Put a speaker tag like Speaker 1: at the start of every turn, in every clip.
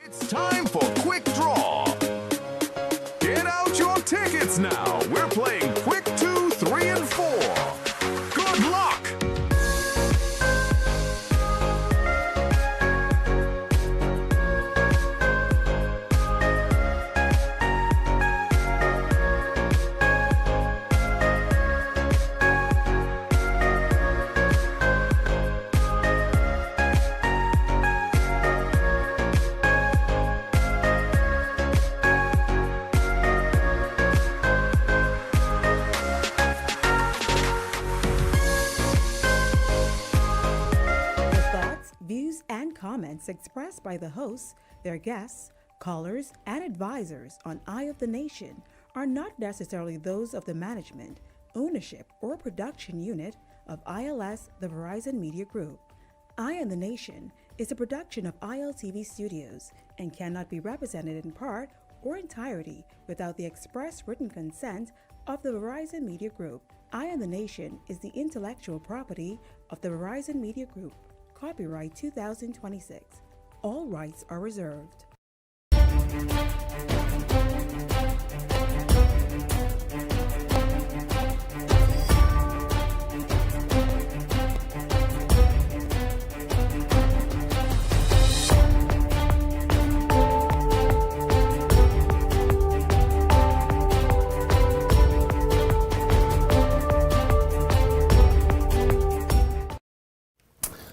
Speaker 1: It's time for Quick Draw. Get out your tickets now. We're playing Quick 2, 3, and 4. Good luck!
Speaker 2: Views and comments expressed by the hosts, their guests, callers, and advisors on Eye of the Nation are not necessarily those of the management, ownership, or production unit of ILS, the Verizon Media Group. Eye of the Nation is a production of ILTV Studios and cannot be represented in part or entirety without the express written consent of the Verizon Media Group. Eye of the Nation is the intellectual property of the Verizon Media Group. Copyright 2026. All rights are reserved.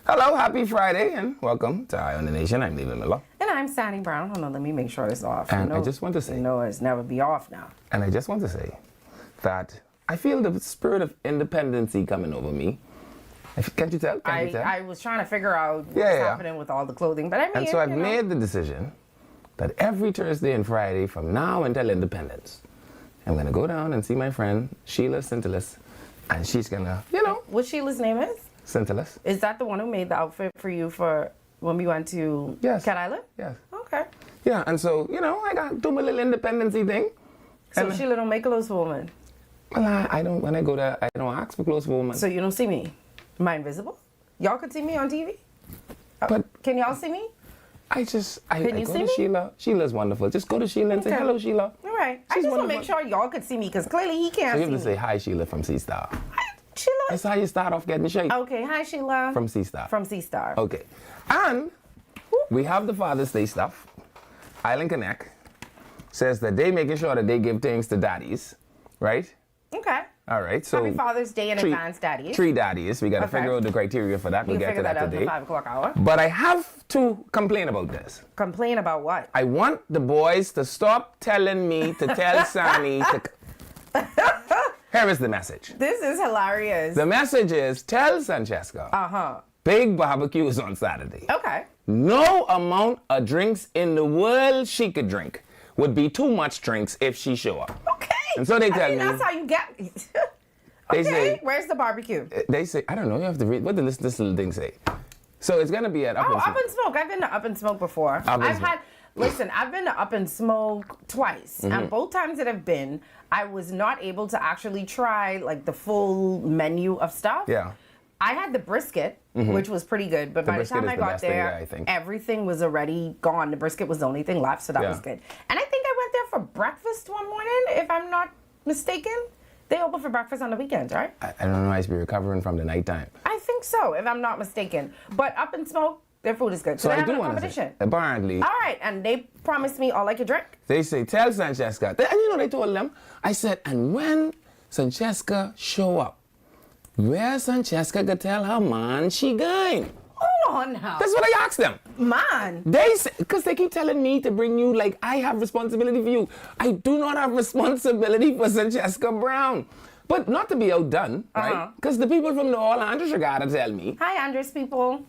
Speaker 3: Hello, happy Friday, and welcome to Eye on the Nation. I'm David Miller.
Speaker 4: And I'm Sandy Brown. Hold on, let me make sure it's off.
Speaker 3: And I just want to say...
Speaker 4: it's never be off now.
Speaker 3: And I just want to say that I feel the spirit of independency coming over me. Can't you tell?
Speaker 4: I was trying to figure out what's happening with all the clothing, but I mean...
Speaker 3: And so I've made the decision that every Thursday and Friday from now until independence, I'm going to go down and see my friend Sheila Sintelis, and she's going to,
Speaker 4: What Sheila's name is?
Speaker 3: Sintelis.
Speaker 4: Is that the one who made the outfit for you for when we went to Cat Island?
Speaker 3: Yes.
Speaker 4: Okay.
Speaker 3: Yeah, and so, I got to do my little independency thing.
Speaker 4: So Sheila don't make clothes for women?
Speaker 3: Well, I don't, when I go there, I don't ask for clothes for women.
Speaker 4: So you don't see me? Am I invisible? Y'all could see me on TV?
Speaker 3: But
Speaker 4: can y'all see me?
Speaker 3: I go to Sheila. Sheila's wonderful. Just go to Sheila and say, hello, Sheila.
Speaker 4: All right. I just want to make sure y'all could see me, because clearly he can't see me.
Speaker 3: So you have to say, hi, Sheila from C-Star.
Speaker 4: Sheila?
Speaker 3: That's how you start off getting shape.
Speaker 4: Okay, hi Sheila.
Speaker 3: From C-Star.
Speaker 4: From C-Star.
Speaker 3: Okay. And we have the Father's Day stuff. Island Connect says that they making sure that they give things to daddies, right?
Speaker 4: Okay.
Speaker 3: All right. So
Speaker 4: Happy Father's Day in advance, daddies.
Speaker 3: 3 daddies. We got to figure out the criteria for that. We'll get to that today.
Speaker 4: In the 5 o'clock hour.
Speaker 3: But I have to complain about this.
Speaker 4: Complain about what?
Speaker 3: I want the boys to stop telling me to tell Sammy to... Here is the message.
Speaker 4: This is hilarious.
Speaker 3: The message is, tell Francesca. Big barbecues on Saturday.
Speaker 4: Okay.
Speaker 3: No amount of drinks in the world she could drink would be too much drinks if she show up.
Speaker 4: Okay.
Speaker 3: And so they tell me.
Speaker 4: That's how you get.
Speaker 3: They say,
Speaker 4: where's the barbecue?
Speaker 3: They say, I don't know. You have to read. What does this little thing say? So it's gonna be at Up and Smoke.
Speaker 4: Up and Smoke. I've been to Up and Smoke before. Listen, I've been to Up and Smoke twice, and both times that I've been, I was not able to actually try like the full menu of stuff.
Speaker 3: Yeah.
Speaker 4: I had the brisket, which was pretty good, but by the time I got there, everything was already gone. The brisket was the only thing left, so that was good. And I think I went there for breakfast one morning, if I'm not mistaken. They open for breakfast on the weekends, right?
Speaker 3: I don't know. I should be recovering from the nighttime.
Speaker 4: I think so, if I'm not mistaken. But Up and Smoke, their food is good. So
Speaker 3: I do want to say, apparently.
Speaker 4: All right, and they promised me all I could drink.
Speaker 3: They say, tell Francesca. And they told them, I said, and when Francesca show up, where Francesca could tell her man she going?
Speaker 4: Hold on now.
Speaker 3: That's what I asked them.
Speaker 4: Man.
Speaker 3: They say, because they keep telling me to bring you, like, I have responsibility for you. I do not have responsibility for Francesca Brown. But not to be outdone, right? Because the people from the All Andres Regatta tell me.
Speaker 4: Hi, Andres people.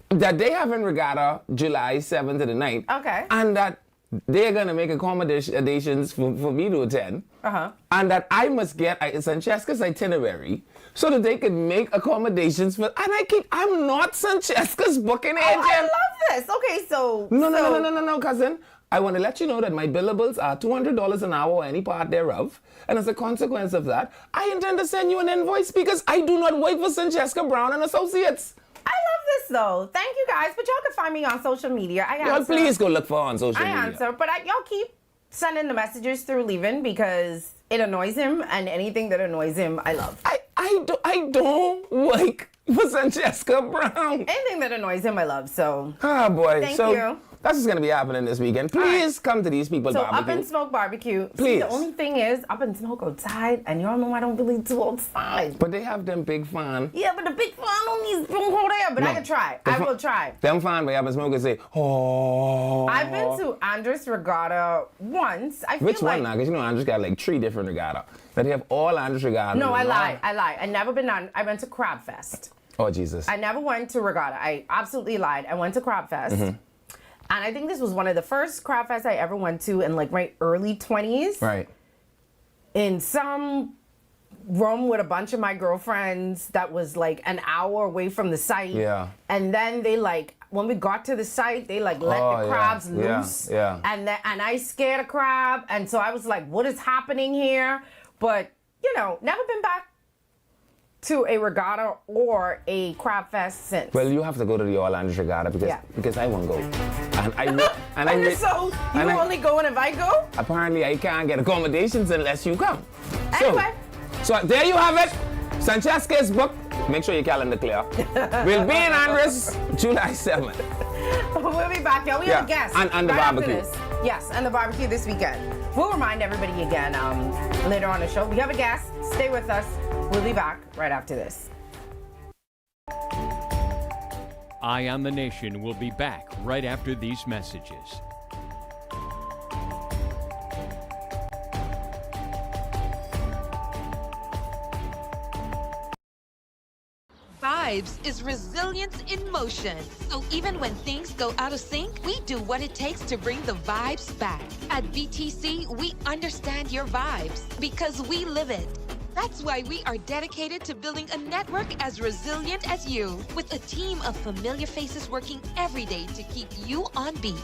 Speaker 3: That they have in regatta July 7th to the 9th.
Speaker 4: Okay.
Speaker 3: And that they're going to make accommodations for me to attend. And that I must get Francesca's itinerary so that they can make accommodations for... And I'm not Francesca's booking agent.
Speaker 4: I love this. Okay, so...
Speaker 3: No, cousin. I want to let you know that my billables are $200 an hour or any part thereof. And as a consequence of that, I intend to send you an invoice because I do not work for Francesca Brown and Associates.
Speaker 4: I love this though. Thank you guys, but y'all can find me on social media. I answer.
Speaker 3: Y'all please go look for her on social media.
Speaker 4: I answer, but y'all keep sending the messages through Levin because it annoys him, and anything that annoys him, I love.
Speaker 3: I don't like Francesca Brown.
Speaker 4: Anything that annoys him, I love. So.
Speaker 3: Oh boy.
Speaker 4: Thank you.
Speaker 3: That's what's gonna be happening this weekend. Please come to these people's barbecue.
Speaker 4: So Up and Smoke barbecue.
Speaker 3: Please.
Speaker 4: See, the only thing is, Up and Smoke outside, and y'all know I don't really do outside.
Speaker 3: But they have them big fan.
Speaker 4: Yeah, but the big fan don't go there. But no, I can try. I will try.
Speaker 3: Them fan by Up and Smoke and say, oh.
Speaker 4: I've been to Andres Regatta once.
Speaker 3: Which one now? Because you know Andres got like 3 different regatta. But they have all Andres Regatta.
Speaker 4: No, I lied. I never been on. I went to Crab Fest.
Speaker 3: Oh Jesus.
Speaker 4: I never went to Regatta. I absolutely lied. I went to Crab Fest. Mm-hmm. And I think this was one of the first crab fests I ever went to in like my early 20s.
Speaker 3: Right.
Speaker 4: In some room with a bunch of my girlfriends that was like an hour away from the site.
Speaker 3: Yeah.
Speaker 4: And then they like, when we got to the site, they like let the crabs loose.
Speaker 3: Yeah.
Speaker 4: And I scared a crab. And so I was like, what is happening here? But, you know, never been back to a regatta or a crab fest since.
Speaker 3: Well, you have to go to the All Andres Regatta because I won't go.
Speaker 4: So you only go if I go?
Speaker 3: Apparently, I can't get accommodations unless you come.
Speaker 4: Anyway.
Speaker 3: So there you have it. Francesca's book. Make sure your calendar clear. We'll be in Andres July 7th.
Speaker 4: We'll be back, y'all. We have a guest.
Speaker 3: And the barbecue.
Speaker 4: Yes, and the barbecue this weekend. We'll remind everybody again later on the show. We have a guest. Stay with us. We'll be back right after this.
Speaker 5: Eye on the Nation will be back right after these messages.
Speaker 6: Vibes is resilience in motion. So even when things go out of sync, we do what it takes to bring the vibes back. At BTC, we understand your vibes because we live it. That's why we are dedicated to building a network as resilient as you, with a team of familiar faces working every day to keep you on beat.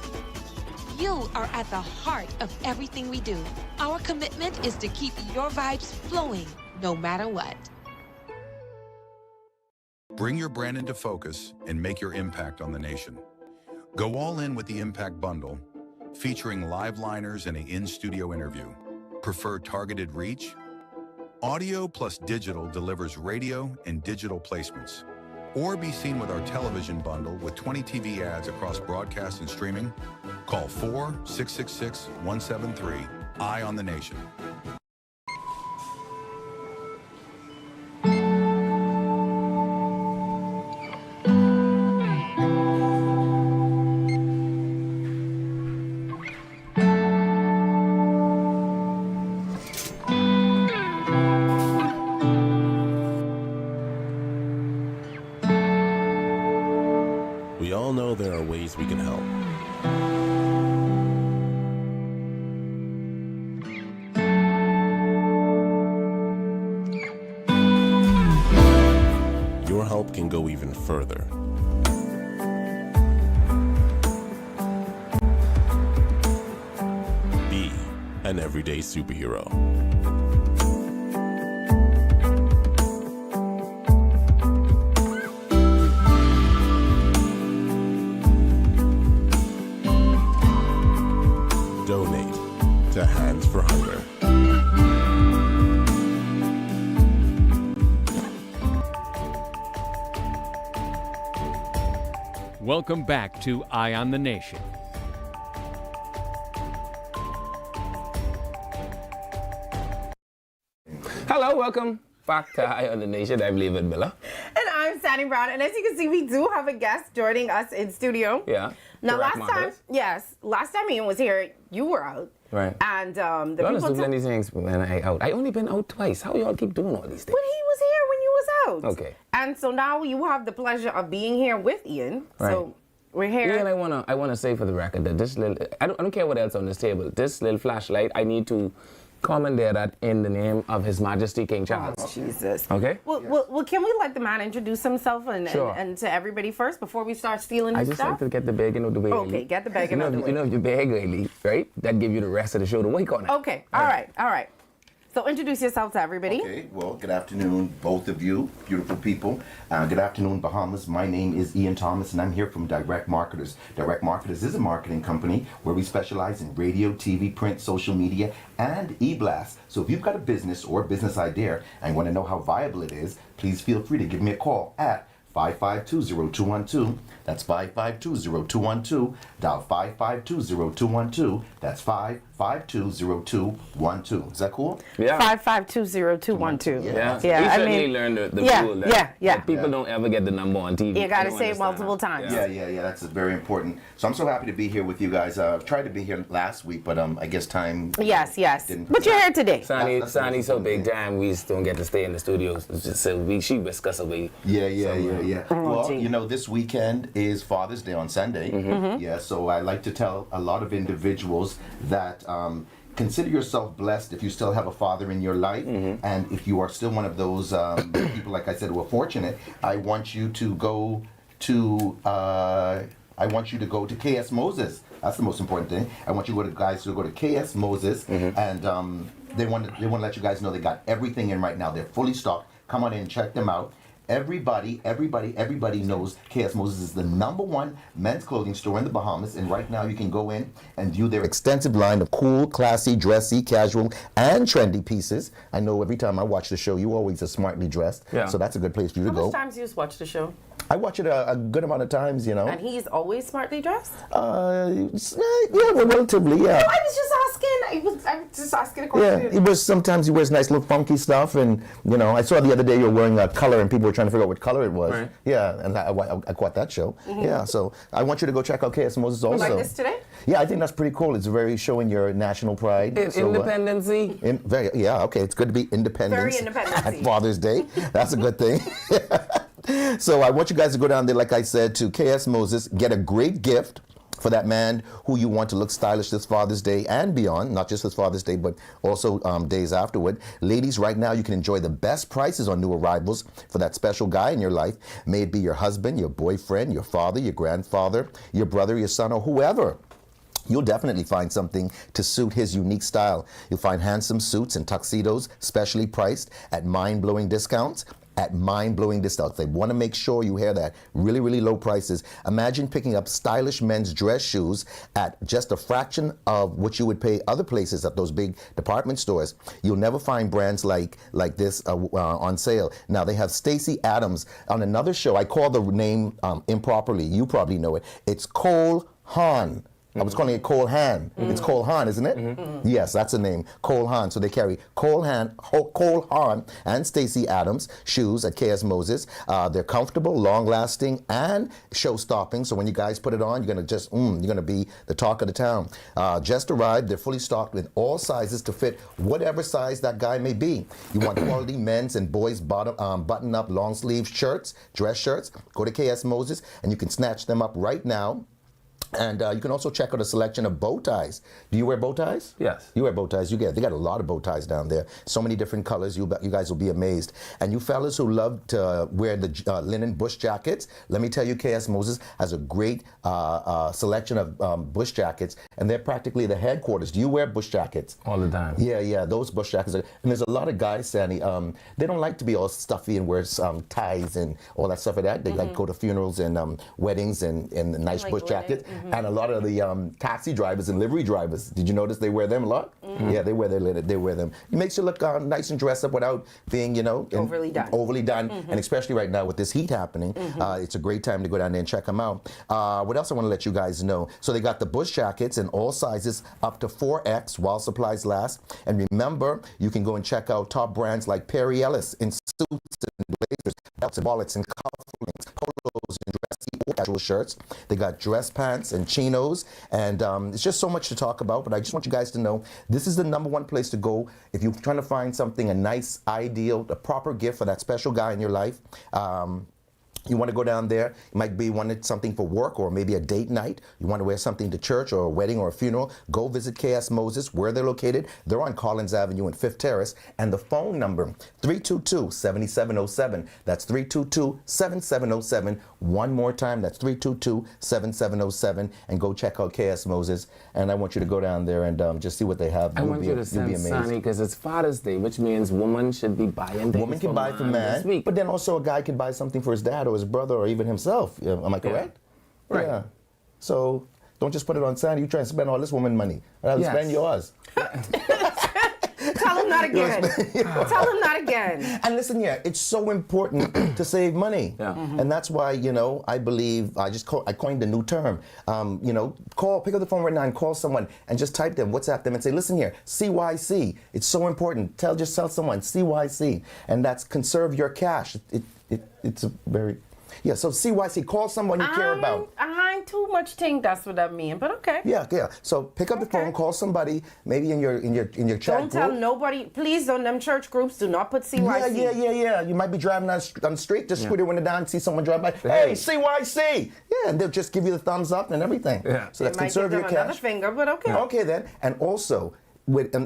Speaker 6: You are at the heart of everything we do. Our commitment is to keep your vibes flowing, no matter what.
Speaker 7: Bring your brand into focus and make your impact on the nation. Go all in with the Impact Bundle, featuring live liners and an in-studio interview. Prefer targeted reach? Audio plus digital delivers radio and digital placements. Or be seen with our television bundle with 20 TV ads across broadcast and streaming. Call 4-666-173. Eye on the Nation.
Speaker 8: We all know there are ways we can help. Your help can go even further. Be an everyday superhero. Donate to Hands for Hunger.
Speaker 5: Welcome back to Eye on the Nation.
Speaker 3: Hello, welcome back to Eye on the Nation. I'm Levin Miller.
Speaker 4: And I'm Sandy Brown. And as you can see, we do have a guest joining us in studio.
Speaker 3: Yeah.
Speaker 4: Now, last time Ian was here, you were out.
Speaker 3: Right.
Speaker 4: And the
Speaker 3: y'all
Speaker 4: people...
Speaker 3: do plenty of things when I out. I only been out twice. How y'all keep doing all these things?
Speaker 4: When he was here, when you was out.
Speaker 3: Okay.
Speaker 4: And so now you have the pleasure of being here with Ian.
Speaker 3: Right.
Speaker 4: So we're here.
Speaker 3: Ian, I wanna say for the record that this little, I don't care what else on this table, this little flashlight, I need to commandeer that in the name of His Majesty King Charles.
Speaker 4: Oh, Jesus.
Speaker 3: Okay?
Speaker 4: Well, can we let the man introduce himself and to everybody first before we start stealing his stuff?
Speaker 3: I just like to get the bagging out the way.
Speaker 4: Okay, get the bagging out the way.
Speaker 3: You know, if you bag early, right? That give you the rest of the show to wake on it.
Speaker 4: Okay, all right. So introduce yourself to everybody.
Speaker 9: Okay, well, good afternoon, both of you, beautiful people. Good afternoon, Bahamas. My name is Ian Thomas, and I'm here from Direct Marketers. Direct Marketers is a marketing company where we specialize in radio, TV, print, social media, and e-blast. So if you've got a business or a business idea and want to know how viable it is, please feel free to give me a call at 552-0212. That's 552-0212. Dial 552-0212. That's 552-0212. Is that cool?
Speaker 3: Yeah.
Speaker 4: 552-0212.
Speaker 9: Yeah.
Speaker 3: You certainly learned the rule that people don't ever get the number on TV.
Speaker 4: You got to say it multiple times.
Speaker 9: Yeah. That's very important. So I'm so happy to be here with you guys. I've tried to be here last week, but I guess time.
Speaker 4: Yes. But you're here today.
Speaker 3: Sonny's so big time, we just don't get to stay in the studios. So she whisk us away.
Speaker 9: Yeah. Well, you know, this weekend is Father's Day on Sunday. Yeah, so I like to tell a lot of individuals that consider yourself blessed if you still have a father in your life, and if you are still one of those people, like I said, who are fortunate. I want you to go to KS Moses. That's the most important thing. I want you to go to KS Moses, and they want to let you guys know they got everything in right now. They're fully stocked. Come on in and check them out. Everybody knows KS Moses is the #1 men's clothing store in the Bahamas, and right now you can go in and view their extensive line of cool, classy, dressy, casual, and trendy pieces. I know every time I watch the show, you always are smartly dressed, so that's a good place for you to go.
Speaker 4: How much times do you watch the show?
Speaker 9: I watch it a good amount of times, you know.
Speaker 4: And he's always smartly dressed?
Speaker 9: Relatively, yeah.
Speaker 4: No, I was just asking. I was just asking a question.
Speaker 9: Sometimes he wears nice little funky stuff, and you know, I saw the other day you were wearing a color, and people were trying to figure out what color it was. Right. Yeah, and I caught that show. Yeah, so I want you to go check out KS Moses also.
Speaker 4: Like this today?
Speaker 9: Yeah, I think that's pretty cool. It's very showing your national pride.
Speaker 3: Independency.
Speaker 9: It's good to be independent.
Speaker 4: Very independent.
Speaker 9: At Father's Day. That's a good thing. So I want you guys to go down there, like I said, to KS Moses, get a great gift for that man who you want to look stylish this Father's Day and beyond, not just this Father's Day, but also days afterward. Ladies, right now you can enjoy the best prices on new arrivals for that special guy in your life. May it be your husband, your boyfriend, your father, your grandfather, your brother, your son, or whoever. You'll definitely find something to suit his unique style. You'll find handsome suits and tuxedos, specially priced at mind-blowing discounts. They want to make sure you hear that. Really, really low prices. Imagine picking up stylish men's dress shoes at just a fraction of what you would pay other places at those big department stores. You'll never find brands like this on sale. Now, they have Stacey Adams on another show. I call the name improperly. You probably know it. It's Cole Haan. I was calling it Cole Haan. It's Cole Haan, isn't it? Yes, that's the name, Cole Haan. So they carry Cole Haan and Stacey Adams shoes at KS Moses. They're comfortable, long-lasting, and show-stopping. So when you guys put it on, you're gonna be the talk of the town. Just arrived. They're fully stocked with all sizes to fit whatever size that guy may be. You want quality men's and boys' button-up long-sleeve shirts, dress shirts. Go to KS Moses, and you can snatch them up right now. And you can also check out a selection of bow ties. Do you wear bow ties?
Speaker 3: Yes.
Speaker 9: You wear bow ties. They got a lot of bow ties down there. So many different colors. You guys will be amazed. And you fellas who love to wear the linen bush jackets, let me tell you, KS Moses has a great selection of bush jackets, and they're practically the headquarters. Do you wear bush jackets?
Speaker 3: All the time.
Speaker 9: Yeah. Those bush jackets. And there's a lot of guys, Sandy, they don't like to be all stuffy and wear ties and all that stuff like that. They like go to funerals and weddings and nice bush jackets. And a lot of the taxi drivers and livery drivers, did you notice they wear them a lot? Yeah, they wear them. It makes you look nice and dressed up without being, overly done. And especially right now with this heat happening, it's a great time to go down there and check them out. What else I want to let you guys know? So they got the bush jackets in all sizes up to 4X while supplies last. And remember, you can go and check out top brands like Perry Ellis in suits and blazers, belts and wallets and cufflinks, polos and dressy or casual shirts. They got dress pants and chinos, and it's just so much to talk about, but I just want you guys to know this is the #1 place to go if you're trying to find something, a nice, ideal, a proper gift for that special guy in your life. You want to go down there, you might be wanting something for work or maybe a date night. You want to wear something to church or a wedding or a funeral. Go visit KS Moses, where they're located. They're on Collins Avenue in 5th Terrace. And the phone number, 322-7707. That's 322-7707. One more time, that's 322-7707. And go check out KS Moses. And I want you to go down there and just see what they have.
Speaker 3: I want you to send Sonny, because it's Father's Day, which means woman should be buying things.
Speaker 9: Woman can buy for man, but then also a guy can buy something for his dad or his brother or even himself. Am I correct?
Speaker 3: Yeah. Right.
Speaker 9: Yeah. So don't just put it on Sandy. You try to spend all this woman money. I'll spend yours.
Speaker 4: Tell him not again. Tell him not again.
Speaker 9: And listen, it's so important to save money.
Speaker 3: Yeah.
Speaker 9: And that's why, I believe, I coined a new term. Pick up the phone right now and call someone and just type them, WhatsApp them and say, listen here, CYC. It's so important. Just tell someone, CYC. And that's conserve your cash. It's a very... Yeah, so CYC, call someone you care about.
Speaker 4: I ain't too much think that's what that means, but okay.
Speaker 9: Yeah. So pick up the phone, call somebody, maybe in your chat
Speaker 4: Don't
Speaker 9: group.
Speaker 4: tell nobody, please, on them church groups, do not put CYC.
Speaker 9: Yeah. You might be driving on the street, just put your window down and see someone drive by. Hey, CYC! Yeah, and they'll just give you the thumbs up and everything. Yeah. So that's conserve your cash.
Speaker 4: Another finger, but okay.
Speaker 9: Okay then, and also,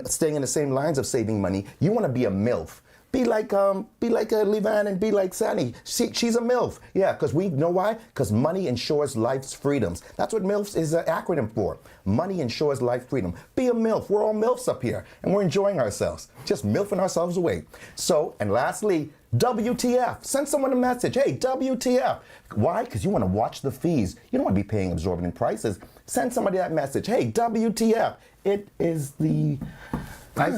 Speaker 9: staying in the same lines of saving money, you want to be a MILF. Be like Levan and be like Sandy. She's a MILF. Yeah, because we know why? Because money ensures life's freedoms. That's what MILF is an acronym for. Money ensures life freedom. Be a MILF. We're all MILFs up here, and we're enjoying ourselves. Just MILFing ourselves away. So, and lastly, WTF. Send someone a message. Hey, WTF. Why? Because you want to watch the fees. You don't want to be paying exorbitant prices. Send somebody that message. Hey, WTF. It is the...
Speaker 3: I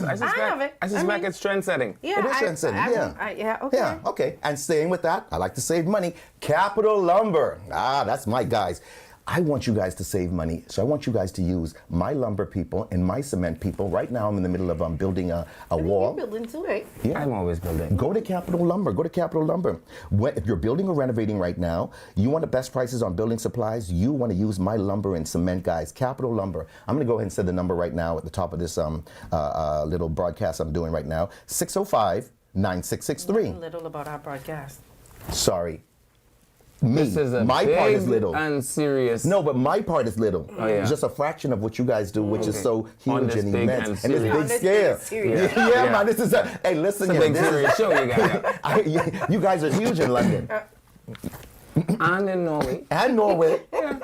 Speaker 3: suspect it's trend setting.
Speaker 4: Yeah,
Speaker 9: it is trend setting. Okay. Yeah, okay. And staying with that, I like to save money. Capital Lumber. That's my guys. I want you guys to save money, so I want you guys to use my lumber people and my cement people. Right now, I'm in the middle of building a wall.
Speaker 4: You're building too, right?
Speaker 9: Yeah.
Speaker 3: I'm always building.
Speaker 9: Go to Capital Lumber. Go to Capital Lumber. If you're building or renovating right now, you want the best prices on building supplies, you want to use my lumber and cement guys. Capital Lumber. I'm going to go ahead and say the number right now at the top of this little broadcast I'm doing right now. 605-9663.
Speaker 4: Little about our broadcast.
Speaker 9: Sorry.
Speaker 3: This is my part is little and serious.
Speaker 9: No, but my part is little.
Speaker 3: Oh, yeah.
Speaker 9: It's just a fraction of what you guys do, which is so huge and immense.
Speaker 3: And
Speaker 9: this big scale. Yeah, man. This is hey, listen,
Speaker 3: it's a big serious show you got.
Speaker 9: You guys are huge in London.
Speaker 3: And in Norway.
Speaker 9: And Norway. Yeah.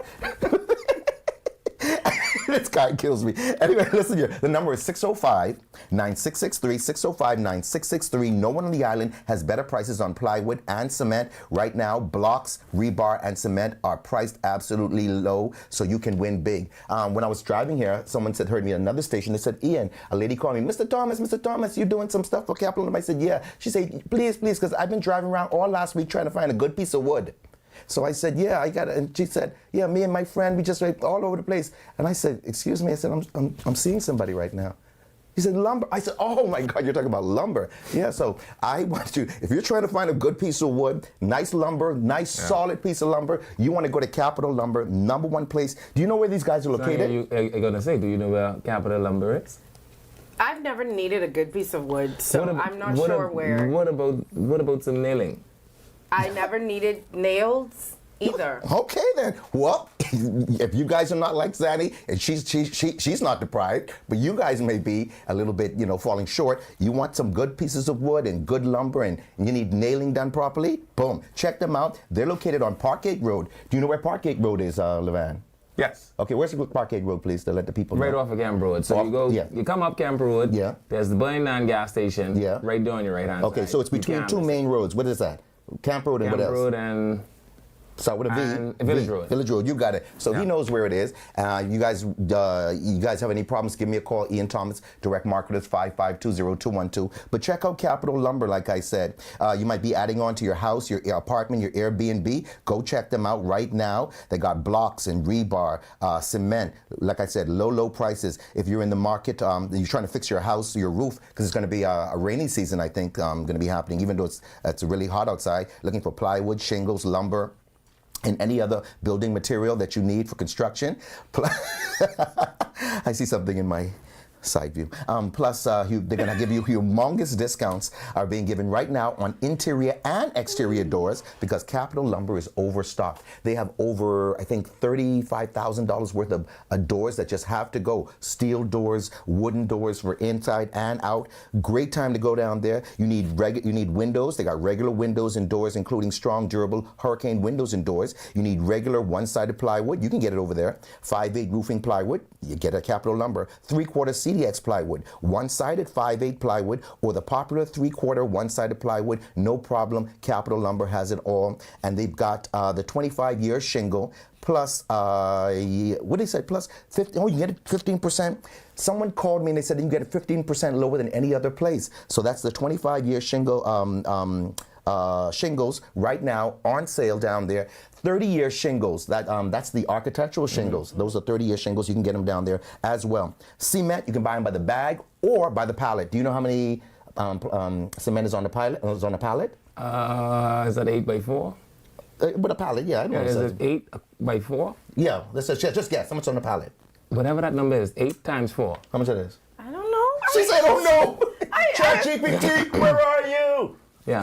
Speaker 9: This guy kills me. Anyway, listen here. The number is 605-9663, 605-9663. No one on the island has better prices on plywood and cement. Right now, blocks, rebar, and cement are priced absolutely low, so you can win big. When I was driving here, someone heard me at another station. They said, Ian, a lady called me, Mr. Thomas, you doing some stuff for Capital? And I said, yeah. She said, please, because I've been driving around all last week trying to find a good piece of wood. So I said, yeah, I got it. And she said, yeah, me and my friend, we just went all over the place. And I said, excuse me. I said, I'm seeing somebody right now. He said, lumber. I said, oh my God, you're talking about lumber. Yeah, so I want you, if you're trying to find a good piece of wood, nice lumber, solid piece of lumber, you want to go to Capital Lumber, #1 place. Do you know where these guys are located?
Speaker 3: So I'm going to say, do you know where Capital Lumber is?
Speaker 4: I've never needed a good piece of wood, so I'm not sure where.
Speaker 3: What about some nailing?
Speaker 4: I never needed nails either.
Speaker 9: Okay then. Well, if you guys are not like Zanny, and she's not deprived, but you guys may be a little bit, falling short. You want some good pieces of wood and good lumber, and you need nailing done properly. Boom. Check them out. They're located on Parkgate Road. Do you know where Parkgate Road is, Levan?
Speaker 3: Yes.
Speaker 9: Okay, where's Parkgate Road, please, to let the people know?
Speaker 3: Right off of Camp Road. So you come up Camp Road. Yeah. There's the Burning Man gas station. Yeah. Right there on your right hand side.
Speaker 9: Okay, so it's between two main roads. What is that? Camp Road and what else?
Speaker 3: Camp Road and...
Speaker 9: Start with a V.
Speaker 3: Village Road.
Speaker 9: Village Road, you got it. So he knows where it is. You guys have any problems, give me a call. Ian Thomas, Direct Marketers, 5520212. But check out Capital Lumber, like I said. You might be adding on to your house, your apartment, your Airbnb. Go check them out right now. They got blocks and rebar, cement. Like I said, low prices. If you're in the market, you're trying to fix your house, your roof, because it's going to be a rainy season, I think, going to be happening, even though it's really hot outside. Looking for plywood, shingles, lumber, and any other building material that you need for construction. I see something in my Side view. Plus, they're going to give you humongous discounts are being given right now on interior and exterior doors because Capital Lumber is overstocked. They have over, I think, $35,000 worth of doors that just have to go. Steel doors, wooden doors for inside and out. Great time to go down there. You need windows. They got regular windows and doors, including strong, durable hurricane windows and doors. You need regular one-sided plywood. You can get it over there. 5/8 roofing plywood. You get a Capital Lumber. 3/4 CDX plywood, one-sided 5/8 plywood, or the popular 3/4 one-sided plywood, no problem. Capital Lumber has it all, and they've got the 25-year shingle plus what did they say? Plus 50. Oh, you get it 15%. Someone called me and they said you get it 15% lower than any other place. So that's the 25-year shingle. Shingles right now on sale down there. 30-year shingles, that's the architectural shingles. Those are 30-year shingles. You can get them down there as well. Cement, you can buy them by the bag or by the pallet. Do you know how many cement is on the pallet? Is
Speaker 3: that 8x4?
Speaker 9: With a pallet, yeah. I know
Speaker 3: Is it 8x4?
Speaker 9: Yeah, let's just guess. How much on the pallet?
Speaker 3: Whatever that number is, 8 times 4.
Speaker 9: How much it is?
Speaker 4: I don't know.
Speaker 9: She said, "Oh no, ChatGPT, where are you?"
Speaker 3: Yeah.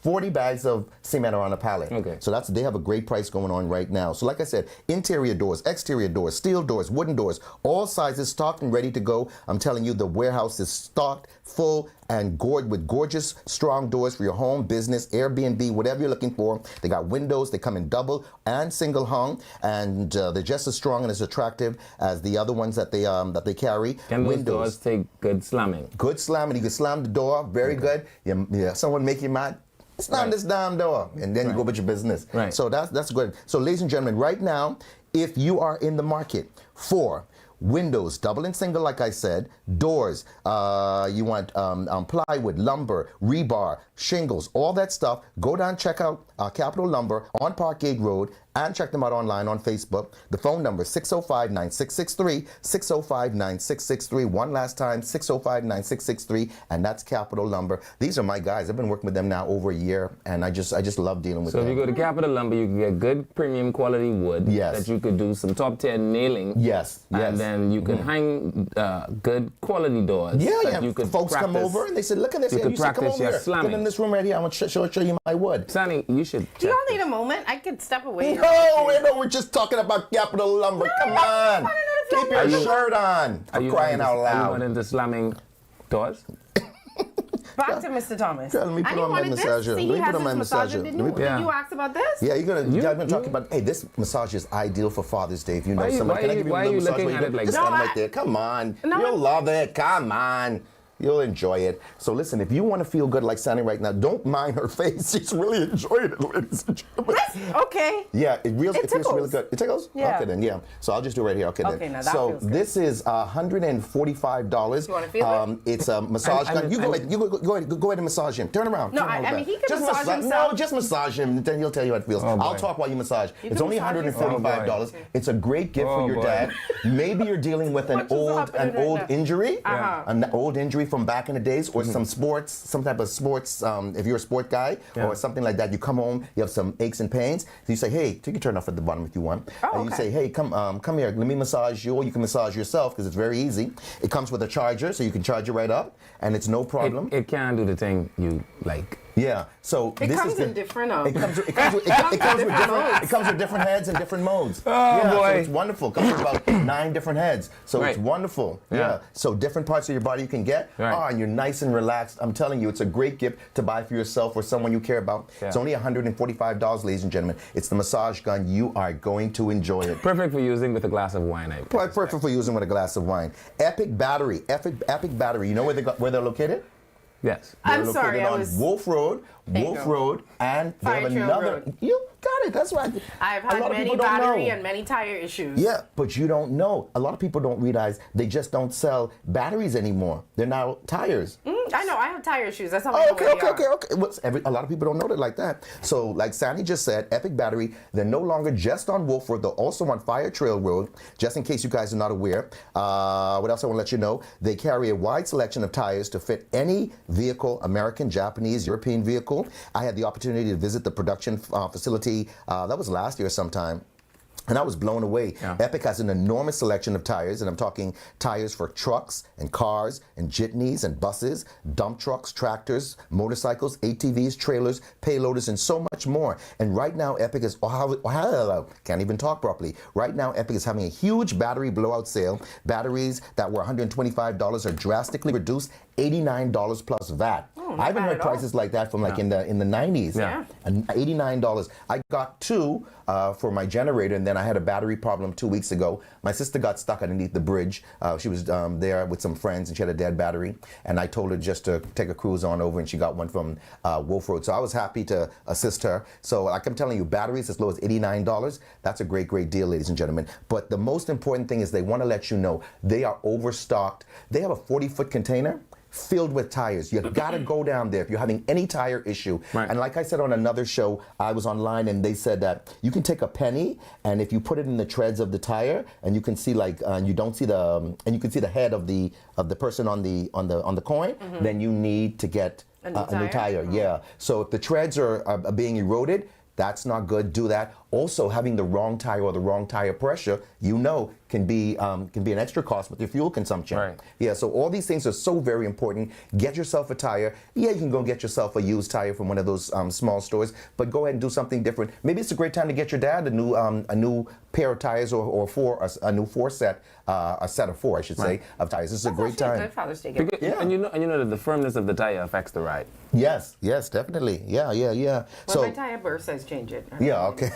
Speaker 9: 40 bags of cement are on a pallet.
Speaker 3: Okay.
Speaker 9: So they have a great price going on right now. So like I said, interior doors, exterior doors, steel doors, wooden doors, all sizes stocked and ready to go. I'm telling you, the warehouse is stocked, full, and with gorgeous, strong doors for your home, business, Airbnb, whatever you're looking for. They got windows. They come in double and single hung, and they're just as strong and as attractive as the other ones that they carry.
Speaker 3: Can those doors take good slamming?
Speaker 9: Good slamming. You can slam the door. Very good. Yeah, someone make you mad. Slam this damn door, and then you go about your business.
Speaker 3: Right.
Speaker 9: So that's good. So, ladies and gentlemen, right now, if you are in the market for windows, double and single, like I said, doors, you want plywood, lumber, rebar, shingles, all that stuff, go down, check out Capital Lumber on Parkgate Road, and check them out online on Facebook. The phone number is 605-9663, 605-9663. One last time, 605-9663, and that's Capital Lumber. These are my guys. I've been working with them now over a year, and I just love dealing with them.
Speaker 3: So if you go to Capital Lumber, you can get good premium quality wood that you could do some top 10 nailing.
Speaker 9: Yes.
Speaker 3: And then you can hang good quality doors.
Speaker 9: Yeah.
Speaker 3: You could
Speaker 9: folks come over and they said, "Look at this.
Speaker 3: You could practice your slamming.
Speaker 9: Get in this room right here. I'm gonna show you my wood."
Speaker 3: Sonny, you should.
Speaker 4: Do y'all need a moment? I could step away.
Speaker 9: No, we're just talking about Capital Lumber. Come on. Keep your shirt on. I'm crying out loud.
Speaker 3: Are you not into slamming doors?
Speaker 4: Back to Mr. Thomas.
Speaker 9: Let me put on my massager.
Speaker 4: Did you ask about this?
Speaker 9: Yeah, you're gonna talk about. Hey, this massage is ideal for Father's Day. If you know somebody, can I give you a little massage?
Speaker 3: Looking at it like
Speaker 9: just stand right there. Come on, you'll love it. Come on. You'll enjoy it. So listen, if you want to feel good like Sandy right now, don't mind her face. She's really enjoying it, ladies and gentlemen.
Speaker 4: Okay.
Speaker 9: Yeah, it feels really good. It tickles?
Speaker 4: Yeah.
Speaker 9: Okay then, yeah. So I'll just do it right here. Okay then.
Speaker 4: Now that feels good.
Speaker 9: This is $145.
Speaker 4: You want to feel it?
Speaker 9: It's a massage gun. Go ahead and massage him. Turn around.
Speaker 4: No, I mean, he can massage himself.
Speaker 9: No, just massage him, then he'll tell you how it feels. I'll talk while you massage. It's only $145. It's a great gift for your dad. Maybe you're dealing with an old injury, an old injury from back in the days, or some type of sports, if you're a sport guy, or something like that. You come home, you have some aches and pains. So you say, "Hey," you can turn off at the bottom if you want. And you say, "Hey, come here, let me massage you," or you can massage yourself because it's very easy. It comes with a charger, so you can charge it right up, and it's no problem.
Speaker 3: It can do the thing you like.
Speaker 9: Yeah, so
Speaker 4: it comes in different.
Speaker 9: It comes with different heads and different modes.
Speaker 3: Oh
Speaker 9: boy,
Speaker 3: boy,
Speaker 9: so it's wonderful. It comes with about 9 different heads, so it's wonderful. Yeah, so different parts of your body you can get. And you're nice and relaxed. I'm telling you, it's a great gift to buy for yourself or someone you care about. It's only $145, ladies and gentlemen. It's the massage gun. You are going to enjoy it.
Speaker 3: Perfect for using with a glass of wine.
Speaker 9: Perfect for using with a glass of wine. Epic Battery. Epic Battery. You know where they're located?
Speaker 3: Yes.
Speaker 4: I'm sorry,
Speaker 9: on Wolf Road, and they have another. You got it. That's right.
Speaker 4: I've had many battery and many tire issues.
Speaker 9: Yeah, but you don't know. A lot of people don't realize they just don't sell batteries anymore. They're now tires.
Speaker 4: I know. I have tire issues. That's how I know
Speaker 9: Okay. Well, a lot of people don't know it like that. So, like Sandy just said, Epic Battery, they're no longer just on Wolf Road. They're also on Fire Trail Road, just in case you guys are not aware. What else I want to let you know? They carry a wide selection of tires to fit any vehicle, American, Japanese, European vehicle. I had the opportunity to visit the production facility. That was last year sometime. And I was blown away. Epic has an enormous selection of tires, and I'm talking tires for trucks and cars and jitneys and buses, dump trucks, tractors, motorcycles, ATVs, trailers, payloaders, and so much more. And right now, Epic is, can't even talk properly. Right now, Epic is having a huge battery blowout sale. Batteries that were $125 are drastically reduced, $89 plus VAT. I haven't heard prices like that from like in the 90s.
Speaker 4: Yeah.
Speaker 9: And $89. I got two for my generator, and then I had a battery problem 2 weeks ago. My sister got stuck underneath the bridge. She was there with some friends, and she had a dead battery. And I told her just to take a cruise on over, and she got one from Wolf Road. So I was happy to assist her. So like I'm telling you, batteries as low as $89, that's a great, great deal, ladies and gentlemen. But the most important thing is they want to let you know they are overstocked. They have a 40-foot container filled with tires. You gotta go down there if you're having any tire issue.
Speaker 3: Right.
Speaker 9: And like I said on another show, I was online and they said that you can take a penny and if you put it in the treads of the tire, and you can see like you don't see the and you can see the head of the person on the coin, then you need to get a new tire. Yeah. So if the treads are being eroded, that's not good. Do that. Also, having the wrong tire or the wrong tire pressure, can be an extra cost with your fuel consumption.
Speaker 3: Right.
Speaker 9: Yeah. So all these things are so very important. Get yourself a tire. Yeah, you can go get yourself a used tire from one of those small stores, but go ahead and do something different. Maybe it's a great time to get your dad a new pair of tires or a new set of four, I should say, of tires. This is a great time.
Speaker 4: Good Father's Day gift.
Speaker 3: Yeah. And you know that the firmness of the tire affects the ride.
Speaker 9: Yes, definitely. Yeah.
Speaker 4: Well,
Speaker 9: So
Speaker 4: my tire burr says change it.
Speaker 9: yeah, okay.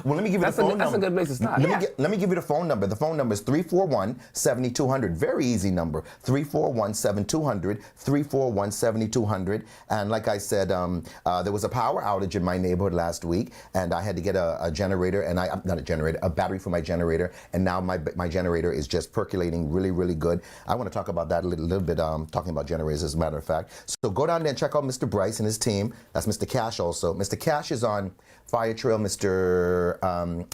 Speaker 9: Well, let me give you the phone number.
Speaker 3: That's a good place to start.
Speaker 9: Let me give you the phone number. The phone number is 341-7200. Very easy number. 341-7200. 341-7200. And like I said, there was a power outage in my neighborhood last week, and I had to get a generator, and a battery for my generator, and now my generator is just percolating really, really good. I want to talk about that a little bit, talking about generators as a matter of fact. So go down there and check out Mr. Bryce and his team. That's Mr. Cash also. Mr. Cash is on Fire Trail. Mr.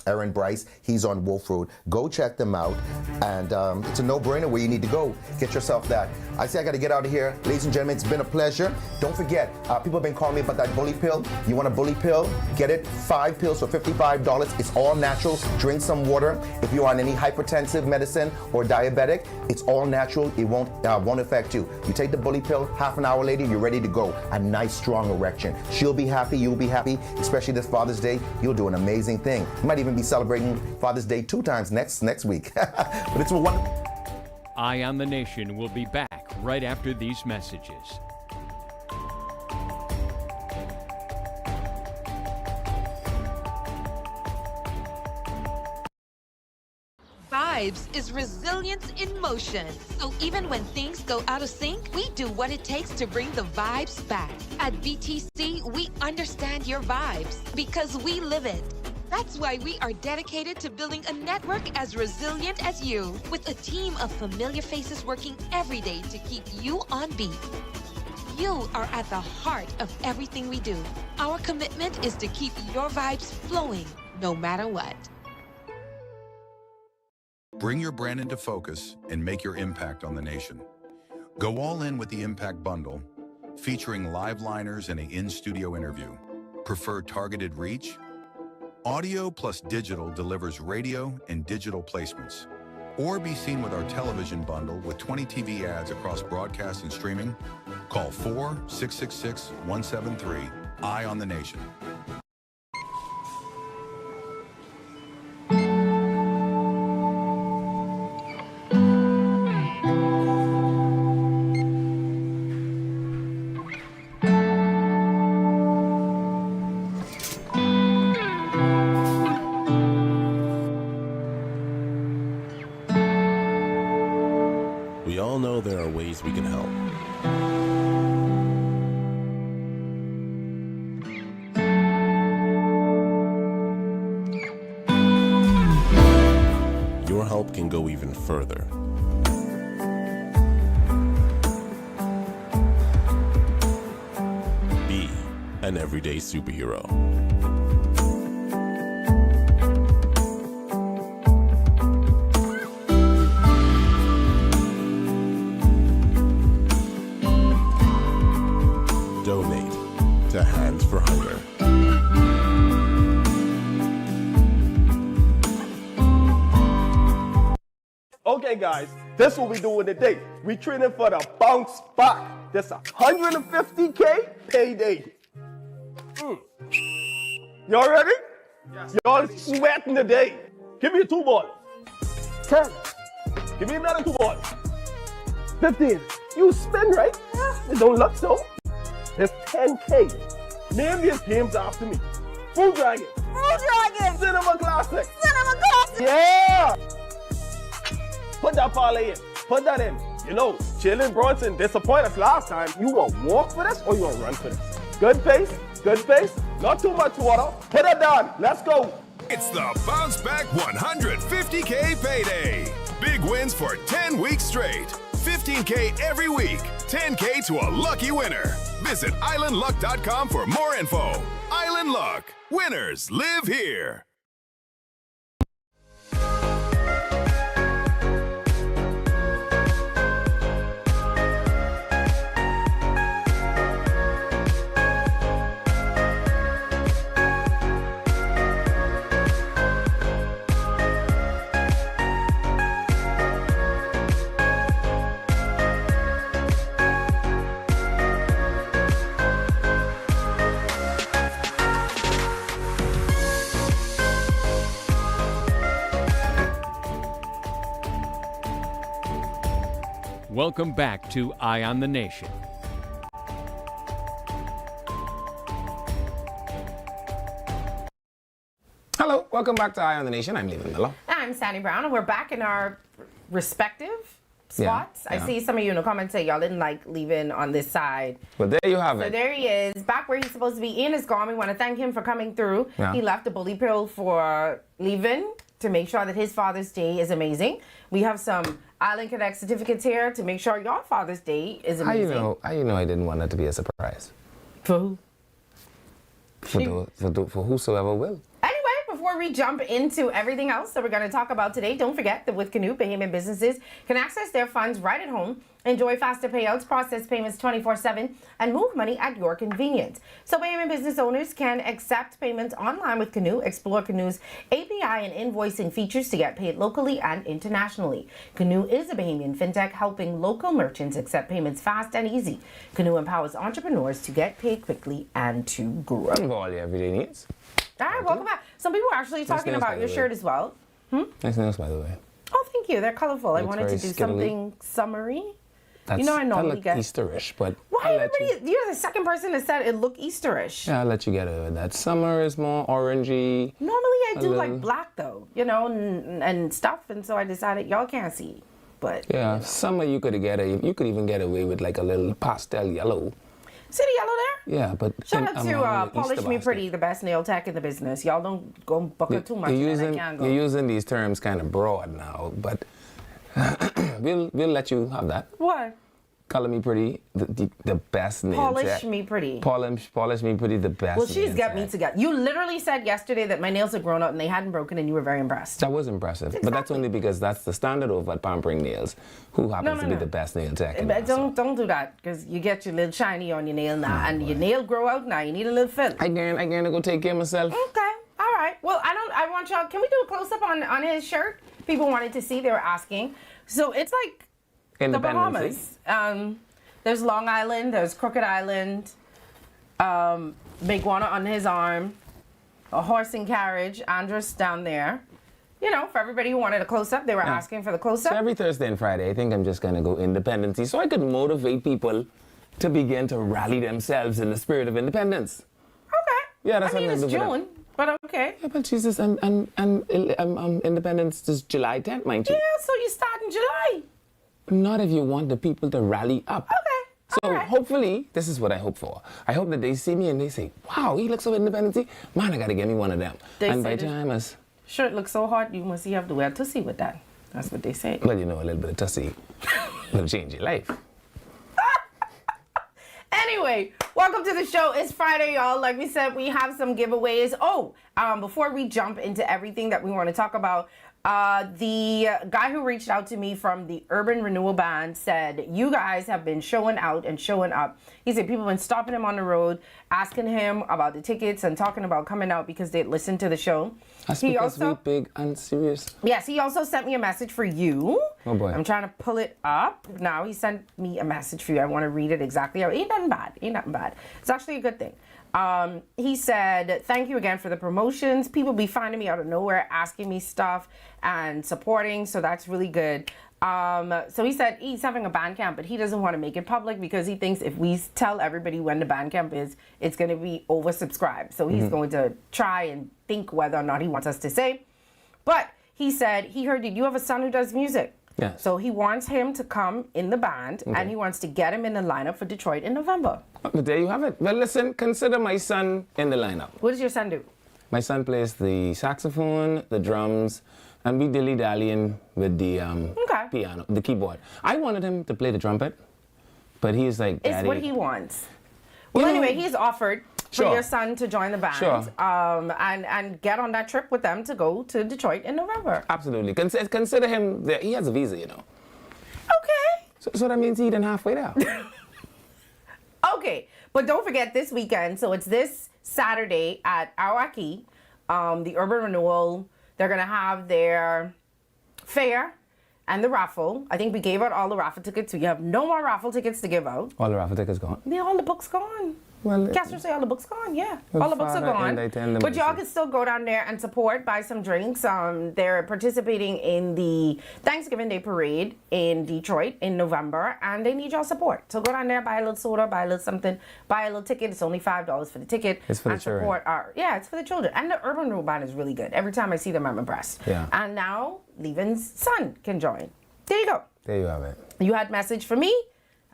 Speaker 9: Aaron Bryce, he's on Wolf Road. Go check them out, and it's a no-brainer where you need to go. Get yourself that. I say I got to get out of here. Ladies and gentlemen, it's been a pleasure. Don't forget, people have been calling me about that bully pill. You want a bully pill? Get it. 5 pills for $55. It's all natural. Drink some water. If you're on any hypertensive medicine or diabetic, it's all natural. It won't affect you. You take the bully pill, half an hour later, you're ready to go. A nice, strong erection. She'll be happy. You'll be happy, especially this Father's Day. You'll do an amazing thing. You might even be celebrating Father's Day 2 times next week. But it's a wonderful.
Speaker 5: Eye on the Nation will be back right after these messages.
Speaker 6: Vibes is resilience in motion. So even when things go out of sync, we do what it takes to bring the vibes back. At BTC, we understand your vibes because we live it. That's why we are dedicated to building a network as resilient as you, with a team of familiar faces working every day to keep you on beat. You are at the heart of everything we do. Our commitment is to keep your vibes flowing, no matter what.
Speaker 7: Bring your brand into focus and make your impact on the nation. Go all in with the Impact Bundle, featuring live liners and an in-studio interview. Prefer targeted reach? Audio plus digital delivers radio and digital placements. Or be seen with our television bundle with 20 TV ads across broadcast and streaming. Call 4-666-173. Eye on the Nation.
Speaker 8: We all know there are ways we can help. Your help can go even further. Be an everyday superhero. Donate to Hands for Hunger.
Speaker 10: Okay, guys, this is what we doing today. We training for the bounce back. This 150K payday. Y'all ready? Yes. Y'all sweating today. Give me a 2 ball. 10. Give me another 2 ball. 15. You spin, right? It don't look so. There's 10K. Name these games after me. Full Dragon.
Speaker 11: Full Dragon.
Speaker 10: Cinema Classic.
Speaker 11: Cinema Classic.
Speaker 10: Yeah. Put that parlay in. Put that in. You know, Jalen Bronson disappointed us last time. You want to walk for this or you want to run for this? Good pace. Good pace. Not too much water. Put it down. Let's go.
Speaker 1: It's the Bounce Back 150K payday. Big wins for 10 weeks straight. 15K every week. 10K to a lucky winner. Visit islandluck.com for more info. Island Luck. Winners live here.
Speaker 5: Welcome back to Eye on the Nation.
Speaker 3: Hello, welcome back to Eye on the Nation. I'm Leland Miller.
Speaker 4: I'm Sandy Brown, and we're back in our respective spots.
Speaker 3: Yeah.
Speaker 4: I see some of you in the comments say y'all didn't like leaving on this side.
Speaker 3: Well, there you have
Speaker 4: So
Speaker 3: it.
Speaker 4: there he is, back where he's supposed to be. Ian is gone. We want to thank him for coming through.
Speaker 3: Yeah.
Speaker 4: He left a bully pill for leaving to make sure that his Father's Day is amazing. We have some Island Connect certificates here to make sure your Father's Day is amazing.
Speaker 3: How you know I didn't want that to be a surprise?
Speaker 4: For who?
Speaker 3: For whosoever will.
Speaker 4: Anyway, before we jump into everything else that we're going to talk about today, don't forget that with Canoe, Bahamian businesses can access their funds right at home, enjoy faster payouts, process payments 24/7, and move money at your convenience. So Bahamian business owners can accept payments online with Canoe, explore Canoe's API and invoicing features to get paid locally and internationally. Canoe is a Bahamian fintech helping local merchants accept payments fast and easy. Canoe empowers entrepreneurs to get paid quickly and to grow.
Speaker 3: For all your everyday needs.
Speaker 4: All right, welcome back. Some people are actually talking
Speaker 3: nails, by
Speaker 4: about
Speaker 3: the
Speaker 4: your
Speaker 3: way.
Speaker 4: shirt as well.
Speaker 3: Nice nails, by the way.
Speaker 4: Oh, thank you. They're colorful. I
Speaker 3: Looks
Speaker 4: wanted to
Speaker 3: very
Speaker 4: do
Speaker 3: skittily.
Speaker 4: something summery.
Speaker 3: That's,
Speaker 4: You know I normally
Speaker 3: that look
Speaker 4: get-
Speaker 3: Easterish, but
Speaker 4: Why
Speaker 3: I'll let
Speaker 4: everybody? You're the second person that said it looked Easterish.
Speaker 3: Yeah, I'll let you get it. That summer is more orangey.
Speaker 4: Normally I
Speaker 3: A
Speaker 4: do like
Speaker 3: little-
Speaker 4: black though, you know, and stuff, and so I decided y'all can't see, but
Speaker 3: Yeah, summer you could even get away with like a little pastel yellow.
Speaker 4: see the yellow there?
Speaker 3: Yeah, but
Speaker 4: Shout
Speaker 3: then
Speaker 4: out
Speaker 3: I'm
Speaker 4: to
Speaker 3: on the
Speaker 4: Polish
Speaker 3: Easter
Speaker 4: Me
Speaker 3: basket.
Speaker 4: Pretty, the best nail tech in the business. Y'all don't go buckle too much,
Speaker 3: You're
Speaker 4: and then
Speaker 3: using,
Speaker 4: I can't go.
Speaker 3: you're using these terms kind of broad now, but we'll let you have that.
Speaker 4: What?
Speaker 3: Color Me Pretty, the best nail
Speaker 4: Polish
Speaker 3: tech.
Speaker 4: Me Pretty.
Speaker 3: Polish Me Pretty, the best.
Speaker 4: Well, she's
Speaker 3: nail
Speaker 4: got me
Speaker 3: tech.
Speaker 4: together. You literally said yesterday that my nails had grown out and they hadn't broken, and you were very impressed.
Speaker 3: That was impressive, but that's only because that's the standard over at Pampering Nails, who happens to be
Speaker 4: no.
Speaker 3: the best nail tech. in
Speaker 4: But
Speaker 3: Nassau.
Speaker 4: don't do that, because you get your little shiny on your nail now, and your nail grow out now. You need a little fill.
Speaker 3: I gonna go take care of myself.
Speaker 4: Okay, all right. Well, I want y'all. Can we do a close up on his shirt? People wanted to see. They were asking. So it's like the
Speaker 3: Independence.
Speaker 4: Bahamas. There's Long Island. There's Crooked Island. Big one on his arm. A horse and carriage. Andres down there. You know, for everybody who wanted a close up, they were asking for the close
Speaker 3: So
Speaker 4: up.
Speaker 3: every Thursday and Friday, I think I'm just gonna go independency, so I could motivate people to begin to rally themselves in the spirit of independence.
Speaker 4: Okay.
Speaker 3: Yeah, that's
Speaker 4: I mean,
Speaker 3: what I'm
Speaker 4: it's
Speaker 3: gonna do for them.
Speaker 4: June, but okay.
Speaker 3: Yeah, but Jesus, and independence is July 10th, mind you.
Speaker 4: Yeah, so you start in July.
Speaker 3: Not if you want the people to rally up.
Speaker 4: Okay.
Speaker 3: So hopefully, this is what I hope for. I hope that they see me and they say, wow, he looks so independent. Man, I gotta get me one of them.
Speaker 4: They
Speaker 3: and
Speaker 4: say
Speaker 3: by
Speaker 4: this-
Speaker 3: time as,
Speaker 4: Shirt looks so hot, you must have to wear tussie with that. That's what they say.
Speaker 3: well, you know, a little bit of tussy will change your life.
Speaker 4: Anyway, welcome to the show. It's Friday, y'all. Like we said, we have some giveaways. Oh, before we jump into everything that we want to talk about, the guy who reached out to me from the Urban Renewal Band said, you guys have been showing out and showing up. He said people have been stopping him on the road, asking him about the tickets and talking about coming out because they listened to the show.
Speaker 3: That's because we big and serious.
Speaker 4: Yes, he also sent me a message for you.
Speaker 3: Oh boy.
Speaker 4: I'm trying to pull it up now. He sent me a message for you. I want to read it exactly. Ain't nothing bad. Ain't nothing bad. It's actually a good thing. He said, thank you again for the promotions. People be finding me out of nowhere, asking me stuff and supporting. So that's really good. So he said he's having a band camp, but he doesn't want to make it public because he thinks if we tell everybody when the band camp is, it's going to be oversubscribed. So he's going to try and think whether or not he wants us to say. But he said he heard that you have a son who does music.
Speaker 3: Yes.
Speaker 4: So he wants him to come in the band, and he wants to get him in the lineup for Detroit in November.
Speaker 3: But there you have it. Well, listen, consider my son in the lineup.
Speaker 4: What does your son do?
Speaker 3: My son plays the saxophone, the drums, and we dilly-dallying with the piano, the keyboard. I wanted him to play the trumpet, but he's like,
Speaker 4: It's
Speaker 3: Daddy.
Speaker 4: what he wants. Well, anyway, he's offered for your son to join the band and get on that trip with them to go to Detroit in November.
Speaker 3: Absolutely. Consider him there. He has a visa, you know.
Speaker 4: Okay.
Speaker 3: So that means he done halfway there.
Speaker 4: Okay. But don't forget this weekend. So it's this Saturday at Awaki, the Urban Renewal. They're going to have their fair and the raffle. I think we gave out all the raffle tickets. So you have no more raffle tickets to give out.
Speaker 3: All the raffle tickets gone.
Speaker 4: All the books gone.
Speaker 3: Well,
Speaker 4: Castro say all the books gone, yeah. All the books are gone. But y'all can still go down there and support, buy some drinks. They're participating in the Thanksgiving Day Parade in Detroit in November, and they need y'all support. So go down there, buy a little soda, buy a little something, buy a little ticket. It's only $5 for the ticket.
Speaker 3: It's for the children.
Speaker 4: It's for the children. And the Urban Renewal Band is really good. Every time I see them, I'm impressed.
Speaker 3: Yeah.
Speaker 4: And now Levin's son can join. There you go.
Speaker 3: There you have it.
Speaker 4: You had message for me.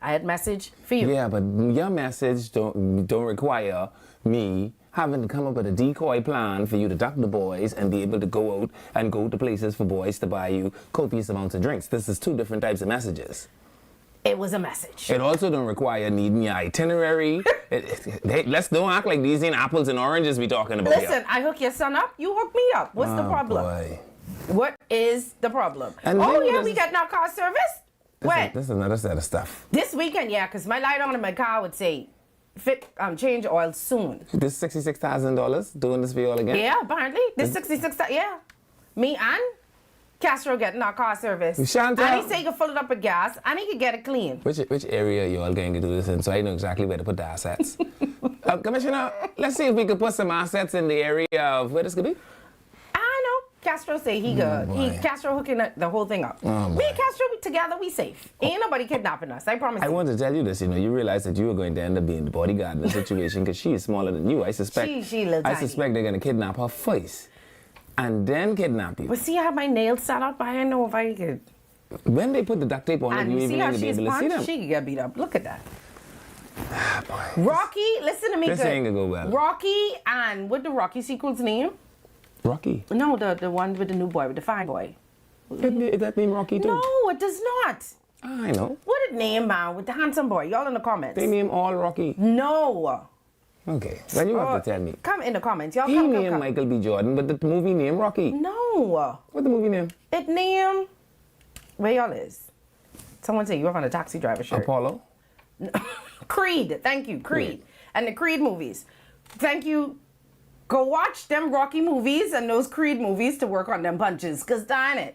Speaker 4: I had message for you.
Speaker 3: Yeah, but your message don't require me having to come up with a decoy plan for you to duck the boys and be able to go out and go to places for boys to buy you copious amounts of drinks. This is two different types of messages.
Speaker 4: It was a message.
Speaker 3: It also don't require needing your itinerary. Let's don't act like these ain't apples and oranges we talking about.
Speaker 4: Listen,
Speaker 3: here.
Speaker 4: I hook your son up, you hook me up. What's the problem?
Speaker 3: Boy.
Speaker 4: What is the problem?
Speaker 3: And
Speaker 4: we got now car service? When?
Speaker 3: This is another set of stuff.
Speaker 4: This weekend, yeah, because my light on in my car would say, change oil soon.
Speaker 3: This $66,000 doing this for you all again?
Speaker 4: Yeah, apparently. This 66,000, yeah. Me and Castro getting our car service.
Speaker 3: Chantel.
Speaker 4: And he say he can fill it up with gas, and he can get it clean.
Speaker 3: Which area you all going to do this in so I know exactly where to put the assets? Commissioner, let's see if we could put some assets in the area of where this could be.
Speaker 4: Castro say he good. Castro hooking the whole thing up. Me and Castro together, we safe. Ain't nobody kidnapping us. I promise.
Speaker 3: I want to tell you this. You realize that you are going to end up being the bodyguard in the situation because she is smaller than you. I suspect.
Speaker 4: She little tiny.
Speaker 3: I suspect they're going to kidnap her first and then kidnap you.
Speaker 4: But see, I have my nails set up. I don't know if I could.
Speaker 3: When they put the duct tape on, you even going to be able to see them.
Speaker 4: She could get beat up. Look at that.
Speaker 3: Boy,
Speaker 4: Rocky, listen to me.
Speaker 3: This ain't gonna go well.
Speaker 4: Rocky and what the Rocky sequel's name?
Speaker 3: Rocky.
Speaker 4: No, the one with the new boy, with the fine boy.
Speaker 3: Is that name Rocky too?
Speaker 4: No, it does not.
Speaker 3: I know.
Speaker 4: What it name, man, with the handsome boy? Y'all in the comments.
Speaker 3: They name all Rocky.
Speaker 4: No.
Speaker 3: Okay, then you have to tell me.
Speaker 4: Come in the comments. Y'all
Speaker 3: He
Speaker 4: come.
Speaker 3: named Michael B. Jordan, but the movie name Rocky.
Speaker 4: No.
Speaker 3: What the movie name?
Speaker 4: It name. Where y'all is? Someone say you have on a taxi driver shirt.
Speaker 3: Apollo.
Speaker 4: Creed. Thank you, Creed. And the Creed movies. Thank you. Go watch them Rocky movies and those Creed movies to work on them punches, because darn it.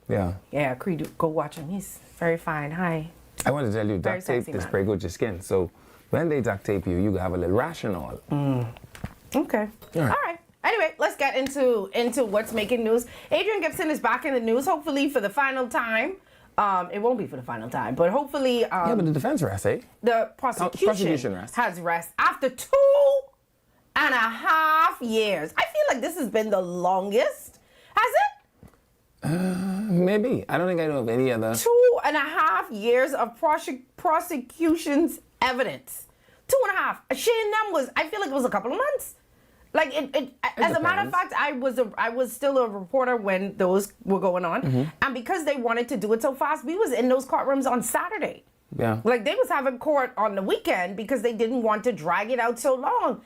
Speaker 3: Yeah.
Speaker 4: Yeah, Creed, go watch him. He's very fine. Hi.
Speaker 3: I want to tell you, duct tape is pretty good with your skin. So when they duct tape you, you have a little rational.
Speaker 4: Okay. All right. Anyway, let's get into what's making news. Adrian Gibson is back in the news, hopefully for the final time. It won't be for the final time, but hopefully...
Speaker 3: yeah, but the defense rest, eh?
Speaker 4: The prosecution has rest after 2.5 years. I feel like this has been the longest. Has it?
Speaker 3: Maybe. I don't think I know of any other.
Speaker 4: 2.5 years of prosecution's evidence. 2.5. Shane them was, I feel like it was a couple of months. Like as a matter of fact, I was still a reporter when those were going on, and because they wanted to do it so fast, we was in those courtrooms on Saturday.
Speaker 3: Yeah.
Speaker 4: Like they was having court on the weekend because they didn't want to drag it out so long.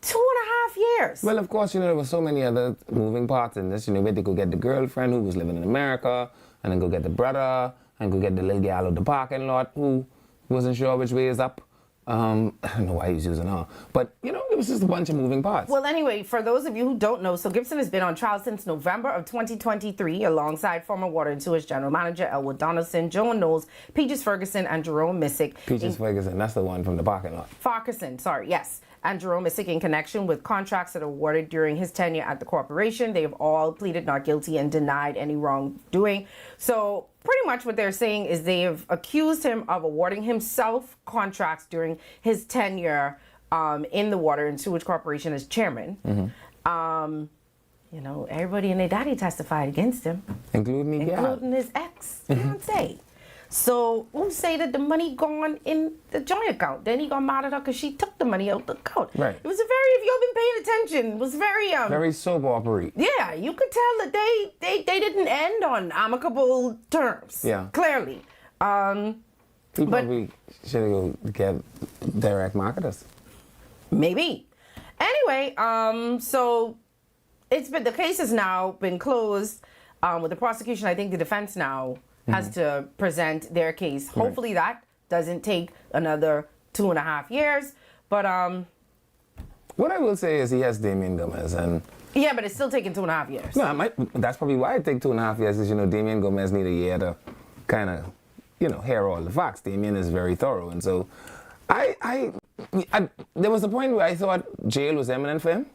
Speaker 4: 2.5 years.
Speaker 3: Well, of course, there were so many other moving parts in this. Where they could get the girlfriend who was living in America, and then go get the brother, and go get the little gal at the parking lot who wasn't sure which way is up. I don't know why he's using her. But, you know, it was just a bunch of moving parts.
Speaker 4: Well, anyway, for those of you who don't know, so Gibson has been on trial since November of 2023 alongside former Water and Sewage General Manager Elwood Donaldson, Joan Knowles, Peaches Ferguson, and Jerome Missick.
Speaker 3: Peaches Ferguson, that's the one from the parking lot.
Speaker 4: Farquharson, sorry, yes. And Jerome Missick in connection with contracts that are awarded during his tenure at the corporation. They have all pleaded not guilty and denied any wrongdoing. So pretty much what they're saying is they have accused him of awarding himself contracts during his tenure in the Water and Sewage Corporation as chairman.
Speaker 3: Mm-hmm.
Speaker 4: You know, everybody and their daddy testified against him.
Speaker 3: Including me,
Speaker 4: including his ex-fiance. So who say that the money gone in the joint account? Then he got mad at her because she took the money out the account.
Speaker 3: Right.
Speaker 4: It was a very, if you've been paying attention, it was very
Speaker 3: very soap opera.
Speaker 4: Yeah, you could tell that they didn't end on amicable terms.
Speaker 3: Yeah.
Speaker 4: Clearly.
Speaker 3: He probably should go get direct marketers.
Speaker 4: Maybe. Anyway, so the case has now been closed with the prosecution. I think the defense now has to present their case. Hopefully that doesn't take another 2.5 years. But
Speaker 3: what I will say is he has Damien Gomez, and
Speaker 4: yeah, but it's still taking 2.5 years.
Speaker 3: No, that's probably why it take 2.5 years. Is Damien Gomez need a year to kind of hear all the facts. Damien is very thorough, and so I there was a point where I thought jail was imminent for him.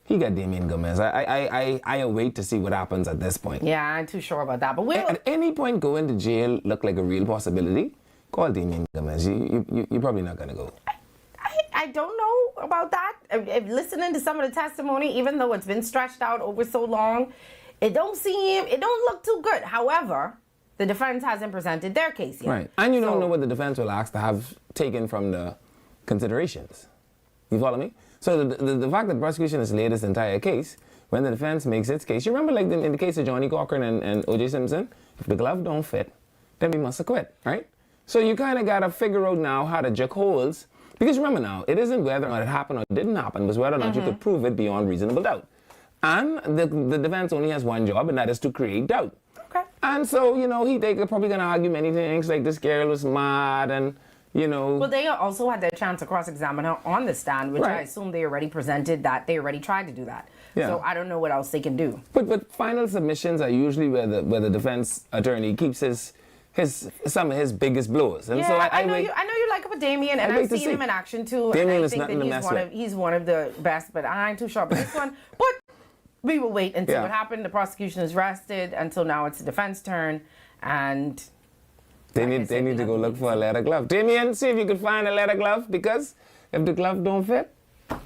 Speaker 3: He got Damien Gomez. I await to see what happens at this point.
Speaker 4: Yeah, I'm too sure about that. But
Speaker 3: at any point, going to jail look like a real possibility. Call Damien Gomez. You're probably not gonna go.
Speaker 4: I don't know about that. Listening to some of the testimony, even though it's been stretched out over so long, it don't look too good. However, the defense hasn't presented their case yet.
Speaker 3: Right, and you don't know what the defense will ask to have taken from the considerations. You follow me? So the fact that the prosecution has laid this entire case, when the defense makes its case, you remember like in the case of Johnny Cochran and O.J. Simpson, if the glove don't fit, then we must acquit, right? So you kind of got to figure out now how to judge holes. Because remember now, it isn't whether or not it happened or didn't happen, but whether or not you could prove it beyond reasonable doubt. And the defense only has one job, and that is to create doubt.
Speaker 4: Okay.
Speaker 3: And so, they're probably going to argue many things, like this girl was mad and,
Speaker 4: Well, they also had their chance to cross-examine her on the stand, which I assume they already presented that. They already tried to do that. Yeah. So I don't know what else they can do.
Speaker 3: But final submissions are usually where the defense attorney keeps some of his biggest blows. And
Speaker 4: yeah,
Speaker 3: so
Speaker 4: I know you like him with Damien, and I've seen him in action too.
Speaker 3: Damien
Speaker 4: and I
Speaker 3: is
Speaker 4: think
Speaker 3: nothing to mess with.
Speaker 4: He's one of the best, but I ain't too sure about this one. But we will wait and see what happened. The prosecution is rested until now. It's the defense turn, and
Speaker 3: they need to go look for a leather glove. Damien, see if you can find a leather glove, because if the glove don't fit,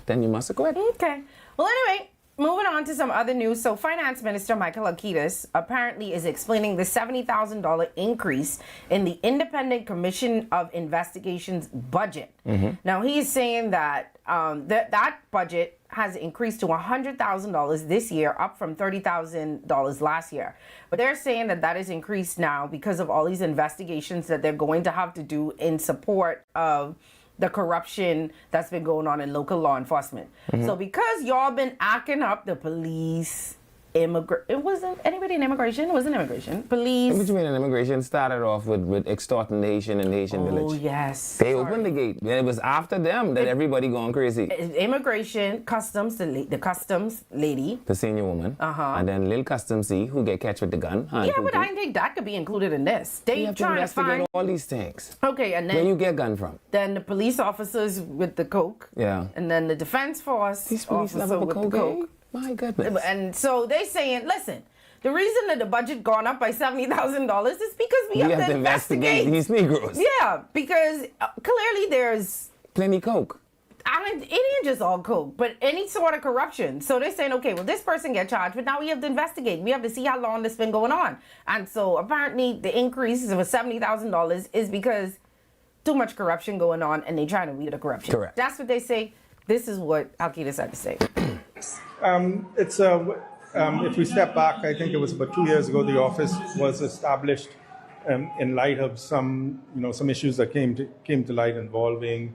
Speaker 3: then you must acquit.
Speaker 4: Okay. Well, anyway, moving on to some other news. So Finance Minister Michael Alkitis apparently is explaining the $70,000 increase in the Independent Commission of Investigation's budget. Now, he's saying that that budget has increased to $100,000 this year, up from $30,000 last year. But they're saying that is increased now because of all these investigations that they're going to have to do in support of the corruption that's been going on in local law enforcement. So because y'all been acting up the police, it wasn't anybody in immigration. It wasn't immigration. Police.
Speaker 3: What you mean in immigration started off with extorting Nation and Nation Village?
Speaker 4: Oh, yes.
Speaker 3: They opened the gate. It was after them that everybody going crazy.
Speaker 4: Immigration, customs, the customs lady.
Speaker 3: The senior woman. And then Lil Customs C, who get catch with the gun.
Speaker 4: Yeah, but I think that could be included in this. They
Speaker 3: have to investigate all these things.
Speaker 4: Okay, and then
Speaker 3: where you get gun from?
Speaker 4: Then the police officers with the coke.
Speaker 3: Yeah.
Speaker 4: And then the defense force
Speaker 3: these police
Speaker 4: officer with the coke.
Speaker 3: My goodness.
Speaker 4: And so they're saying, listen, the reason that the budget gone up by $70,000 is because we have to investigate
Speaker 3: these Negroes.
Speaker 4: Yeah, because clearly there's
Speaker 3: plenty coke.
Speaker 4: It ain't just all coke, but any sort of corruption. So they're saying, okay, well, this person get charged, but now we have to investigate. We have to see how long this been going on. And so apparently the increase of $70,000 is because too much corruption going on, and they trying to weed the corruption.
Speaker 3: Correct.
Speaker 4: That's what they say. This is what Alkitis had to say.
Speaker 12: If we step back, I think it was about 2 years ago, the office was established in light of some issues that came to light involving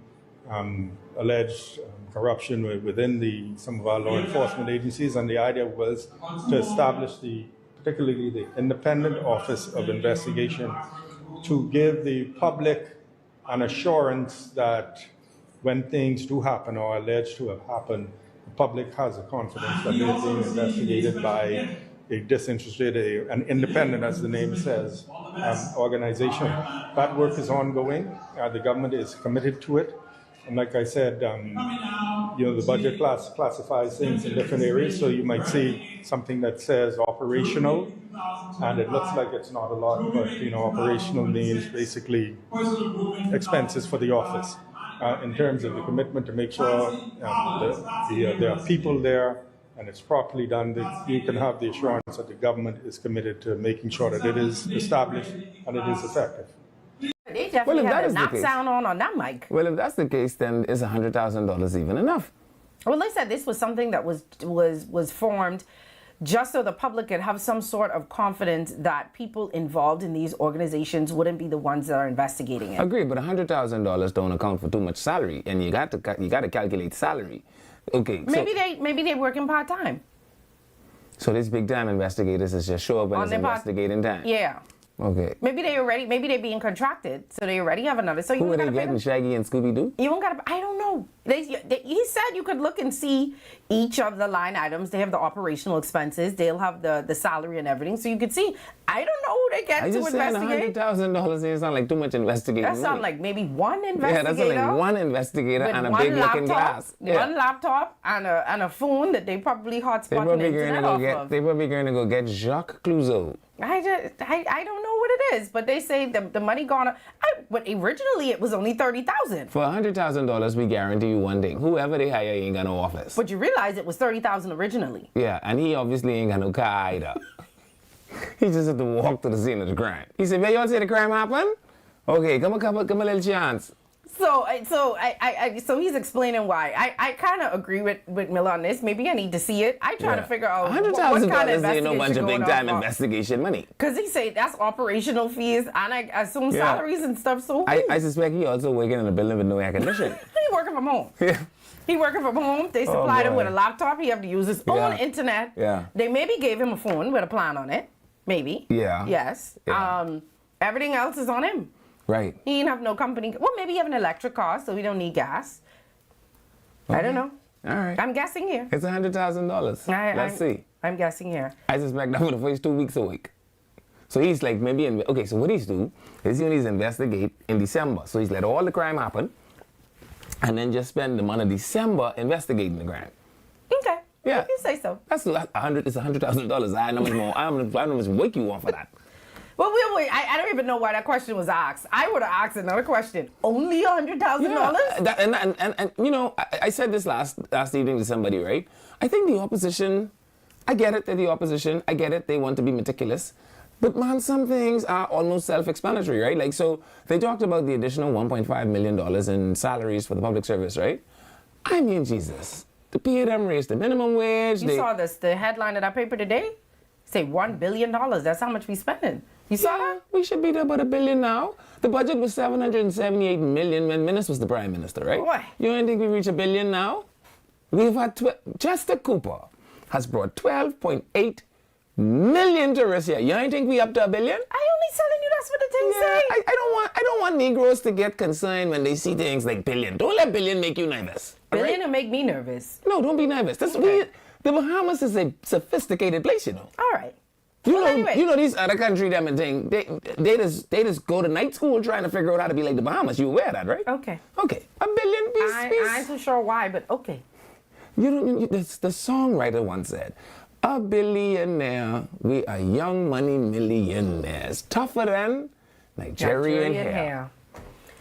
Speaker 12: alleged corruption within some of our law enforcement agencies, and the idea was to establish particularly the Independent Office of Investigation to give the public an assurance that when things do happen or are alleged to have happened, the public has a confidence that they're being investigated by a disinterested, an independent, as the name says, organization. That work is ongoing. The government is committed to it. And like I said, the budget classifies things in different areas. So you might see something that says operational, and it looks like it's not a lot, but operational means basically expenses for the office. In terms of the commitment to make sure there are people there and it's properly done, that you can have the assurance that the government is committed to making sure that it is established and it is effective.
Speaker 4: They definitely had a knock sound on that mic.
Speaker 3: Well, if that's the case, then is $100,000 even enough?
Speaker 4: Well, they said this was something that was formed just so the public could have some sort of confidence that people involved in these organizations wouldn't be the ones that are investigating it.
Speaker 3: Agree, but $100,000 don't account for too much salary, and you got to calculate salary. Okay.
Speaker 4: Maybe they working part-time.
Speaker 3: So these big time investigators is just show up when it's investigating time.
Speaker 4: Yeah.
Speaker 3: Okay.
Speaker 4: Maybe they being contracted, so they already have another. So
Speaker 3: who are they getting? Shaggy and Scooby Doo?
Speaker 4: You don't gotta. I don't know. He said you could look and see each of the line items. They have the operational expenses. They'll have the salary and everything, so you could see. I don't know who they get to investigate.
Speaker 3: $100,000 doesn't sound like too much investigating.
Speaker 4: That sounds like maybe one investigator.
Speaker 3: Yeah, that's like one investigator and a big looking glass.
Speaker 4: One laptop and a phone that they probably hotspot the internet off of.
Speaker 3: They probably going to go get Jacques Clouseau.
Speaker 4: I don't know what it is, but they say the money gone. But originally it was only $30,000.
Speaker 3: For $100,000, we guarantee you one thing: whoever they hire ain't got no office.
Speaker 4: But you realize it was $30,000 originally.
Speaker 3: Yeah, and he obviously ain't got no car either. He just had to walk to the scene of the crime. He said, "Man, y'all see the crime happen? Okay, come a little chance."
Speaker 4: So he's explaining why. I kind of agree with Miller on this. Maybe I need to see it. I try to figure out what kind of investigation
Speaker 3: ain't no bunch of big time investigation money.
Speaker 4: Because he say that's operational fees and I assume salaries and stuff. So
Speaker 3: I suspect he also working in a building with no air conditioning.
Speaker 4: He working from home.
Speaker 3: Yeah.
Speaker 4: He working from home. They supplied him with a laptop. He have to use his own internet.
Speaker 3: Yeah.
Speaker 4: They maybe gave him a phone with a plan on it. Maybe.
Speaker 3: Yeah.
Speaker 4: Yes.
Speaker 3: Yeah.
Speaker 4: Everything else is on him.
Speaker 3: Right.
Speaker 4: He didn't have no company. Well, maybe he have an electric car, so we don't need gas. Okay. I don't know.
Speaker 3: All right.
Speaker 4: I'm guessing here.
Speaker 3: It's $100,000. Let's see.
Speaker 4: I'm guessing here.
Speaker 3: I suspect that for the first 2 weeks a week. So he's like maybe okay. So what he's do is he's investigate in December. So he's let all the crime happen, and then just spend the month of December investigating the crime.
Speaker 4: Okay.
Speaker 3: Yeah.
Speaker 4: You say so.
Speaker 3: That's $100,000. It's $100,000. I know much more. I don't know how much work you want for that.
Speaker 4: Well, wait. I don't even know why that question was asked. I would have asked another question. Only $100,000?
Speaker 3: Yeah, and I said this last evening to somebody, right? I think the opposition, I get it, they're the opposition. I get it, they want to be meticulous. But man, some things are almost self-explanatory, right? Like, so they talked about the additional $1.5 million in salaries for the public service, right? I mean, Jesus. The PAM raised the minimum wage.
Speaker 4: You saw this, the headline of that paper today? Say $1 billion. That's how much we spending. You saw that?
Speaker 3: We should be about $1 billion now. The budget was $778 million when Minnis was the prime minister, right?
Speaker 4: Boy.
Speaker 3: You don't think we reach $1 billion now? We've had Chester Cooper has brought 12.8 million tourists here. You don't think we up to $1 billion?
Speaker 4: I only telling you that's what the thing say.
Speaker 3: I don't want Negroes to get concerned when they see things like billion. Don't let billion make you nervous.
Speaker 4: Billion will make me nervous.
Speaker 3: No, don't be nervous. The Bahamas is a sophisticated place, you know.
Speaker 4: All right.
Speaker 3: You know these other countries them and thing. They just go to night school trying to figure out how to be like the Bahamas. You aware of that, right?
Speaker 4: Okay.
Speaker 3: Okay. $1 billion piece.
Speaker 4: I'm not too sure why, but okay.
Speaker 3: The songwriter once said, "A billionaire, we are young money millionaires, tougher than Nigerian hair."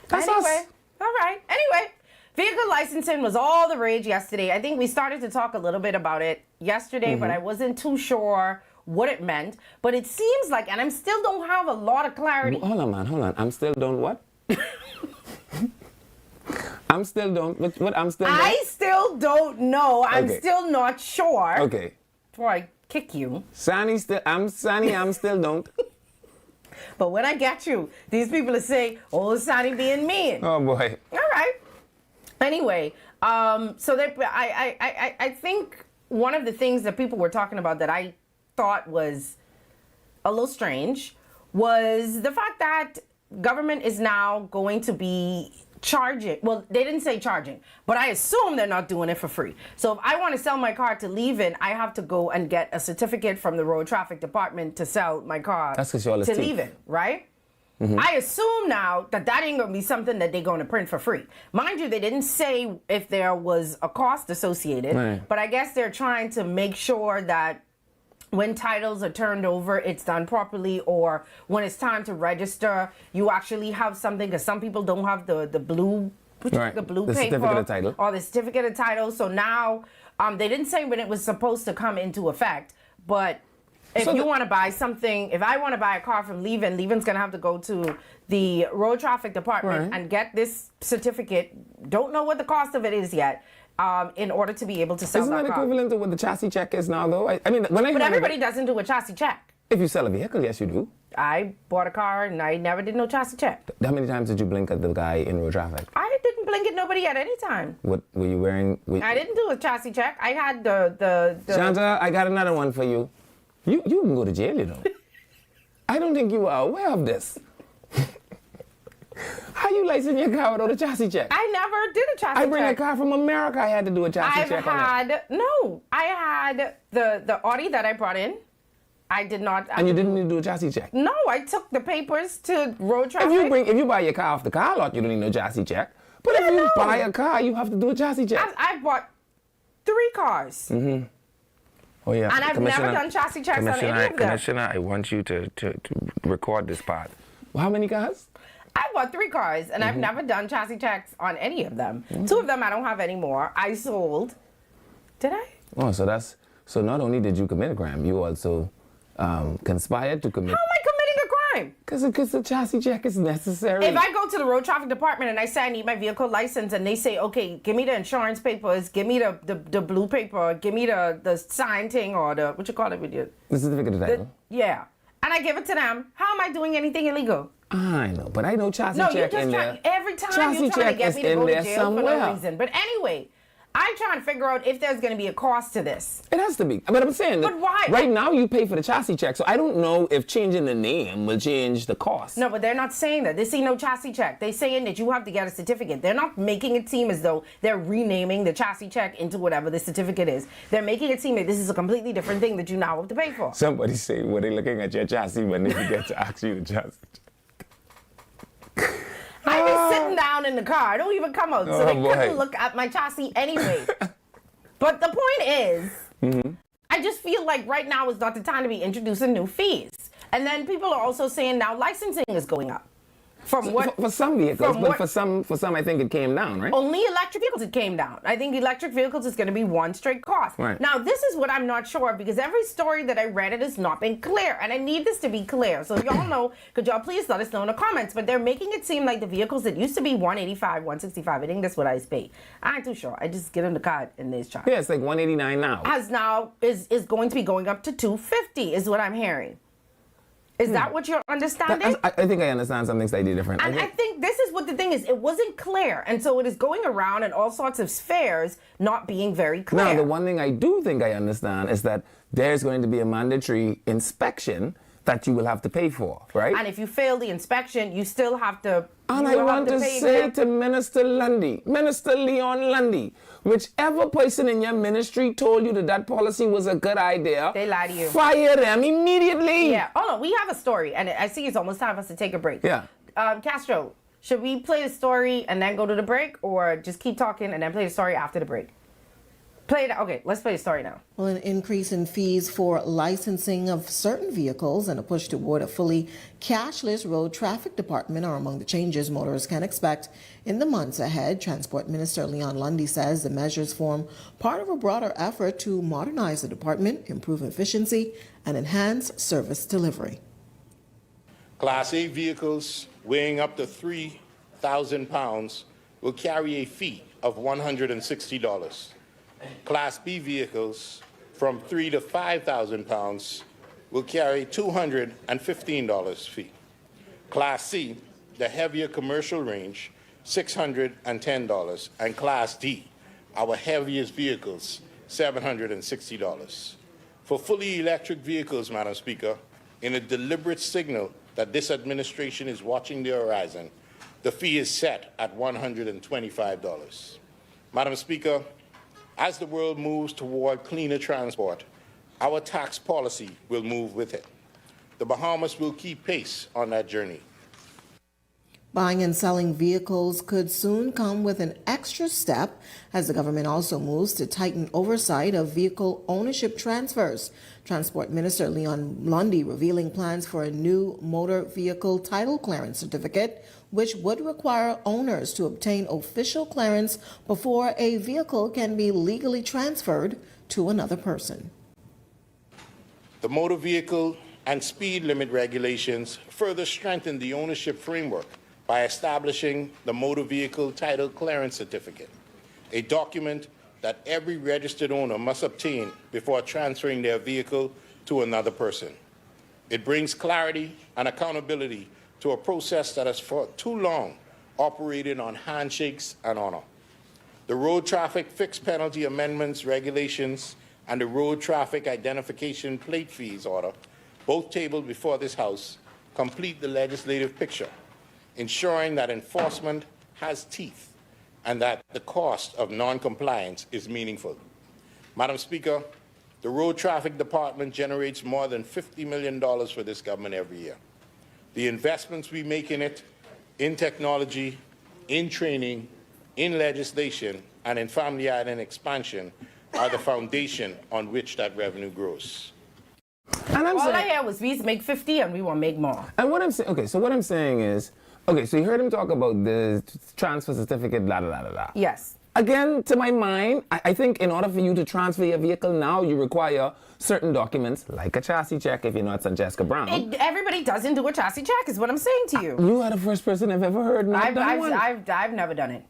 Speaker 3: That's
Speaker 4: anyway,
Speaker 3: us.
Speaker 4: All right. Anyway, vehicle licensing was all the rage yesterday. I think we started to talk a little bit about it yesterday, but I wasn't too sure what it meant. But it seems like, and I still don't have a lot of clarity.
Speaker 3: Hold on, man. Hold on. I'm still don't what? I'm still don't. What? I'm still.
Speaker 4: I still don't know. I'm still not sure.
Speaker 3: Okay.
Speaker 4: Before I kick you.
Speaker 3: Sonny still. I'm still don't.
Speaker 4: But when I get you, these people are saying, "Oh, Sonny being mean."
Speaker 3: Oh boy.
Speaker 4: All right. Anyway, so I think one of the things that people were talking about that I thought was a little strange was the fact that government is now going to be charging. Well, they didn't say charging, but I assume they're not doing it for free. So if I want to sell my car to leave-in, I have to go and get a certificate from the road traffic department to sell my car to leave-in, right? Mm-hmm. I assume now that ain't going to be something that they're going to print for free. Mind you, they didn't say if there was a cost associated, but I guess they're trying to make sure that when titles are turned over, it's done properly, or when it's time to register, you actually have something, because some people don't have the blue the blue paper
Speaker 3: certificate of title.
Speaker 4: Or the certificate of title. So now, they didn't say when it was supposed to come into effect, but if you want to buy something, if I want to buy a car from Leave-In, Leave-In's going to have to go to the road traffic department and get this certificate. Don't know what the cost of it is yet. In order to be able to sell that car.
Speaker 3: Isn't that equivalent to what the chassis check is now, though?
Speaker 4: But everybody doesn't do a chassis check.
Speaker 3: If you sell a vehicle, yes, you do.
Speaker 4: I bought a car and I never did no chassis check.
Speaker 3: How many times did you blink at the guy in road traffic?
Speaker 4: I didn't blink at nobody at any time.
Speaker 3: What were you wearing?
Speaker 4: I didn't do a chassis check. I had the
Speaker 3: Shanta, I got another one for you. You can go to jail, you know. I don't think you are aware of this. How you license your car without a chassis check?
Speaker 4: I never did a chassis check.
Speaker 3: I bring a car from America. I had to do a chassis check on it.
Speaker 4: I had the Audi that I brought in. I did not.
Speaker 3: And you didn't need to do a chassis check?
Speaker 4: No, I took the papers to road traffic.
Speaker 3: If you buy your car off the car lot, you don't need no chassis check. But if you buy a car, you have to do a chassis check.
Speaker 4: I bought 3 cars.
Speaker 3: Mm-hmm. Oh, yeah.
Speaker 4: And I've never done chassis checks on any of them.
Speaker 3: Commissioner, I want you to record this part. Well, how many cars?
Speaker 4: I bought 3 cars, and I've never done chassis checks on any of them. 2 of them I don't have anymore. I sold. Did I?
Speaker 3: Oh, so not only did you commit a crime, you also conspired to commit.
Speaker 4: How am I committing a crime?
Speaker 3: Because the chassis check is necessary.
Speaker 4: If I go to the road traffic department and I say I need my vehicle license, and they say, okay, give me the insurance papers, give me the blue paper, give me the sign thing, or the, what you call it with you?
Speaker 3: The certificate of title.
Speaker 4: Yeah. And I give it to them, how am I doing anything illegal?
Speaker 3: I know, but I know chassis check in there.
Speaker 4: Every time you're trying to get me to go to jail for no reason. But anyway, I'm trying to figure out if there's going to be a cost to this.
Speaker 3: It has to be. But I'm saying
Speaker 4: but why?
Speaker 3: Right now you pay for the chassis check, so I don't know if changing the name will change the cost.
Speaker 4: No, but they're not saying that. They say no chassis check. They're saying that you have to get a certificate. They're not making it seem as though they're renaming the chassis check into whatever the certificate is. They're making it seem that this is a completely different thing that you now have to pay for.
Speaker 3: Somebody say, were they looking at your chassis when they forget to ask you the chassis check?
Speaker 4: I be sitting down in the car. I don't even come out, so they couldn't look at my chassis anyway. But the point is, I just feel like right now is not the time to be introducing new fees. And then people are also saying now licensing is going up. For
Speaker 3: some vehicles, but for some I think it came down, right?
Speaker 4: Only electric vehicles it came down. I think electric vehicles is going to be one straight cost.
Speaker 3: Right.
Speaker 4: Now, this is what I'm not sure of, because every story that I read, it has not been clear. And I need this to be clear. So if y'all know, could y'all please let us know in the comments. But they're making it seem like the vehicles that used to be $185, $165, I think that's what I paid. I ain't too sure. I just get in the car and there's charge.
Speaker 3: Yeah, it's like $189 now.
Speaker 4: Is going to be going up to $250 is what I'm hearing. Is that what you're understanding?
Speaker 3: I think I understand something slightly different.
Speaker 4: And I think this is what the thing is. It wasn't clear. And so it is going around in all sorts of spheres not being very clear.
Speaker 3: Now, the one thing I do think I understand is that there's going to be a mandatory inspection that you will have to pay for, right?
Speaker 4: And if you fail the inspection, you still have to.
Speaker 3: And I want to say to Minister Lundy, Minister Leon Lundy, whichever person in your ministry told you that policy was a good idea,
Speaker 4: they lied to you.
Speaker 3: Fire them immediately.
Speaker 4: Yeah. Oh no, we have a story, and I see it's almost time for us to take a break.
Speaker 3: Yeah.
Speaker 4: Castro, should we play the story and then go to the break, or just keep talking and then play the story after the break? Play it. Okay, let's play the story now.
Speaker 13: Well, an increase in fees for licensing of certain vehicles and a push toward a fully cashless road traffic department are among the changes motorists can expect in the months ahead. Transport Minister Leon Lundy says the measures form part of a broader effort to modernize the department, improve efficiency, and enhance service delivery.
Speaker 14: Class A vehicles weighing up to 3,000 pounds will carry a fee of $160. Class B vehicles from 3,000 to 5,000 pounds will carry $215 fee. Class C, the heavier commercial range, $610, and Class D, our heaviest vehicles, $760. For fully electric vehicles, Madam Speaker, in a deliberate signal that this administration is watching the horizon, The fee is set at $125. Madam Speaker, as the world moves toward cleaner transport, our tax policy will move with it. The Bahamas will keep pace on that journey.
Speaker 13: Buying and selling vehicles could soon come with an extra step as the government also moves to tighten oversight of vehicle ownership transfers. Transport Minister Leon Lundy revealing plans for a new motor vehicle title clearance certificate, which would require owners to obtain official clearance before a vehicle can be legally transferred to another person.
Speaker 14: The motor vehicle and speed limit regulations further strengthen the ownership framework by establishing the Motor Vehicle Title Clearance Certificate, a document that every registered owner must obtain before transferring their vehicle to another person. It brings clarity and accountability to a process that has for too long operated on handshakes and honor. The Road Traffic Fixed Penalty Amendments Regulations and the Road Traffic Identification Plate Fees Order, both tabled before this House, complete the legislative picture, ensuring that enforcement has teeth and that the cost of non-compliance is meaningful. Madam Speaker, the Road Traffic Department generates more than $50 million for this government every year. The investments we make in it, in technology, in training, in legislation, and in family island expansion are the foundation on which that revenue grows.
Speaker 4: And all I heard was we used to make 50 and we want to make more.
Speaker 3: And what I'm saying, okay, so what I'm saying is, okay, so you heard him talk about the transfer certificate, blah, blah, blah, blah.
Speaker 4: Yes.
Speaker 3: Again, to my mind, I think in order for you to transfer your vehicle now, you require certain documents, like a chassis check if you're not Francesca Brown.
Speaker 4: Everybody doesn't do a chassis check, is what I'm saying to you.
Speaker 3: You are the first person I've ever heard not done one.
Speaker 4: I've never done it.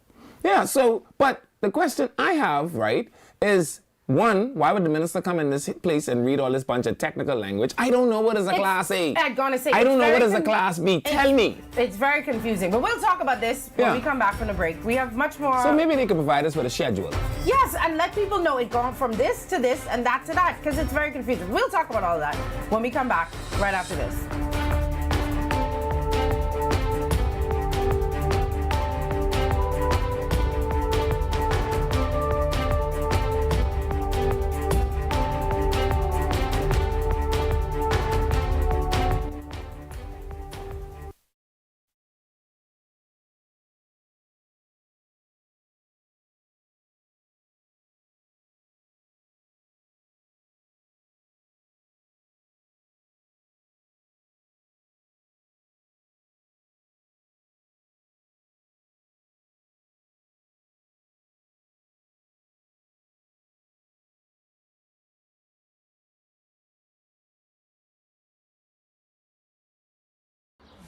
Speaker 3: Yeah, so, but the question I have, right, is, one, why would the minister come in this place and read all this bunch of technical language? I don't know what is a Class A.
Speaker 4: I'm gonna say,
Speaker 3: I don't know what is a Class B. Tell me.
Speaker 4: It's very confusing, but we'll talk about this when we come back from the break. We have much more.
Speaker 3: So maybe they could provide us with a schedule.
Speaker 4: Yes, and let people know it gone from this to this and that to that, because it's very confusing. We'll talk about all of that when we come back right after this.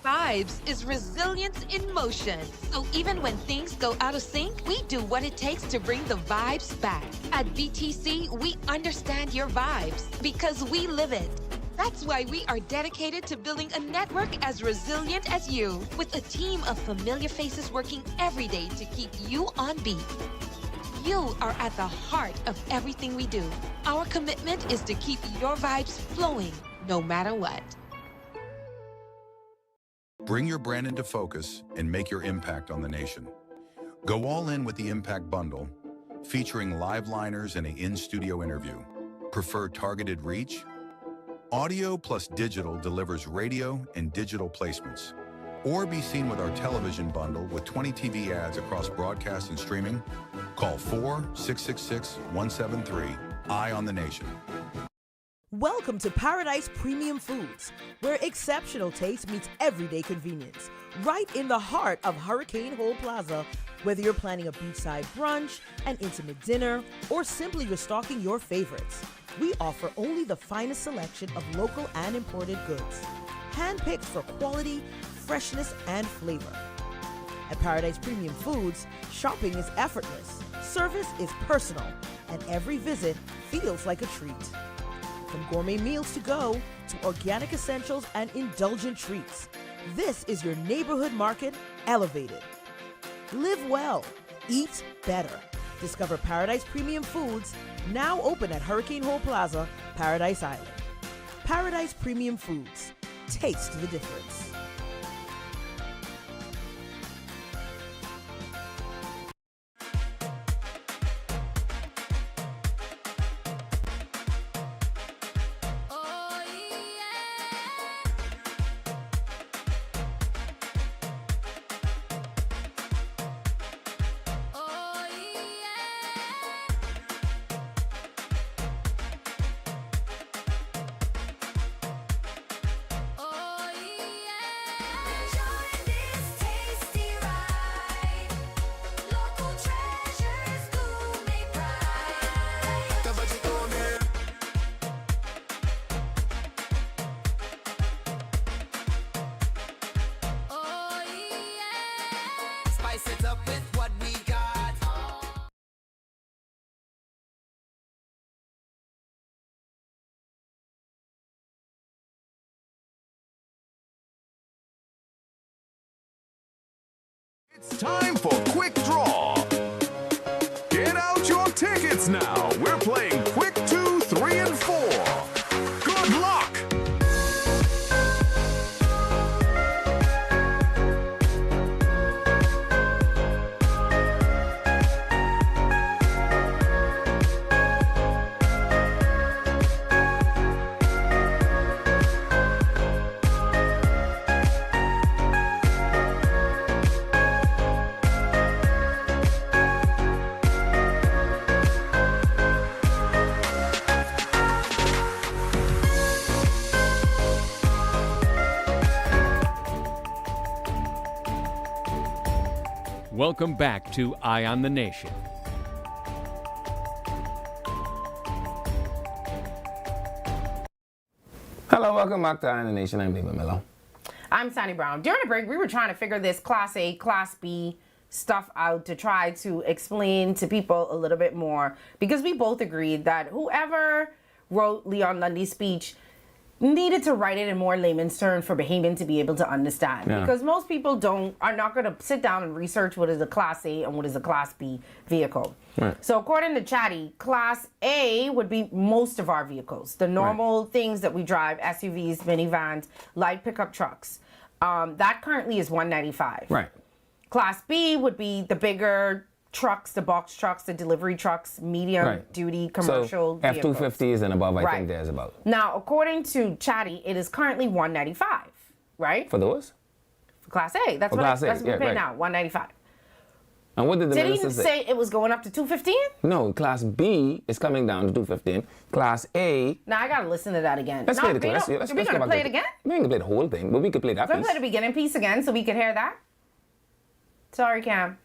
Speaker 6: Vibes is resilience in motion. So even when things go out of sync, we do what it takes to bring the vibes back. At BTC, we understand your vibes because we live it. That's why we are dedicated to building a network as resilient as you, with a team of familiar faces working every day to keep you on beat. You are at the heart of everything we do. Our commitment is to keep your vibes flowing, no matter what.
Speaker 7: Bring your brand into focus and make your impact on the nation. Go all in with the Impact Bundle, featuring live liners and an in-studio interview. Prefer targeted reach? Audio plus digital delivers radio and digital placements. Or be seen with our television bundle with 20 TV ads across broadcast and streaming. Call 4-666-173. Eye on the Nation.
Speaker 15: Welcome to Paradise Premium Foods, where exceptional taste meets everyday convenience. Right in the heart of Hurricane Hole Plaza, whether you're planning a beachside brunch, an intimate dinner, or simply restocking your favorites, we offer only the finest selection of local and imported goods, handpicked for quality, freshness, and flavor. At Paradise Premium Foods, shopping is effortless, service is personal, and every visit feels like a treat. From gourmet meals to go to organic essentials and indulgent treats, this is your neighborhood market elevated. Live well, eat better. Discover Paradise Premium Foods, now open at Hurricane Hole Plaza, Paradise Island. Paradise Premium Foods, taste the difference.
Speaker 1: It's time for Quick Draw. Get out your tickets now. We're playing Quick 2, 3, and 4. Good luck!
Speaker 5: Welcome back to Eye on the Nation.
Speaker 3: Hello, welcome back to Eye on the Nation. I'm David Miller.
Speaker 4: I'm Sonny Brown. During the break, we were trying to figure this Class A, Class B stuff out to try to explain to people a little bit more, because we both agreed that whoever wrote Leon Lundy's speech needed to write it in more layman's terms for Bahamian to be able to understand.
Speaker 3: Yeah.
Speaker 4: Because most people are not going to sit down and research what is a Class A and what is a Class B vehicle.
Speaker 3: Right.
Speaker 4: So according to Chatty, Class A would be most of our vehicles. The normal things that we drive, SUVs, minivans, light pickup trucks. That currently is $195.
Speaker 3: Right.
Speaker 4: Class B would be the bigger trucks, the box trucks, the delivery trucks, medium duty commercial vehicles.
Speaker 3: F-250s and above, I think there's about.
Speaker 4: Now, according to Chatty, it is currently $195, right?
Speaker 3: For those?
Speaker 4: For Class A. That's
Speaker 3: For
Speaker 4: what
Speaker 3: Class A,
Speaker 4: that's what we pay
Speaker 3: right.
Speaker 4: now, $195.
Speaker 3: And what did the
Speaker 4: Did he
Speaker 3: minister
Speaker 4: say it was going up to $215?
Speaker 3: No, Class B is coming down to $215. Class A.
Speaker 4: Now I gotta listen to that again.
Speaker 3: Let's play the
Speaker 4: we
Speaker 3: class.
Speaker 4: don't-
Speaker 3: Let's
Speaker 4: we
Speaker 3: go
Speaker 4: gonna
Speaker 3: back
Speaker 4: play
Speaker 3: to
Speaker 4: it again?
Speaker 3: We can play the whole thing, but we could play that
Speaker 4: We're gonna
Speaker 3: piece.
Speaker 4: play the beginning piece again so we could hear that. Sorry, Cam.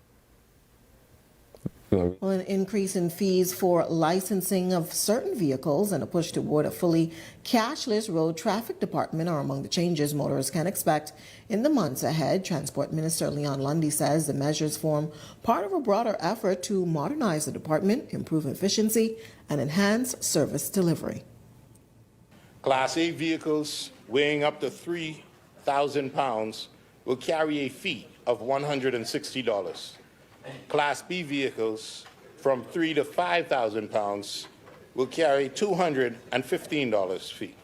Speaker 13: Well, an increase in fees for licensing of certain vehicles and a push toward a fully cashless road traffic department are among the changes motorists can expect in the months ahead. Transport Minister Leon Lundy says the measures form part of a broader effort to modernize the department, improve efficiency, and enhance service delivery.
Speaker 14: Class A vehicles weighing up to 3,000 pounds will carry a fee of $160. Class B vehicles from 3,000 to 5,000 pounds will carry $215 fee.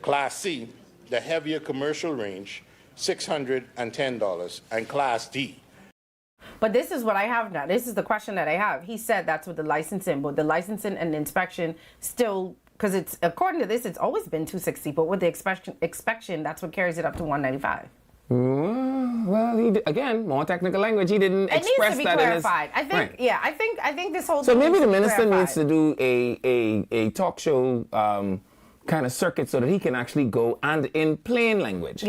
Speaker 14: Class C, the heavier commercial range, $610, and Class D.
Speaker 4: But this is what I have now. This is the question that I have. He said that's with the licensing, but the licensing and inspection still, because it's according to this, it's always been $260, but with the inspection, that's what carries it up to $195.
Speaker 3: Well, again, more technical language. He didn't express that in his...
Speaker 4: It needs to be clarified. I think, yeah, I think this whole
Speaker 3: So
Speaker 4: thing
Speaker 3: maybe
Speaker 4: needs
Speaker 3: the
Speaker 4: to be
Speaker 3: minister
Speaker 4: clarified.
Speaker 3: needs to do a talk show kind of circuit so that he can actually go and in plain language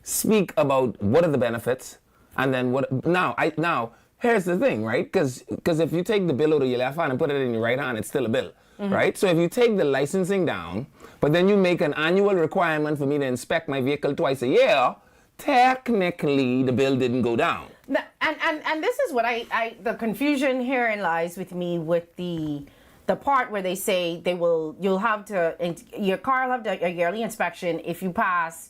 Speaker 3: speak about what are the benefits and then what... Now, here's the thing, right? Because if you take the bill out of your left hand and put it in your right hand, it's still a bill, right? So if you take the licensing down, but then you make an annual requirement for me to inspect my vehicle twice a year, technically the bill didn't go down.
Speaker 4: And this is what the confusion herein lies with me with the part where they say your car will have a yearly inspection. If you pass,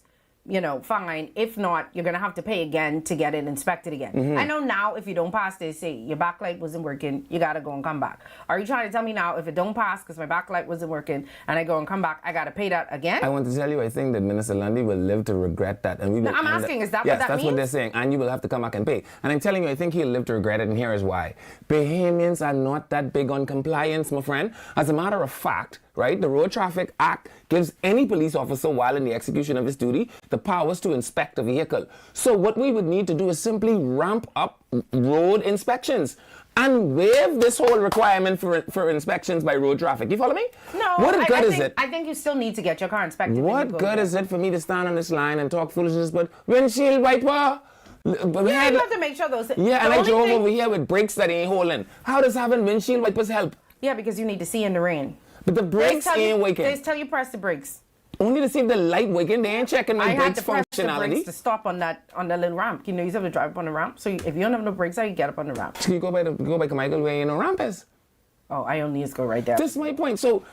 Speaker 4: fine. If not, you're gonna have to pay again to get it inspected again. I know now if you don't pass, they say your backlight wasn't working, you gotta go and come back. Are you trying to tell me now if it don't pass because my backlight wasn't working and I go and come back, I gotta pay that again?
Speaker 3: I want to tell you, I think that Minister Lundy will live to regret that. And we will
Speaker 4: I'm asking, is that
Speaker 3: yes,
Speaker 4: what that
Speaker 3: that's
Speaker 4: means?
Speaker 3: what they're saying. And you will have to come back and pay. And I'm telling you, I think he'll live to regret it, and here is why. Bahamians are not that big on compliance, my friend. As a matter of fact, right, the Road Traffic Act gives any police officer, while in the execution of his duty, the powers to inspect a vehicle. So what we would need to do is simply ramp up road inspections and waive this whole requirement for inspections by road traffic. You follow me?
Speaker 4: No,
Speaker 3: What good is
Speaker 4: think,
Speaker 3: it?
Speaker 4: I think you still need to get your car inspected.
Speaker 3: What good is it for me to stand on this line and talk foolishness, but windshield wiper? But
Speaker 4: yeah, you have to make sure those...
Speaker 3: Yeah, and I drove over here with brakes that ain't holding. How does having windshield wipers help?
Speaker 4: Yeah, because you need to see in the rain.
Speaker 3: But the brakes ain't working.
Speaker 4: They tell you press the brakes.
Speaker 3: Only to see if the light working. They ain't checking my brakes functionality. I had to press the brakes
Speaker 4: to stop on that little ramp. You have to drive up on the ramp. So if you don't have no brakes, how you get up on the ramp?
Speaker 3: So you go by Michael where ain't no ramp is.
Speaker 4: Oh, I only just go right there.
Speaker 3: That's my point. So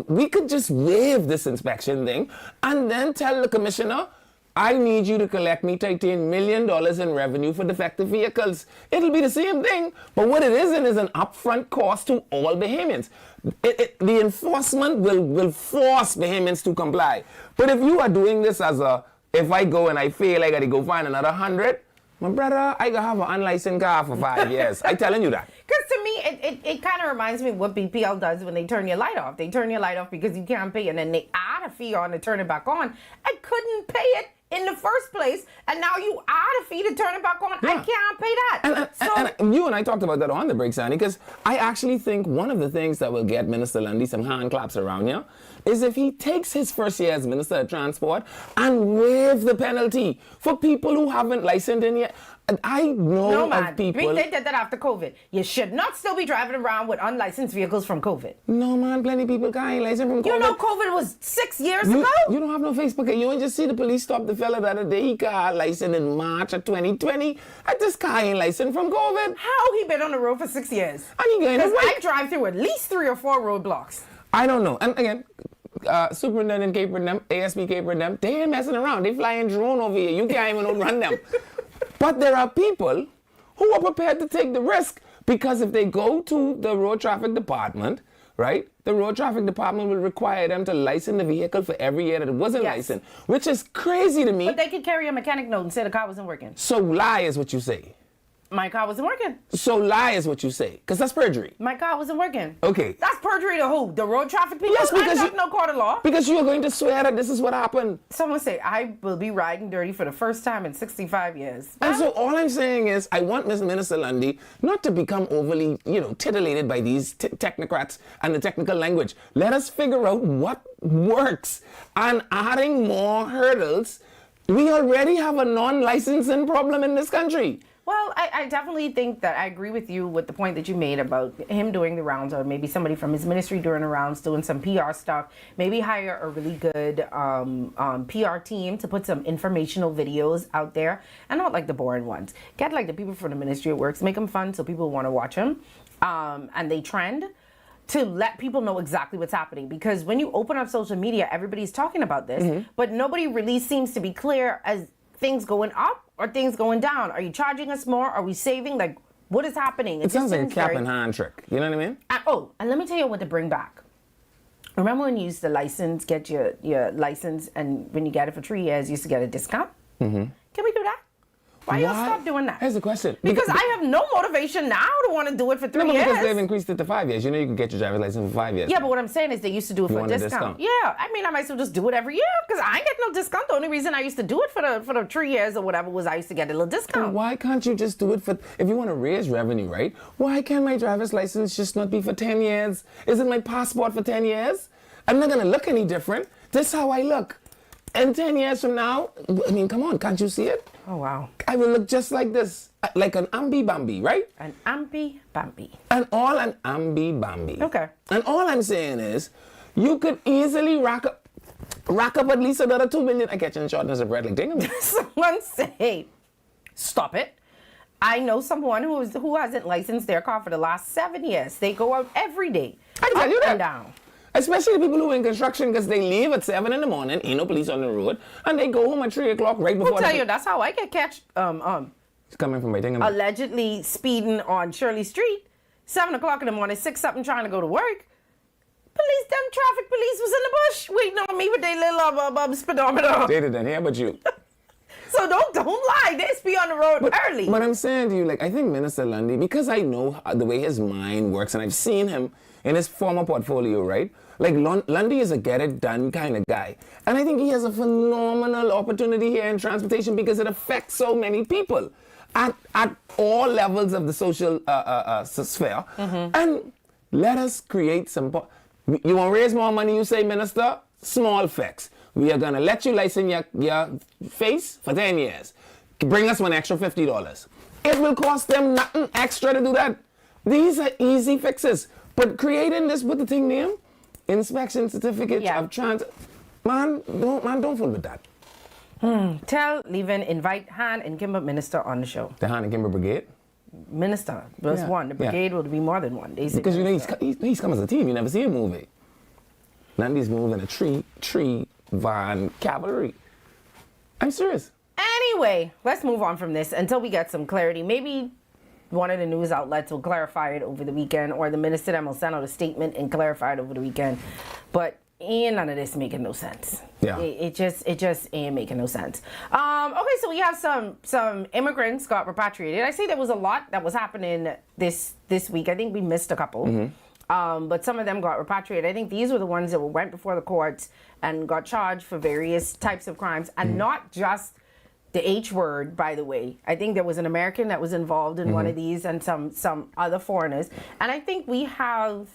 Speaker 3: we could just waive this inspection thing and then tell the commissioner, I need you to collect me $13 million in revenue for defective vehicles. It'll be the same thing, but what it isn't is an upfront cost to all Bahamians. The enforcement will force Bahamians to comply. But if you are doing this if I go and I fail, I got to go find another 100, my brother, I gonna have an unlicensed car for 5 years. I'm telling you that.
Speaker 4: Because to me, it kind of reminds me of what BPL does when they turn your light off. They turn your light off because you can't pay, and then they add a fee on to turn it back on. I couldn't pay it in the first place, and now you add a fee to turn it back on. Yeah. I can't pay that.
Speaker 3: And you and I talked about that on the break, Sandy, because I actually think one of the things that will get Minister Lundy some hand claps around here is if he takes his first year as Minister of Transport and waive the penalty for people who haven't licensed in yet. I know of people.
Speaker 4: They did that after COVID. You should not still be driving around with unlicensed vehicles from COVID.
Speaker 3: No, man, plenty of people can't license from COVID.
Speaker 4: You know COVID was 6 years ago?
Speaker 3: You don't have no Facebook. You ain't just see the police stop the fella the other day. He got licensed in March of 2020. This car ain't licensed from COVID.
Speaker 4: How he been on the road for 6 years?
Speaker 3: Because
Speaker 4: I drive through at least 3 or 4 roadblocks.
Speaker 3: I don't know. And again, Superintendent Caper and them, ASP Caper and them, they ain't messing around. They flying drone over here. You can't even outrun them. But there are people who are prepared to take the risk because if they go to the road traffic department, right, the road traffic department will require them to license the vehicle for every year that it wasn't licensed, which is crazy to me.
Speaker 4: But they could carry a mechanic note and say the car wasn't working.
Speaker 3: So lie is what you say.
Speaker 4: My car wasn't working.
Speaker 3: So lie is what you say, because that's perjury.
Speaker 4: My car wasn't working.
Speaker 3: Okay.
Speaker 4: That's perjury to who? The road traffic people?
Speaker 3: Yes, because
Speaker 4: I have no court of law.
Speaker 3: Because you're going to swear that this is what happened.
Speaker 4: Someone say, I will be riding dirty for the first time in 65 years.
Speaker 3: And so all I'm saying is, I want Ms. Minister Lundy not to become overly, titillated by these technocrats and the technical language. Let us figure out what works. And adding more hurdles, we already have a non-licensing problem in this country.
Speaker 4: Well, I definitely think that I agree with you with the point that you made about him doing the rounds, or maybe somebody from his ministry doing the rounds, doing some PR stuff. Maybe hire a really good PR team to put some informational videos out there, and not like the boring ones. Get like the people from the Ministry of Works, make them fun so people want to watch them, and they trend to let people know exactly what's happening. Because when you open up social media, everybody's talking about this, but nobody really seems to be clear as things going up or things going down. Are you charging us more? Are we saving? Like, what is happening?
Speaker 3: It sounds like a cap and hand trick. You know what I mean?
Speaker 4: And let me tell you what to bring back. Remember when you used to get your license, and when you get it for 3 years, you used to get a discount? Mm-hmm. Can we do that? Why y'all stop doing that?
Speaker 3: Here's the question.
Speaker 4: Because I have no motivation now to want to do it for 3 years.
Speaker 3: Because they've increased it to 5 years. You know you can get your driver's license for 5 years.
Speaker 4: Yeah, but what I'm saying is they used to do it for a discount. Yeah, I mean, I might as well just do it every year because I ain't get no discount. The only reason I used to do it for the 3 years or whatever was I used to get a little discount.
Speaker 3: But why can't you just do it for, if you want to raise revenue, right? Why can't my driver's license just not be for 10 years? Isn't my passport for 10 years? I'm not going to look any different. This is how I look. And 10 years from now, I mean, come on, can't you see it?
Speaker 4: Oh, wow.
Speaker 3: I will look just like this, like an ambi-bambi, right?
Speaker 4: An ambi-bambi.
Speaker 3: An ambi-bambi.
Speaker 4: Okay.
Speaker 3: And all I'm saying is, you could easily rack up at least another 2 million. I catch in shortness of breath, like, dang.
Speaker 4: Someone say, stop it. I know someone who hasn't licensed their car for the last 7 years. They go out every day.
Speaker 3: I tell you that.
Speaker 4: And down.
Speaker 3: Especially the people who are in construction, because they leave at 7 in the morning, ain't no police on the road, and they go home at 3 o'clock right before.
Speaker 4: I'll tell you, that's how I get catch.
Speaker 3: It's coming from my thing.
Speaker 4: Allegedly speeding on Shirley Street, 7 o'clock in the morning, 6 something, trying to go to work. Traffic police was in the bush waiting on me with their little speedometer.
Speaker 3: They didn't hear but you.
Speaker 4: So don't lie. They be on the road early.
Speaker 3: But I'm saying to you, like, I think Minister Lundy, because I know the way his mind works, and I've seen him in his former portfolio, right? Like, Lundy is a get-it-done kind of guy. And I think he has a phenomenal opportunity here in transportation because it affects so many people at all levels of the social sphere. Mm-hmm. And let us create some... You want to raise more money, you say, Minister? Small fix. We are going to let you license your face for 10 years. Bring us one extra $50. It will cost them nothing extra to do that. These are easy fixes. But creating this with the thing name, inspection certificate of transit, man, don't fool with that.
Speaker 4: Tell Levin, invite Han and Kimber Minister on the show.
Speaker 3: The Han and Kimber Brigade?
Speaker 4: Minister, there's one. The brigade will be more than one.
Speaker 3: Because you know he's come as a team. You never see him moving. Lundy's moving a tree van cavalry. I'm serious.
Speaker 4: Anyway, let's move on from this until we get some clarity. Maybe one of the news outlets will clarify it over the weekend, or the minister then will send out a statement and clarify it over the weekend. But ain't none of this making no sense.
Speaker 3: Yeah.
Speaker 4: It just ain't making no sense. Okay, so we have some immigrants got repatriated. I say there was a lot that was happening this week. I think we missed a couple. But some of them got repatriated. I think these were the ones that went before the courts and got charged for various types of crimes, and not just the H word, by the way. I think there was an American that was involved in one of these, and some other foreigners. And I think we have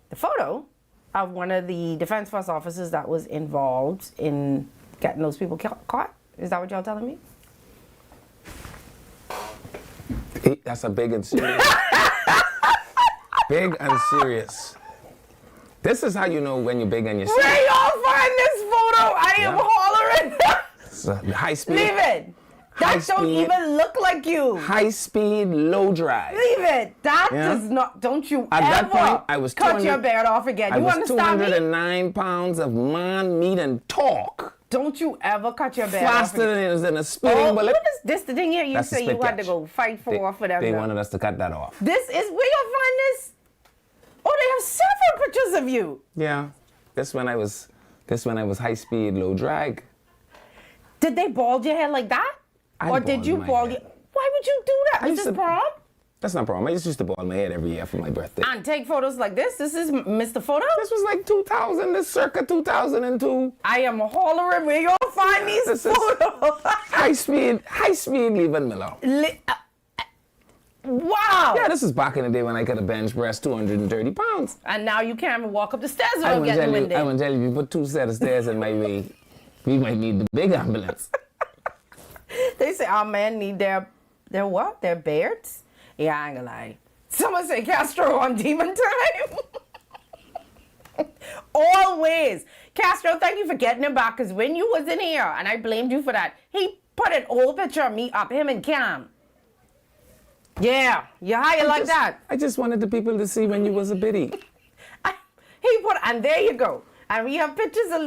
Speaker 4: the photo of one of the Defense Force officers that was involved in getting those people caught. Is that what y'all telling me?
Speaker 3: That's a big and serious. Big and serious. This is how you know when you're big and you're serious.
Speaker 4: Where y'all find this photo? I am hollering.
Speaker 3: So, high speed.
Speaker 4: Leave it. That don't even look like you.
Speaker 3: High speed, low drive.
Speaker 4: Leave it. That does not. Don't you
Speaker 3: At
Speaker 4: ever
Speaker 3: that point, I was
Speaker 4: cut your beard off again. You understand me?
Speaker 3: 209 pounds of man meat and talk.
Speaker 4: Don't you ever cut your beard off
Speaker 3: Faster
Speaker 4: again.
Speaker 3: than it was in a speeding bullet.
Speaker 4: What is this? The thing here you
Speaker 3: That's
Speaker 4: say
Speaker 3: the
Speaker 4: you
Speaker 3: spit
Speaker 4: had to
Speaker 3: catch.
Speaker 4: go fight for them.
Speaker 3: They wanted us to cut that off.
Speaker 4: This is where you find this. Oh, they have several pictures of you.
Speaker 3: Yeah. This when I was high speed, low drag.
Speaker 4: Did they bald your hair like that? Or did you bald your... Why would you do that? Is this prom?
Speaker 3: That's not a problem. I just used to bald my head every year for my birthday.
Speaker 4: And take photos like this? This is Mr. Photo?
Speaker 3: This was like 2000, this circa 2002.
Speaker 4: I am hollering where y'all find these photos.
Speaker 3: high speed, Levan Miller.
Speaker 4: Wow.
Speaker 3: Yeah, this is back in the day when I could have bench press 230 pounds.
Speaker 4: And now you can't even walk up the stairs without getting winded.
Speaker 3: I want to tell you, if you put 2 sets of stairs in my way, we might need the big ambulance.
Speaker 4: They say our men need their what? Their beards? Yeah, I ain't gonna lie. Someone say Castro on Demon Time. Always. Castro, thank you for getting him back, because when you was in here, and I blamed you for that, he put an old picture of me up, him and Cam. Yeah, you hire like that.
Speaker 3: I just wanted the people to see when you was a biddy.
Speaker 4: And there you go. And we have pictures of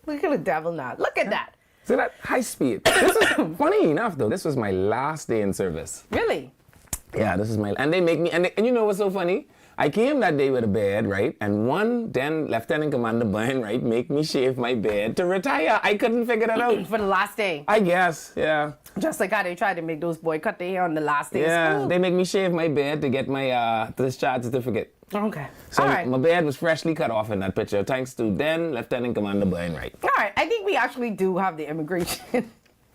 Speaker 4: Look at the devil now. Look at that.
Speaker 3: See that high speed. This is funny enough though. This was my last day in service.
Speaker 4: Really?
Speaker 3: Yeah, this is my, and they make me, and you know what's so funny? I came that day with a beard, right? And one then Lieutenant Commander Brian, right, make me shave my beard to retire. I couldn't figure that out.
Speaker 4: For the last day.
Speaker 3: I guess, yeah.
Speaker 4: Just like how they tried to make those boys cut their hair on the last day
Speaker 3: Yeah,
Speaker 4: of school.
Speaker 3: they make me shave my beard to get my discharge certificate.
Speaker 4: Okay.
Speaker 3: So
Speaker 4: all right.
Speaker 3: my beard was freshly cut off in that picture, thanks to then Lieutenant Commander Brian Wright.
Speaker 4: All right, I think we actually do have the immigration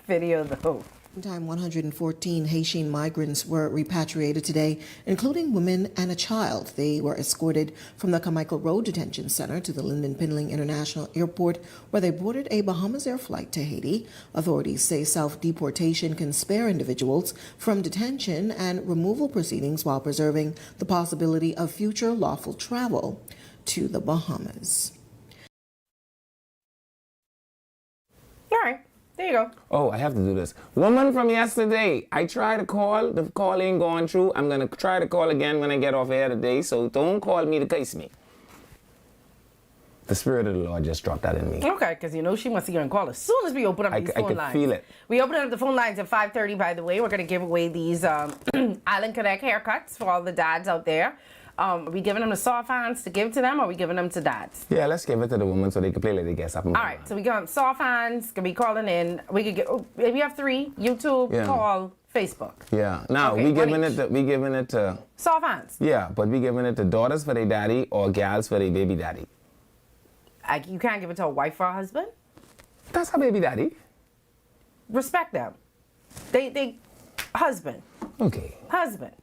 Speaker 4: video though.
Speaker 13: Meantime, 114 Haitian migrants were repatriated today, including women and a child. They were escorted from the Carmichael Road Detention Center to the Lyndon Pindling International Airport, where they boarded a Bahamas Air flight to Haiti. Authorities say self-deportation can spare individuals from detention and removal proceedings while preserving the possibility of future lawful travel to the Bahamas.
Speaker 4: All right. There you go.
Speaker 3: Oh, I have to do this. Woman from yesterday. I tried to call. The call ain't going through. I'm going to try to call again when I get off air today. So don't call me to case me. The Spirit of the Lord just dropped that in me.
Speaker 4: Okay, because you know she wants to get on call as soon as we open up these phone lines.
Speaker 3: I can feel it.
Speaker 4: We open up the phone lines at 5:30, by the way. We're going to give away these Island Connect haircuts for all the dads out there. Are we giving them to soft hands to give to them, or are we giving them to dads?
Speaker 3: Yeah, let's give it to the woman so they can play like they get something.
Speaker 4: All right, so we got soft hands. Gonna be calling in. We could get. If you have 3, YouTube, call, Facebook.
Speaker 3: Yeah. Now
Speaker 4: okay,
Speaker 3: we giving it to
Speaker 4: soft hands.
Speaker 3: Yeah, but we giving it to daughters for their daddy or gals for their baby daddy.
Speaker 4: You can't give it to a wife or a husband.
Speaker 3: That's her baby daddy.
Speaker 4: Respect them. They husband.
Speaker 3: Okay.
Speaker 4: Husband.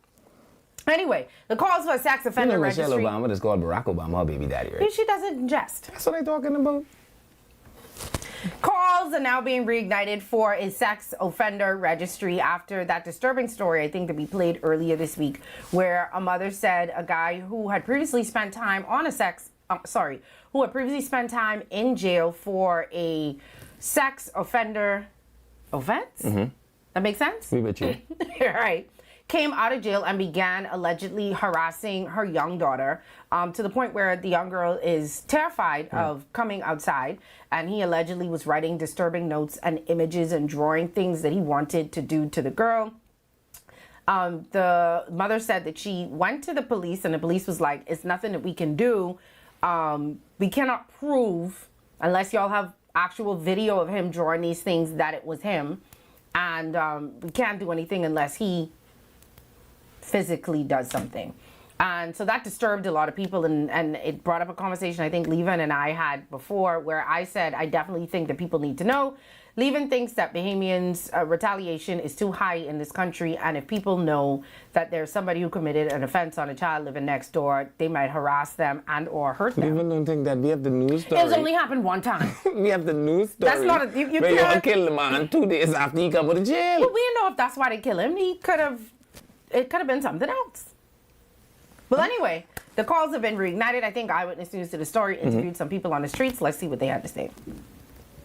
Speaker 4: Anyway, the calls for a sex offender
Speaker 3: Michelle
Speaker 4: registry.
Speaker 3: Obama is called Barack Obama, her baby daddy, right?
Speaker 4: She doesn't ingest.
Speaker 3: That's what I'm talking about.
Speaker 4: Calls are now being reignited for a sex offender registry after that disturbing story, I think, that we played earlier this week, where a mother said a guy who had previously spent time on who had previously spent time in jail for a sex offender offense?
Speaker 3: Mm-hmm.
Speaker 4: That makes sense?
Speaker 3: We bet you.
Speaker 4: Right. came out of jail and began allegedly harassing her young daughter to the point where the young girl is terrified of coming outside. And he allegedly was writing disturbing notes and images and drawing things that he wanted to do to the girl. The mother said that she went to the police and the police was like, it's nothing that we can do. We cannot prove, unless y'all have actual video of him drawing these things, that it was him. And we can't do anything unless he physically does something. And so that disturbed a lot of people, and it brought up a conversation I think Levin and I had before, where I said I definitely think that people need to know. Levin thinks that Bahamians' retaliation is too high in this country, and if people know that there's somebody who committed an offense on a child living next door, they might harass them and or hurt them.
Speaker 3: Levin don't think that we have the news story.
Speaker 4: It's only happened one time.
Speaker 3: We have the news story.
Speaker 4: That's not a, you
Speaker 3: where
Speaker 4: can't
Speaker 3: you kill the man 2 days after he come out of jail.
Speaker 4: Well, we don't know if that's why they kill him. It could have been something else. Well, anyway, the calls have been reignited. I think Eyewitness News did a story, interviewed some people on the streets. Let's see what they had to say.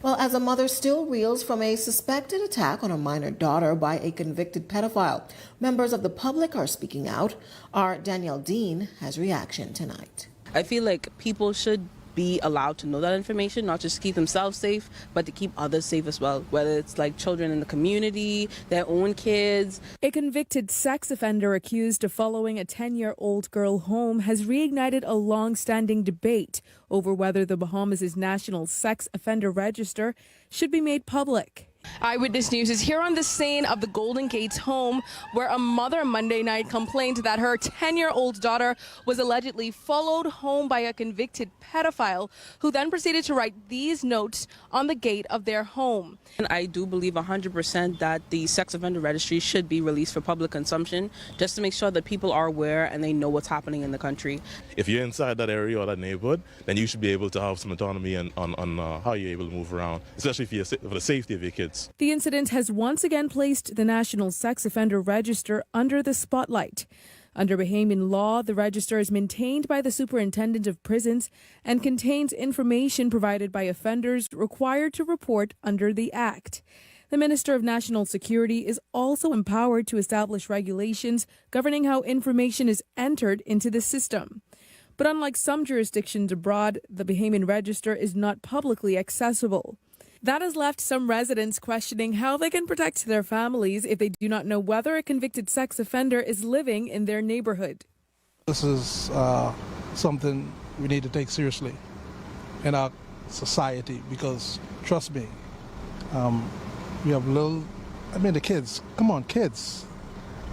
Speaker 13: Well, as a mother still reels from a suspected attack on a minor daughter by a convicted pedophile, members of the public are speaking out. Our Danielle Dean has reaction tonight.
Speaker 16: I feel like people should be allowed to know that information, not just keep themselves safe, but to keep others safe as well, whether it's like children in the community, their own kids.
Speaker 17: A convicted sex offender accused of following a 10-year-old girl home has reignited a long-standing debate over whether the Bahamas' National Sex Offender Register should be made public.
Speaker 18: Eyewitness News is here on the scene of the Golden Gates home, where a mother Monday night complained that her 10-year-old daughter was allegedly followed home by a convicted pedophile who then proceeded to write these notes on the gate of their home.
Speaker 16: And I do believe 100% that the sex offender registry should be released for public consumption, just to make sure that people are aware and they know what's happening in the country.
Speaker 19: If you're inside that area or that neighborhood, then you should be able to have some autonomy on how you're able to move around, especially for the safety of your kids.
Speaker 17: The incident has once again placed the National Sex Offender Register under the spotlight. Under Bahamian law, the register is maintained by the Superintendent of Prisons and contains information provided by offenders required to report under the Act. The Minister of National Security is also empowered to establish regulations governing how information is entered into the system. But unlike some jurisdictions abroad, the Bahamian Register is not publicly accessible. That has left some residents questioning how they can protect their families if they do not know whether a convicted sex offender is living in their neighborhood.
Speaker 20: This is something we need to take seriously in our society because, trust me, we have the kids. Come on, kids.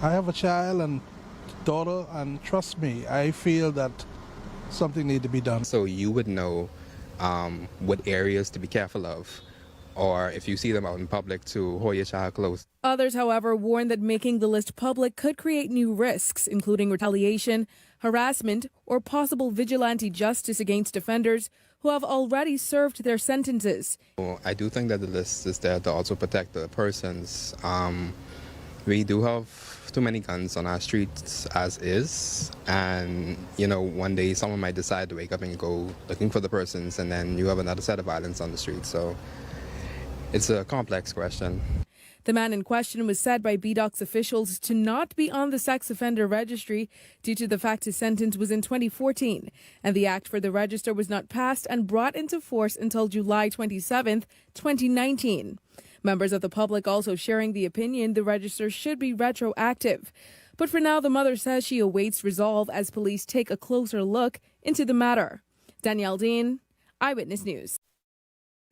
Speaker 20: I have a child and daughter, and trust me, I feel that something needs to be done.
Speaker 21: So you would know what areas to be careful of, or if you see them out in public, to hold your child close.
Speaker 17: Others, however, warn that making the list public could create new risks, including retaliation, harassment, or possible vigilante justice against offenders who have already served their sentences.
Speaker 21: I do think that the list is there to also protect the persons. We do have too many guns on our streets as is, and one day someone might decide to wake up and go looking for the persons, and then you have another set of violence on the street. So it's a complex question.
Speaker 17: The man in question was said by BDOC's officials to not be on the sex offender registry due to the fact his sentence was in 2014, and the act for the register was not passed and brought into force until July 27, 2019. Members of the public also sharing the opinion the register should be retroactive. But for now, the mother says she awaits resolve as police take a closer look into the matter. Danielle Dean, Eyewitness News.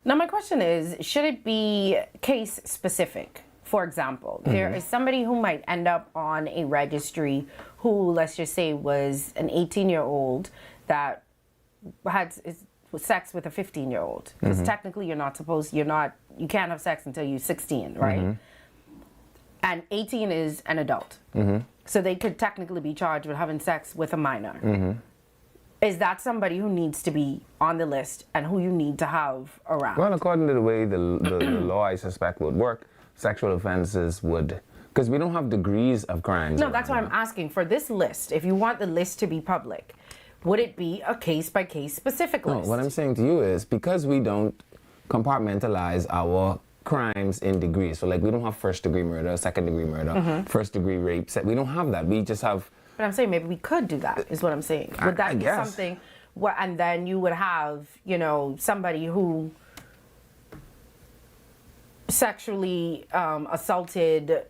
Speaker 4: Now, my question is, should it be case specific? For example, there is somebody who might end up on a registry who, let's just say, was an 18-year-old that had sex with a 15-year-old. Because technically you can't have sex until you're 16, right? And 18 is an adult. So they could technically be charged with having sex with a minor. Is that somebody who needs to be on the list and who you need to have around?
Speaker 3: Well, according to the way the law, I suspect, would work, sexual offenses would, because we don't have degrees of crimes.
Speaker 4: No, that's why I'm asking for this list. If you want the list to be public, would it be a case-by-case specific list?
Speaker 3: No, what I'm saying to you is, because we don't compartmentalize our crimes in degrees. So like we don't have first degree murder, second degree murder, first degree rape. We don't have that. We just have.
Speaker 4: But I'm saying maybe we could do that. Is what I'm saying. Would that be something? And then you would have, you know, somebody who sexually assaulted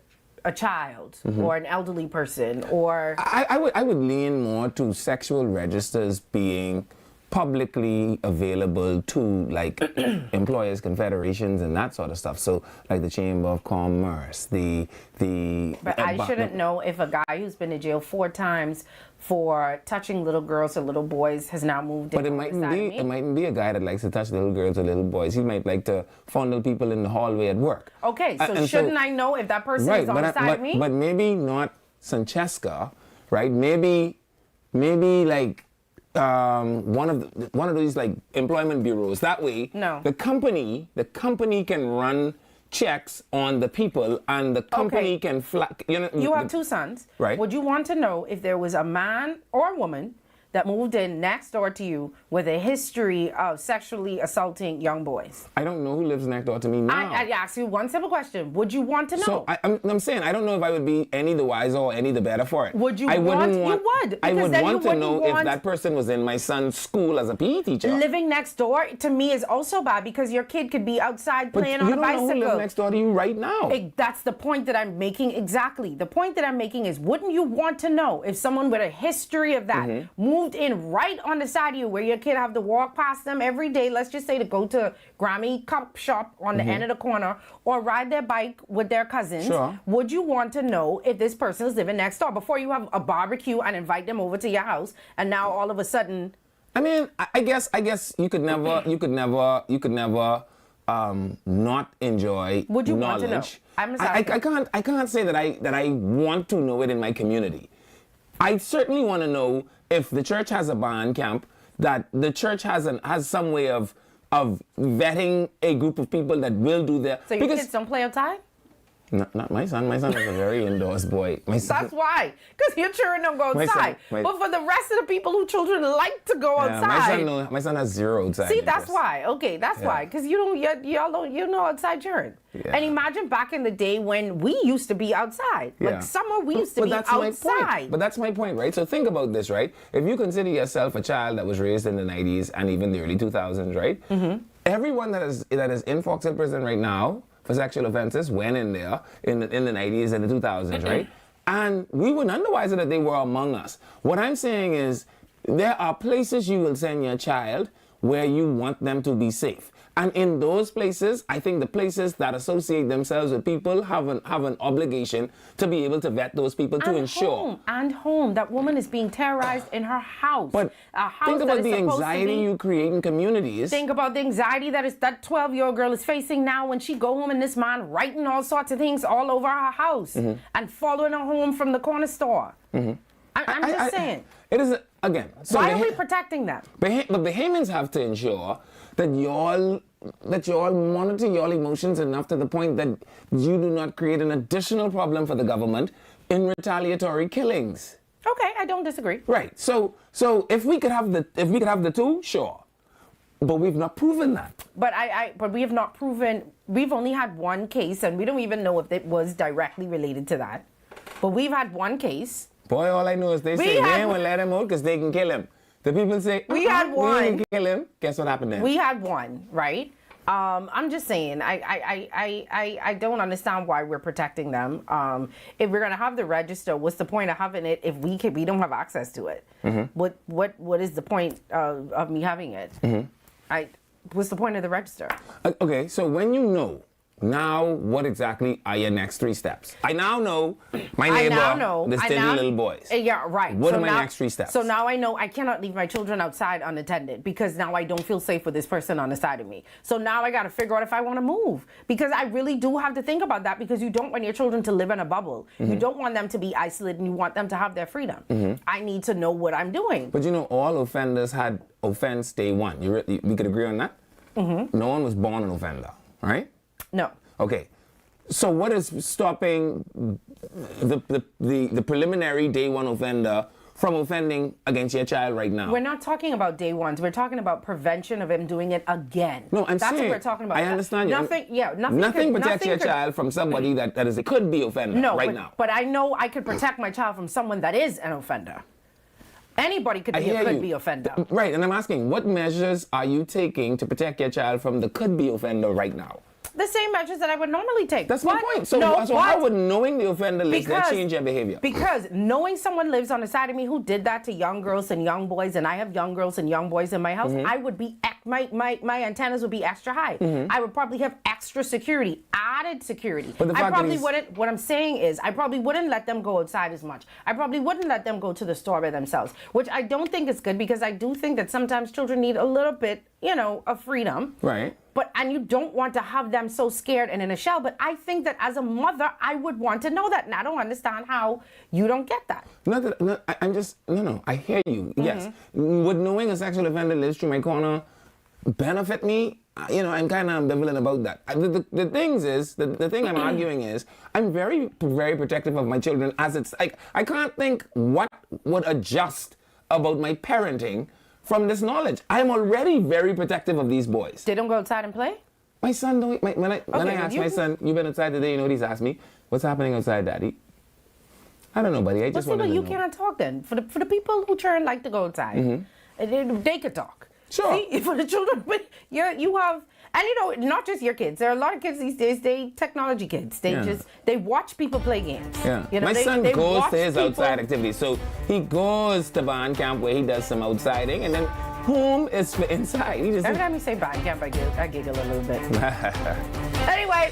Speaker 4: a child or an elderly person, or
Speaker 3: I would lean more to sexual registers being publicly available to like employers, confederations, and that sort of stuff. So like the Chamber of Commerce,
Speaker 4: But I shouldn't know if a guy who's been in jail 4 times for touching little girls or little boys has now moved in.
Speaker 3: But it mightn't be a guy that likes to touch little girls or little boys. He might like to fondle people in the hallway at work.
Speaker 4: Okay, so shouldn't I know if that person is on the side of me?
Speaker 3: But maybe not Francesca, right? Maybe like one of these like employment bureaus. That way, the company can run checks on the people, and the company can
Speaker 4: You have 2 sons,
Speaker 3: right?
Speaker 4: Would you want to know if there was a man or a woman that moved in next door to you with a history of sexually assaulting young boys?
Speaker 3: I don't know who lives next door to me now.
Speaker 4: I ask you one simple question. Would you want to know?
Speaker 3: So I'm saying I don't know if I would be any the wiser or any the better for it.
Speaker 4: Would you
Speaker 3: I
Speaker 4: want?
Speaker 3: You
Speaker 4: would.
Speaker 3: I would want to know if that person was in my son's school as a PE teacher.
Speaker 4: Living next door to me is also bad because your kid could be outside playing on a bicycle.
Speaker 3: You don't know who lives next door to you right now.
Speaker 4: That's the point that I'm making. Exactly. The point that I'm making is, wouldn't you want to know if someone with a history of that moved in right on the side of you, where your kid have to walk past them every day, let's just say to go to Grammy Cup shop on the end of the corner, or ride their bike with their cousins?
Speaker 3: Sure.
Speaker 4: Would you want to know if this person is living next door before you have a barbecue and invite them over to your house, and now all of a sudden?
Speaker 3: I mean, I guess you could never not enjoy
Speaker 4: Would you
Speaker 3: knowledge.
Speaker 4: Want to know?
Speaker 3: I can't say that I want to know it in my community. I certainly want to know if the church has a band camp, that the church has some way of vetting a group of people that will do their.
Speaker 4: So your kids don't play outside?
Speaker 3: Not my son. My son is a very indoors boy.
Speaker 4: That's why. Because your children don't go outside. But for the rest of the people whose children like to go outside.
Speaker 3: My son has 0 outside.
Speaker 4: See, that's why. Okay, that's why. Because y'all don't know outside children.
Speaker 3: Yeah.
Speaker 4: And imagine back in the day when we used to be outside. Like summer, we used to be outside.
Speaker 3: But that's my point, right? So think about this, right? If you consider yourself a child that was raised in the 90s and even the early 2000s, right? Everyone that is in Fox Hill Prison right now for sexual offenses went in there in the 90s and the 2000s, right? And we were none the wiser that they were among us. What I'm saying is there are places you will send your child where you want them to be safe. And in those places, I think the places that associate themselves with people have an obligation to be able to vet those people to ensure.
Speaker 4: Home. That woman is being terrorized in her house.
Speaker 3: But think about the anxiety you create in communities.
Speaker 4: Think about the anxiety that 12-year-old girl is facing now when she go home and this man writing all sorts of things all over her house and following her home from the corner store. I'm just saying.
Speaker 3: It is, again. So
Speaker 4: why are we protecting them?
Speaker 3: But Bahamians have to ensure that y'all monitor your emotions enough to the point that you do not create an additional problem for the government in retaliatory killings.
Speaker 4: Okay, I don't disagree.
Speaker 3: Right. So if we could have the two, sure. But we've not proven that.
Speaker 4: But we have not proven. We've only had one case, and we don't even know if it was directly related to that. But we've had one case.
Speaker 3: Boy, all I know is they say they ain't gonna let him out because they can kill him. The people say,
Speaker 4: we had one.
Speaker 3: We didn't kill him. Guess what happened then?
Speaker 4: We had one, right? I'm just saying, I don't understand why we're protecting them. If we're gonna have the register, what's the point of having it if we don't have access to it? What is the point of me having it? What's the point of the register?
Speaker 3: Okay, so when you know. Now, what exactly are your next 3 steps? I now know my neighbor, the steady little boys.
Speaker 4: Yeah, right.
Speaker 3: What are my next 3 steps?
Speaker 4: So now I know I cannot leave my children outside unattended because now I don't feel safe with this person on the side of me. So now I got to figure out if I want to move because I really do have to think about that because you don't want your children to live in a bubble. You don't want them to be isolated and you want them to have their freedom. I need to know what I'm doing.
Speaker 3: But you know, all offenders had offense day one. We could agree on that? No one was born an offender, right?
Speaker 4: No.
Speaker 3: Okay. So what is stopping the preliminary day one offender from offending against your child right now.
Speaker 4: We're not talking about day ones. We're talking about prevention of him doing it again.
Speaker 3: No, I'm
Speaker 4: That's
Speaker 3: saying.
Speaker 4: What we're talking about.
Speaker 3: I understand you.
Speaker 4: Nothing
Speaker 3: protects your child from somebody that is a could-be offender now.
Speaker 4: But I know I could protect my child from someone that is an offender. Anybody could be a could-be offender.
Speaker 3: Right, and I'm asking, what measures are you taking to protect your child from the could-be offender right now?
Speaker 4: The same measures that I would normally take.
Speaker 3: That's my point. So how would knowing the offender list that change your behavior?
Speaker 4: Because knowing someone lives on the side of me who did that to young girls and young boys, and I have young girls and young boys in my house, I would be my antennas would be extra high. I would probably have extra security, added security.
Speaker 3: But the fact
Speaker 4: I probably wouldn't. What I'm saying is, I probably wouldn't let them go outside as much. I probably wouldn't let them go to the store by themselves, which I don't think is good because I do think that sometimes children need a little bit, of freedom.
Speaker 3: Right.
Speaker 4: And you don't want to have them so scared and in a shell. But I think that as a mother, I would want to know that. And I don't understand how you don't get that.
Speaker 3: I hear you. Yes. Would knowing a sexual offender lives through my corner benefit me? I'm kind of ambivalent about that. The thing I'm arguing is, I'm very, very protective of my children as it's like, I can't think what would adjust about my parenting from this knowledge. I'm already very protective of these boys.
Speaker 4: They don't go outside and play?
Speaker 3: My son don't. When I ask my son, "You been outside today?" You know what he's asked me? "What's happening outside, Daddy?" I don't know, buddy. I just want to know.
Speaker 4: You can't talk then. For the people who like to go outside, they could talk.
Speaker 3: Sure.
Speaker 4: See, for the children, but you have, and not just your kids. There are a lot of kids these days. They technology kids. They watch people play games.
Speaker 3: Yeah. My son goes to his outside activities. So he goes to band camp where he does some outsiding, and then home is for inside.
Speaker 4: Every time you say band camp, I giggle a little bit. Anyway,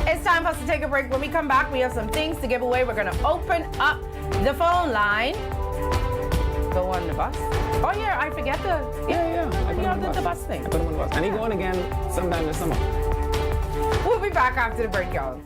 Speaker 4: it's time for us to take a break. When we come back, we have some things to give away. We're going to open up the phone line. Go on the bus. Oh yeah, I forget the the bus thing.
Speaker 3: I put him on the bus. And he going again sometime this summer.
Speaker 4: We'll be back after the break, y'all.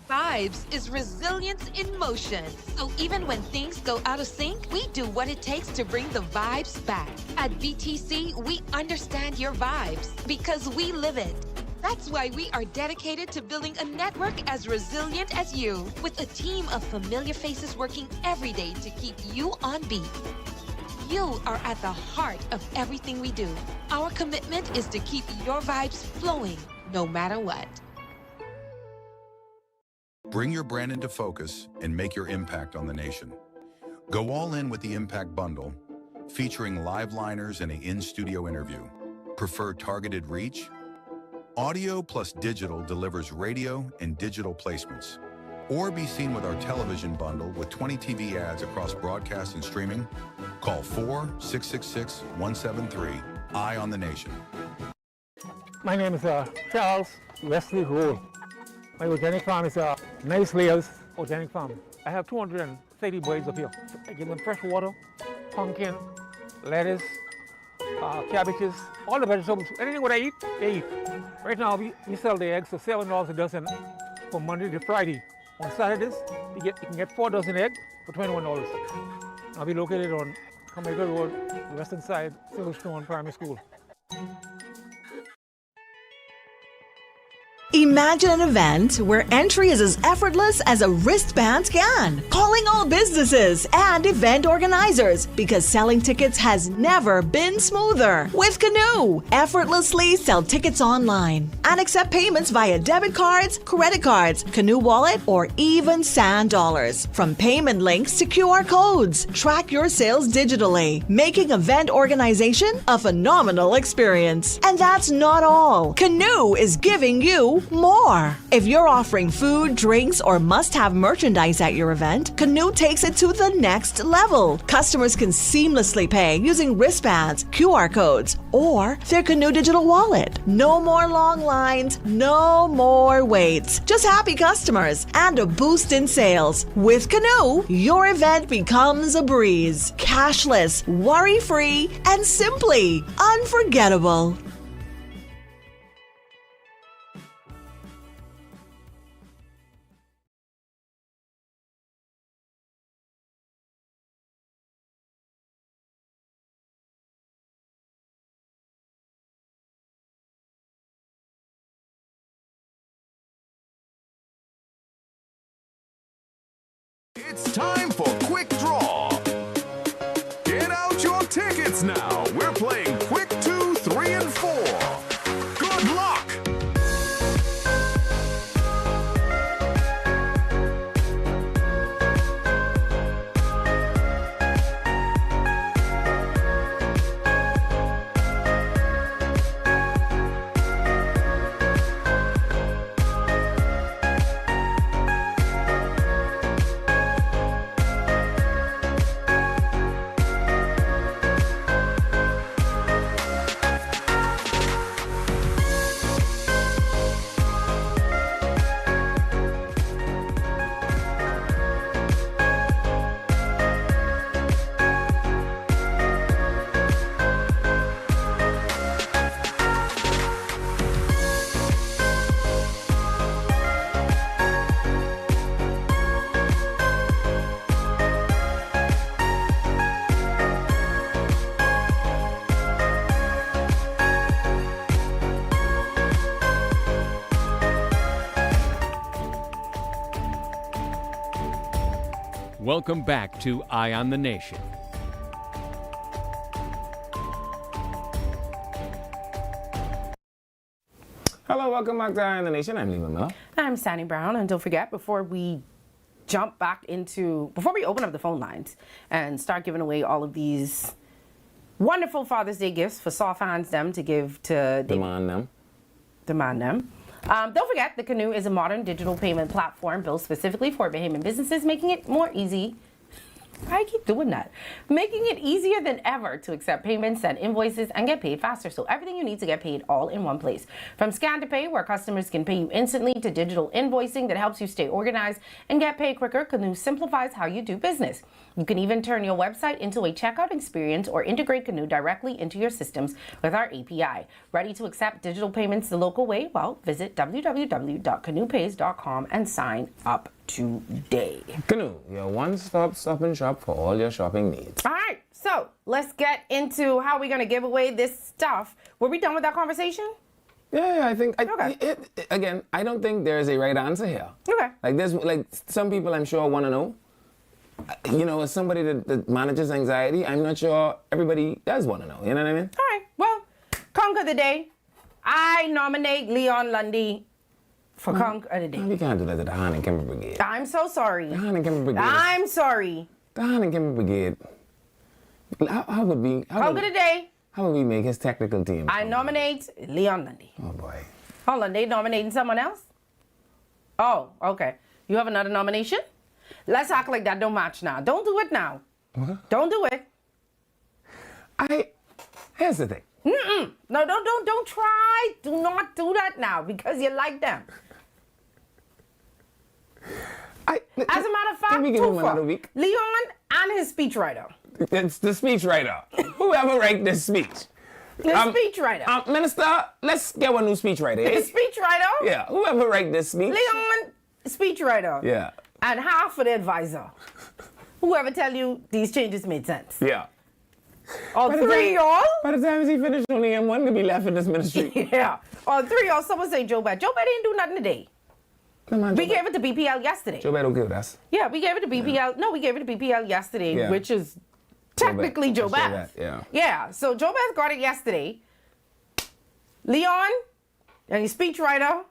Speaker 6: Vibes is resilience in motion. So even when things go out of sync, we do what it takes to bring the vibes back. At BTC, we understand your vibes because we live it. That's why we are dedicated to building a network as resilient as you, with a team of familiar faces working every day to keep you on beat. You are at the heart of everything we do. Our commitment is to keep your vibes flowing, no matter what.
Speaker 7: Bring your brand into focus and make your impact on the nation. Go all in with the Impact Bundle, featuring live liners and an in-studio interview. Prefer targeted reach? Audio plus digital delivers radio and digital placements. Or be seen with our television bundle with 20 TV ads across broadcast and streaming. Call 4-666-173. Eye on the Nation.
Speaker 2: My name is Charles Wesley Gould. My organic farm is Nice Layers Organic Farm. I have 230 birds up here. I give them fresh water, pumpkin, lettuce, cabbages, all the vegetables. Anything what I eat, they eat. Right now, we sell the eggs for $7 a dozen from Monday to Friday. On Saturdays, you can get 4 dozen eggs for $21. I'll be located on Comega Road, the western side, Silverstone Primary School.
Speaker 15: Imagine an event where entry is as effortless as a wristband scan. Calling all businesses and event organizers because selling tickets has never been smoother. With Canoe, effortlessly sell tickets online and accept payments via debit cards, credit cards, Canoe wallet, or even Sand dollars. From payment links to QR codes, track your sales digitally, making event organization a phenomenal experience. And that's not all. Canoe is giving you
Speaker 9: and more. If you're offering food, drinks, or must-have merchandise at your event, Canoe takes it to the next level. Customers can seamlessly pay using wristbands, QR codes, or their Canoe digital wallet. No more long lines, no more waits. Just happy customers and a boost in sales. With Canoe, your event becomes a breeze. Cashless, worry-free, and simply unforgettable.
Speaker 1: It's time for Quick Draw. Get out your tickets now. We're playing Quick 2, 3, and 4. Good luck!
Speaker 5: Welcome back to Eye on the Nation.
Speaker 3: Hello, welcome back to Eye on the Nation. I'm Lima Miller.
Speaker 4: I'm Sandy Brown, and don't forget, before we open up the phone lines and start giving away all of these wonderful Father's Day gifts for soft hands them to give to
Speaker 3: Demand them.
Speaker 4: Don't forget, the Canoe is a modern digital payment platform built specifically for Bahamian businesses, making it more easy. I keep doing that. Making it easier than ever to accept payments, send invoices, and get paid faster. So everything you need to get paid all in one place. From Scan to Pay, where customers can pay you instantly, to digital invoicing that helps you stay organized and get paid quicker, Canoe simplifies how you do business. You can even turn your website into a checkout experience or integrate Canoe directly into your systems with our API. Ready to accept digital payments the local way? Well, visit www.canoepays.com and sign up today.
Speaker 3: Canoe, your one-stop stop and shop for all your shopping needs.
Speaker 4: All right, so let's get into how we're going to give away this stuff. Were we done with that conversation?
Speaker 3: Yeah, I think.
Speaker 4: Okay.
Speaker 3: Again, I don't think there's a right answer here.
Speaker 4: Okay.
Speaker 3: There's some people I'm sure want to know. You know, as somebody that manages anxiety, I'm not sure everybody does want to know. You know what I mean?
Speaker 4: All right. Well, conquer the day. I nominate Leon Lundy for conquer the day.
Speaker 3: We can't do that to the Han and Kimber Brigade.
Speaker 4: I'm so sorry.
Speaker 3: The Han and Kimber Brigade.
Speaker 4: I'm sorry.
Speaker 3: The Han and Kimber Brigade. How would we?
Speaker 4: Conquer the day.
Speaker 3: How would we make his technical team?
Speaker 4: I nominate Leon Lundy.
Speaker 3: Oh boy.
Speaker 4: Hold on, they nominating someone else? Oh, okay. You have another nomination? Let's act like that don't match now. Don't do it now.
Speaker 3: What?
Speaker 4: Don't do it.
Speaker 3: Here's the thing.
Speaker 4: No, don't try. Do not do that now because you like them. As a matter of fact,
Speaker 3: can we give him another week?
Speaker 4: Leon and his speechwriter.
Speaker 3: It's the speechwriter. Whoever wrote this speech.
Speaker 4: The speechwriter.
Speaker 3: Minister, let's get one new speechwriter.
Speaker 4: The speechwriter?
Speaker 3: Yeah, whoever wrote this speech.
Speaker 4: Leon, speechwriter.
Speaker 3: Yeah.
Speaker 4: And half of the advisor. Whoever tell you these changes made sense.
Speaker 3: Yeah.
Speaker 4: All three y'all?
Speaker 3: By the time he finished, only him one to be left in this ministry.
Speaker 4: Yeah. All three y'all, someone say Joe Bad. Joe Bad didn't do nothing today. We gave it to BPL yesterday.
Speaker 3: Joe Bad don't give us.
Speaker 4: Yeah, we gave it to BPL. Yeah. No, we gave it to BPL yesterday, which is technically Joe Bad.
Speaker 3: Yeah.
Speaker 4: Yeah, so Joe Bad got it yesterday. Leon and your speechwriter.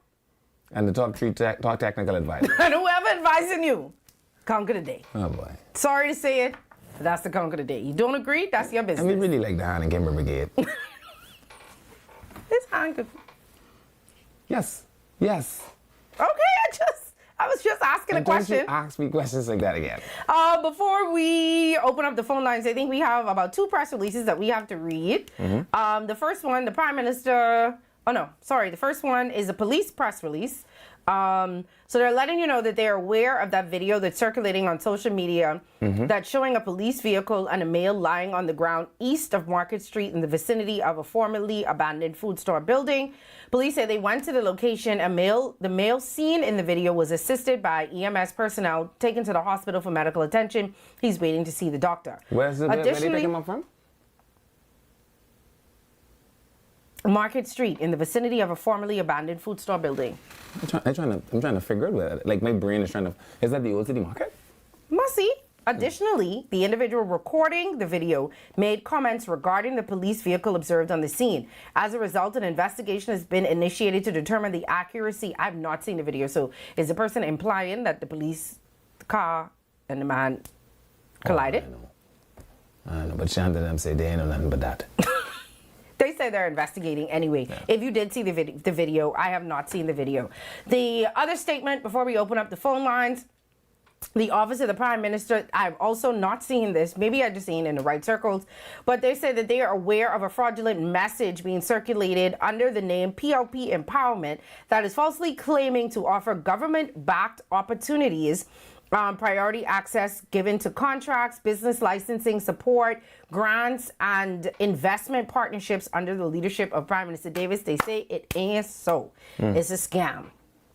Speaker 3: And the talk technical advisor.
Speaker 4: And whoever advising you, conquer the day.
Speaker 3: Oh boy.
Speaker 4: Sorry to say it, but that's the conquer the day. You don't agree? That's your business.
Speaker 3: And we really like the Han and Kimber Brigade.
Speaker 4: It's Han.
Speaker 3: Yes. Yes.
Speaker 4: Okay, I was just asking a question.
Speaker 3: Don't you ask me questions like that again.
Speaker 4: Before we open up the phone lines, I think we have about 2 press releases that we have to read. The first one, the Prime Minister. Oh no, sorry. The first one is a police press release. So they're letting you know that they're aware of that video that's circulating on social media that's showing a police vehicle and a male lying on the ground east of Market Street in the vicinity of a formerly abandoned food store building. Police say they went to the location. The male seen in the video was assisted by EMS personnel, taken to the hospital for medical attention. He's waiting to see the doctor.
Speaker 3: Where they pick him up from?
Speaker 4: Market Street in the vicinity of a formerly abandoned food store building.
Speaker 3: I'm trying to figure out where that is. Like my brain is trying to. Is that the Old City Market?
Speaker 4: Must see. Additionally, the individual recording the video made comments regarding the police vehicle observed on the scene. As a result, an investigation has been initiated to determine the accuracy. I've not seen the video, so is the person implying that the police car and the man collided?
Speaker 3: I know, but Shanta them say they ain't know nothing but that.
Speaker 4: They say they're investigating anyway. Yeah. If you did see the video, I have not seen the video. The other statement before we open up the phone lines, the Office of the Prime Minister, I've also not seen this. Maybe I've just seen it in the right circles. But they say that they are aware of a fraudulent message being circulated under the name PLP Empowerment that is falsely claiming to offer government-backed opportunities, priority access given to contracts, business licensing support, grants, and investment partnerships under the leadership of Prime Minister Davis. They say it ain't so. It's a scam.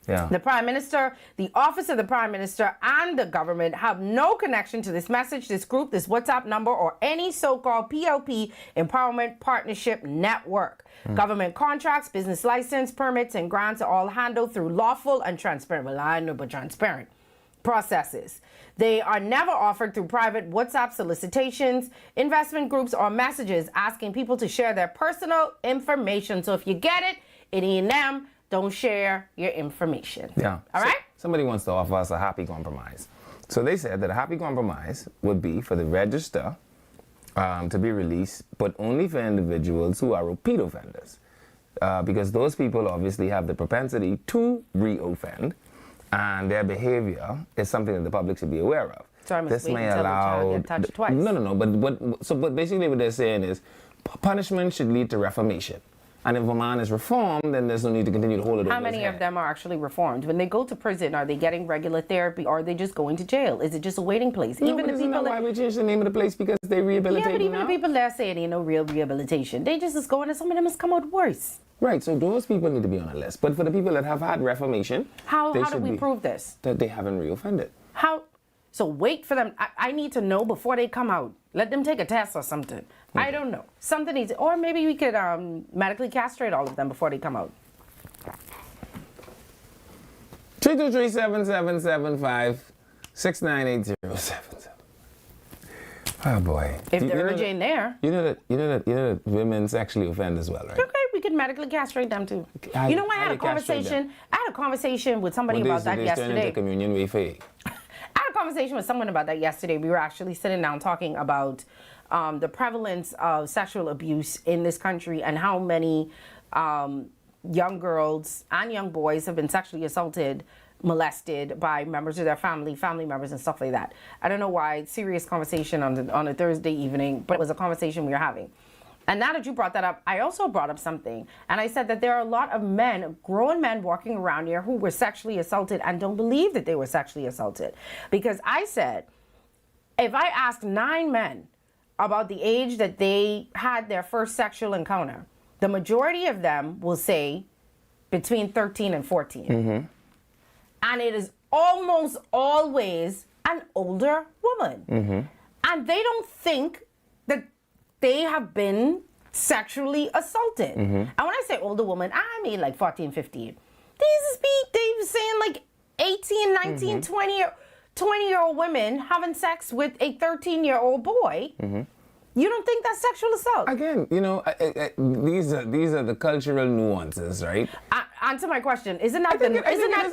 Speaker 3: Yeah.
Speaker 4: The Prime Minister, the Office of the Prime Minister, and the government have no connection to this message, this group, this WhatsApp number, or any so-called PLP Empowerment Partnership Network. Government contracts, business license, permits, and grants are all handled through lawful and transparent, reliable, transparent processes. They are never offered through private WhatsApp solicitations, investment groups, or messages asking people to share their personal information. So if you get it, it ain't them. Don't share your information.
Speaker 3: Yeah.
Speaker 4: All right?
Speaker 3: Somebody wants to offer us a happy compromise. So they said that a happy compromise would be for the register to be released, but only for individuals who are repeat offenders. Because those people obviously have the propensity to re-offend, and their behavior is something that the public should be aware of.
Speaker 4: So I must
Speaker 3: this
Speaker 4: wait
Speaker 3: may
Speaker 4: until
Speaker 3: allow
Speaker 4: the child gets touched twice.
Speaker 3: No. But basically what they're saying is punishment should lead to reformation. And if a man is reformed, then there's no need to continue to hold it over
Speaker 4: How many of them are actually reformed? When they go to prison, are they getting regular therapy, or are they just going to jail? Is it just a waiting place?
Speaker 3: No, even the people why we changed the name of the place, because they rehabilitate.
Speaker 4: Yeah, but even
Speaker 3: now?
Speaker 4: the people that say ain't no real rehabilitation, they just is going, and some of them has come out worse.
Speaker 3: Right, so those people need to be on a list. But for the people that have had reformation,
Speaker 4: how do we prove this?
Speaker 3: That they haven't reoffended.
Speaker 4: How? So wait for them. I need to know before they come out. Let them take a test or something. Okay. I don't know. Something needs, or maybe we could medically castrate all of them before they come out.
Speaker 3: 323-775-698077. Oh boy.
Speaker 4: If the urge ain't there.
Speaker 3: You know that women sexually offend as well, right?
Speaker 4: Okay, we could medically castrate them too. I had a conversation with somebody about that yesterday.
Speaker 3: Communion way for you.
Speaker 4: I had a conversation with someone about that yesterday. We were actually sitting down talking about the prevalence of sexual abuse in this country and how many young girls and young boys have been sexually assaulted, molested by members of their family members and stuff like that. I don't know why, serious conversation on a Thursday evening, but it was a conversation we were having. And now that you brought that up, I also brought up something. And I said that there are a lot of men, grown men walking around here who were sexually assaulted and don't believe that they were sexually assaulted. Because I said, if I asked 9 men about the age that they had their first sexual encounter, the majority of them will say between 13 and 14. Mm-hmm. And it is almost always an older woman. Mm-hmm. And they don't think that they have been sexually assaulted. Mm-hmm. And when I say older woman, I mean like 14, 15. They were saying like 18, 19, mm-hmm. 20-year-old women having sex with a 13-year-old boy. Mm-hmm. You don't think that's sexual assault?
Speaker 3: Again, these are the cultural nuances, right?
Speaker 4: Answer my question. Isn't that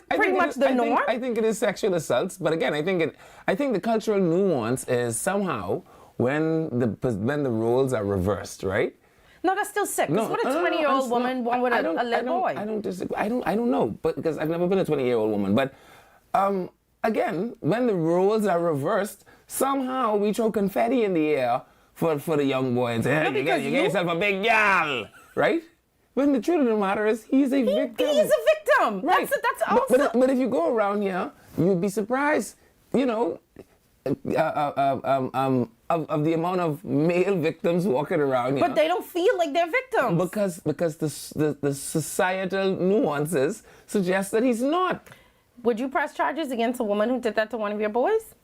Speaker 4: pretty much the norm?
Speaker 3: I think it is sexual assaults, but again, I think the cultural nuance is somehow when the roles are reversed, right?
Speaker 4: No, that's still sick. Because what a 20-year-old woman want with a little boy?
Speaker 3: I don't disagree. I don't know, but because I've never been a 20-year-old woman. But again, when the roles are reversed, somehow we throw confetti in the air for the young boy and say, hey, you get yourself a big gal, right? When the truth of the matter is, he's a victim.
Speaker 4: He is a victim.
Speaker 3: Right.
Speaker 4: That's also...
Speaker 3: But if you go around here, you'd be surprised, you know, of the amount of male victims walking around here.
Speaker 4: But they don't feel like they're victims.
Speaker 3: Because the societal nuances suggest that he's not.
Speaker 4: Would you press charges against a woman who did that to one of your boys?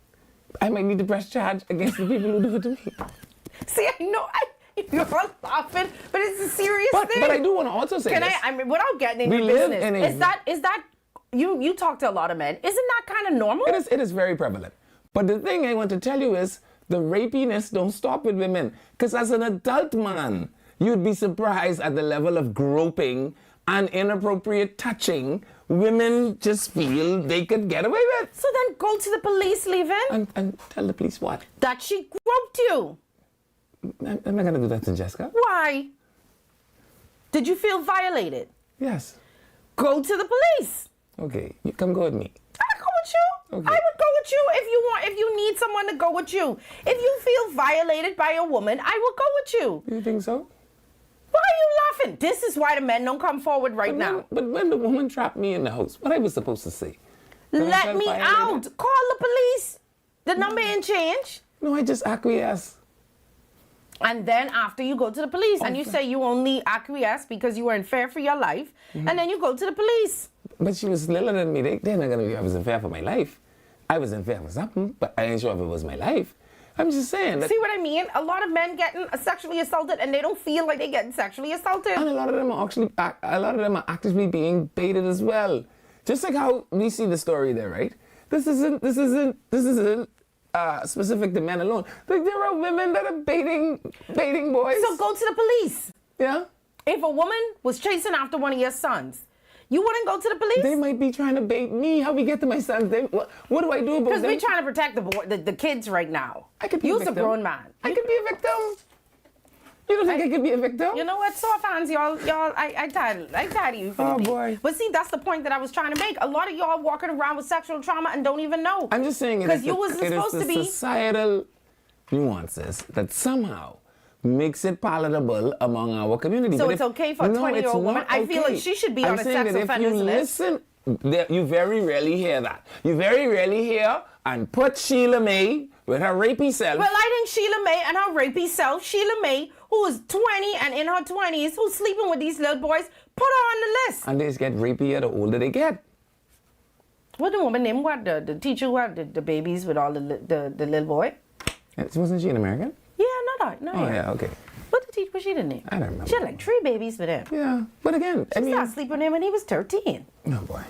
Speaker 3: I might need to press charge against the people who do it to me.
Speaker 4: See, I know, you're laughing, but it's a serious thing.
Speaker 3: But I do want to also say this.
Speaker 4: I mean, without getting in your business, is that you talk to a lot of men, isn't that kind of normal?
Speaker 3: It is very prevalent. But the thing I want to tell you is the rapiness don't stop with women. Because as an adult man, you'd be surprised at the level of groping and inappropriate touching women just feel they could get away with.
Speaker 4: So then go to the police, Leavin.
Speaker 3: And tell the police what?
Speaker 4: That she groped you.
Speaker 3: I'm not going to do that to Jessica.
Speaker 4: Why? Did you feel violated?
Speaker 3: Yes.
Speaker 4: Go to the police.
Speaker 3: Okay, you come go with me.
Speaker 4: I'll go with you.
Speaker 3: Okay.
Speaker 4: I would go with you if you need someone to go with you. If you feel violated by a woman, I will go with you.
Speaker 3: You think so?
Speaker 4: Why are you laughing? This is why the men don't come forward now.
Speaker 3: But when the woman trapped me in the house, what I was supposed to say?
Speaker 4: Let me out. Call the police. The number ain't changed.
Speaker 3: No, I just acquiesce.
Speaker 4: And then after you go to the police and you say you only acquiesce because you were in fear for your life, and then you go to the police.
Speaker 3: But she was littler than me. They're not going to be, I was in fear for my life. I was in fear for something, but I ain't sure if it was my life. I'm just saying.
Speaker 4: See what I mean? A lot of men getting sexually assaulted and they don't feel like they're getting sexually assaulted.
Speaker 3: And a lot of them are actively being baited as well. Just like how we see the story there, right? This isn't specific to men alone. Like there are women that are baiting boys.
Speaker 4: So go to the police.
Speaker 3: Yeah.
Speaker 4: If a woman was chasing after one of your sons, you wouldn't go to the police?
Speaker 3: They might be trying to bait me. How we get to my sons? What do I do about them?
Speaker 4: Because we're trying to protect the kids right now.
Speaker 3: I could be a victim.
Speaker 4: You're a grown man.
Speaker 3: I could be a victim. You don't think I could be a victim?
Speaker 4: You know what? Soft hands, y'all. I tired of you.
Speaker 3: Oh boy.
Speaker 4: But see, that's the point that I was trying to make. A lot of y'all walking around with sexual trauma and don't even know.
Speaker 3: I'm just saying
Speaker 4: because you wasn't supposed to be.
Speaker 3: Societal nuances that somehow makes it palatable among our community.
Speaker 4: So it's okay for a 20-year-old woman? I feel like she should be on a sex offenders list.
Speaker 3: You very rarely hear that. You very rarely hear, and put Sheila May with her rapey self.
Speaker 4: Well, I think Sheila May and her rapey self, Sheila May, who is 20 and in her 20s, who's sleeping with these little boys, put her on the list.
Speaker 3: And they just get rapier the older they get.
Speaker 4: What the woman named? What the teacher who had the babies with all the little boy?
Speaker 3: Wasn't she an American?
Speaker 4: Yeah, no.
Speaker 3: Oh, yeah, okay.
Speaker 4: What the teacher was she the name?
Speaker 3: I don't remember.
Speaker 4: She had like 3 babies with him.
Speaker 3: Yeah, but again,
Speaker 4: she started sleeping with him when he was 13.
Speaker 3: Oh boy.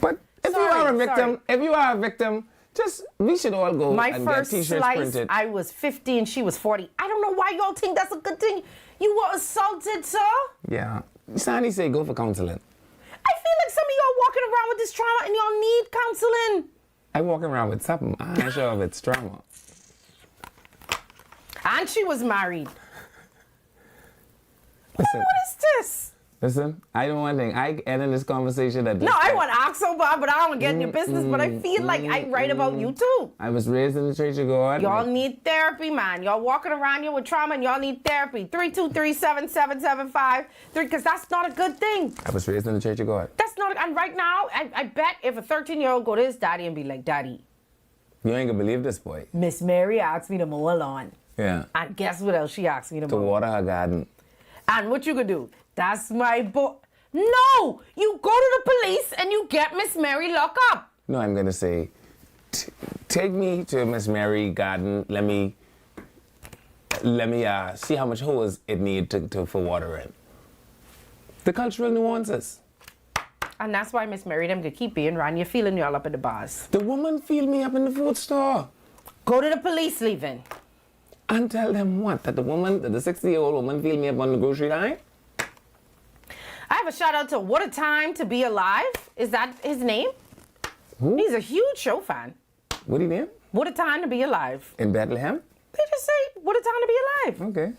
Speaker 3: But if you are a victim, just we should all go
Speaker 4: My
Speaker 3: and
Speaker 4: first
Speaker 3: get t-shirts
Speaker 4: slice,
Speaker 3: printed.
Speaker 4: I was 50 and she was 40. I don't know why y'all think that's a good thing. You were assaulted, sir.
Speaker 3: Yeah. Sandy say go for counseling.
Speaker 4: I feel like some of y'all walking around with this trauma and y'all need counseling.
Speaker 3: I walk around with something. I'm not sure if it's trauma.
Speaker 4: And she was married.
Speaker 3: Listen,
Speaker 4: what is this?
Speaker 3: Listen, I don't want anything. I ended this conversation at this
Speaker 4: No, I
Speaker 3: point.
Speaker 4: want to ask so bad, but I don't want to get in your business. But I feel like I write about you too.
Speaker 3: I was raised in the Church of God.
Speaker 4: Y'all need therapy, man. Y'all walking around here with trauma and y'all need therapy. 323-7775. Because that's not a good thing.
Speaker 3: I was raised in the Church of God.
Speaker 4: That's not, and right now, I bet if a 13-year-old go to his daddy and be like, Daddy.
Speaker 3: You ain't gonna believe this boy.
Speaker 4: Miss Mary asked me to mow a lawn.
Speaker 3: Yeah.
Speaker 4: And guess what else she asked me to mow?
Speaker 3: To water her garden.
Speaker 4: And what you gonna do? That's my boy. No! You go to the police and you get Miss Mary locked up.
Speaker 3: No, I'm gonna say, take me to Miss Mary garden. Let me see how much hose it need for watering. The cultural nuances.
Speaker 4: And that's why Miss Mary them could keep being around. You're feeling y'all up at the bars.
Speaker 3: The woman feel me up in the food store.
Speaker 4: Go to the police, Leavin.
Speaker 3: And tell them what? That the 60-year-old woman feel me up on the grocery line?
Speaker 4: I have a shout out to What a Time to Be Alive. Is that his name?
Speaker 3: Who?
Speaker 4: He's a huge show fan.
Speaker 3: What his name?
Speaker 4: What a Time to Be Alive.
Speaker 3: In Bethlehem?
Speaker 4: They just say, what a time to be alive.
Speaker 3: Okay.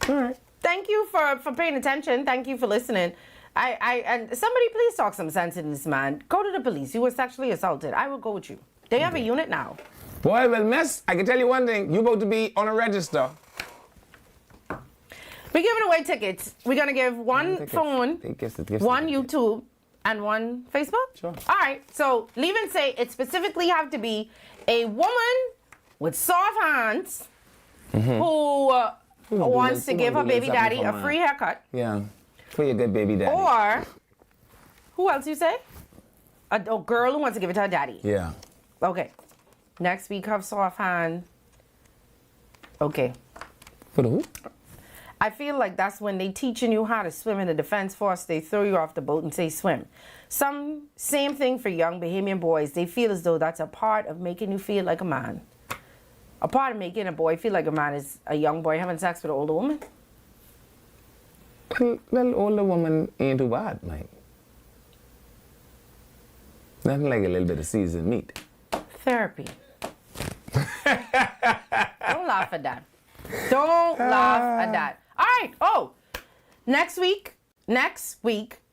Speaker 3: All right.
Speaker 4: Thank you for paying attention. Thank you for listening. And somebody please talk some sense into this man. Go to the police. You were sexually assaulted. I will go with you. They have a unit now.
Speaker 3: Boy, well, miss, I can tell you one thing. You're about to be on a register.
Speaker 4: We're giving away tickets. We're going to give one phone, one YouTube, and one Facebook?
Speaker 3: Sure.
Speaker 4: All right. So leave and say it specifically have to be a woman with soft hands who wants to give her baby daddy a free haircut.
Speaker 3: Yeah. For your good baby daddy.
Speaker 4: Or, who else you say? A girl who wants to give it to her daddy.
Speaker 3: Yeah.
Speaker 4: Okay. Next week, have soft hand. Okay.
Speaker 3: For the who?
Speaker 4: I feel like that's when they teaching you how to swim in the Defense Force. They throw you off the boat and say swim. Same thing for young Bahamian boys. They feel as though that's a part of making you feel like a man. A part of making a boy feel like a man is a young boy having sex with an older woman.
Speaker 3: Well, older woman ain't too bad, Mike. Nothing like a little bit of seasoned meat.
Speaker 4: Therapy. Don't laugh at that. Don't laugh at that. All right. Oh, next week,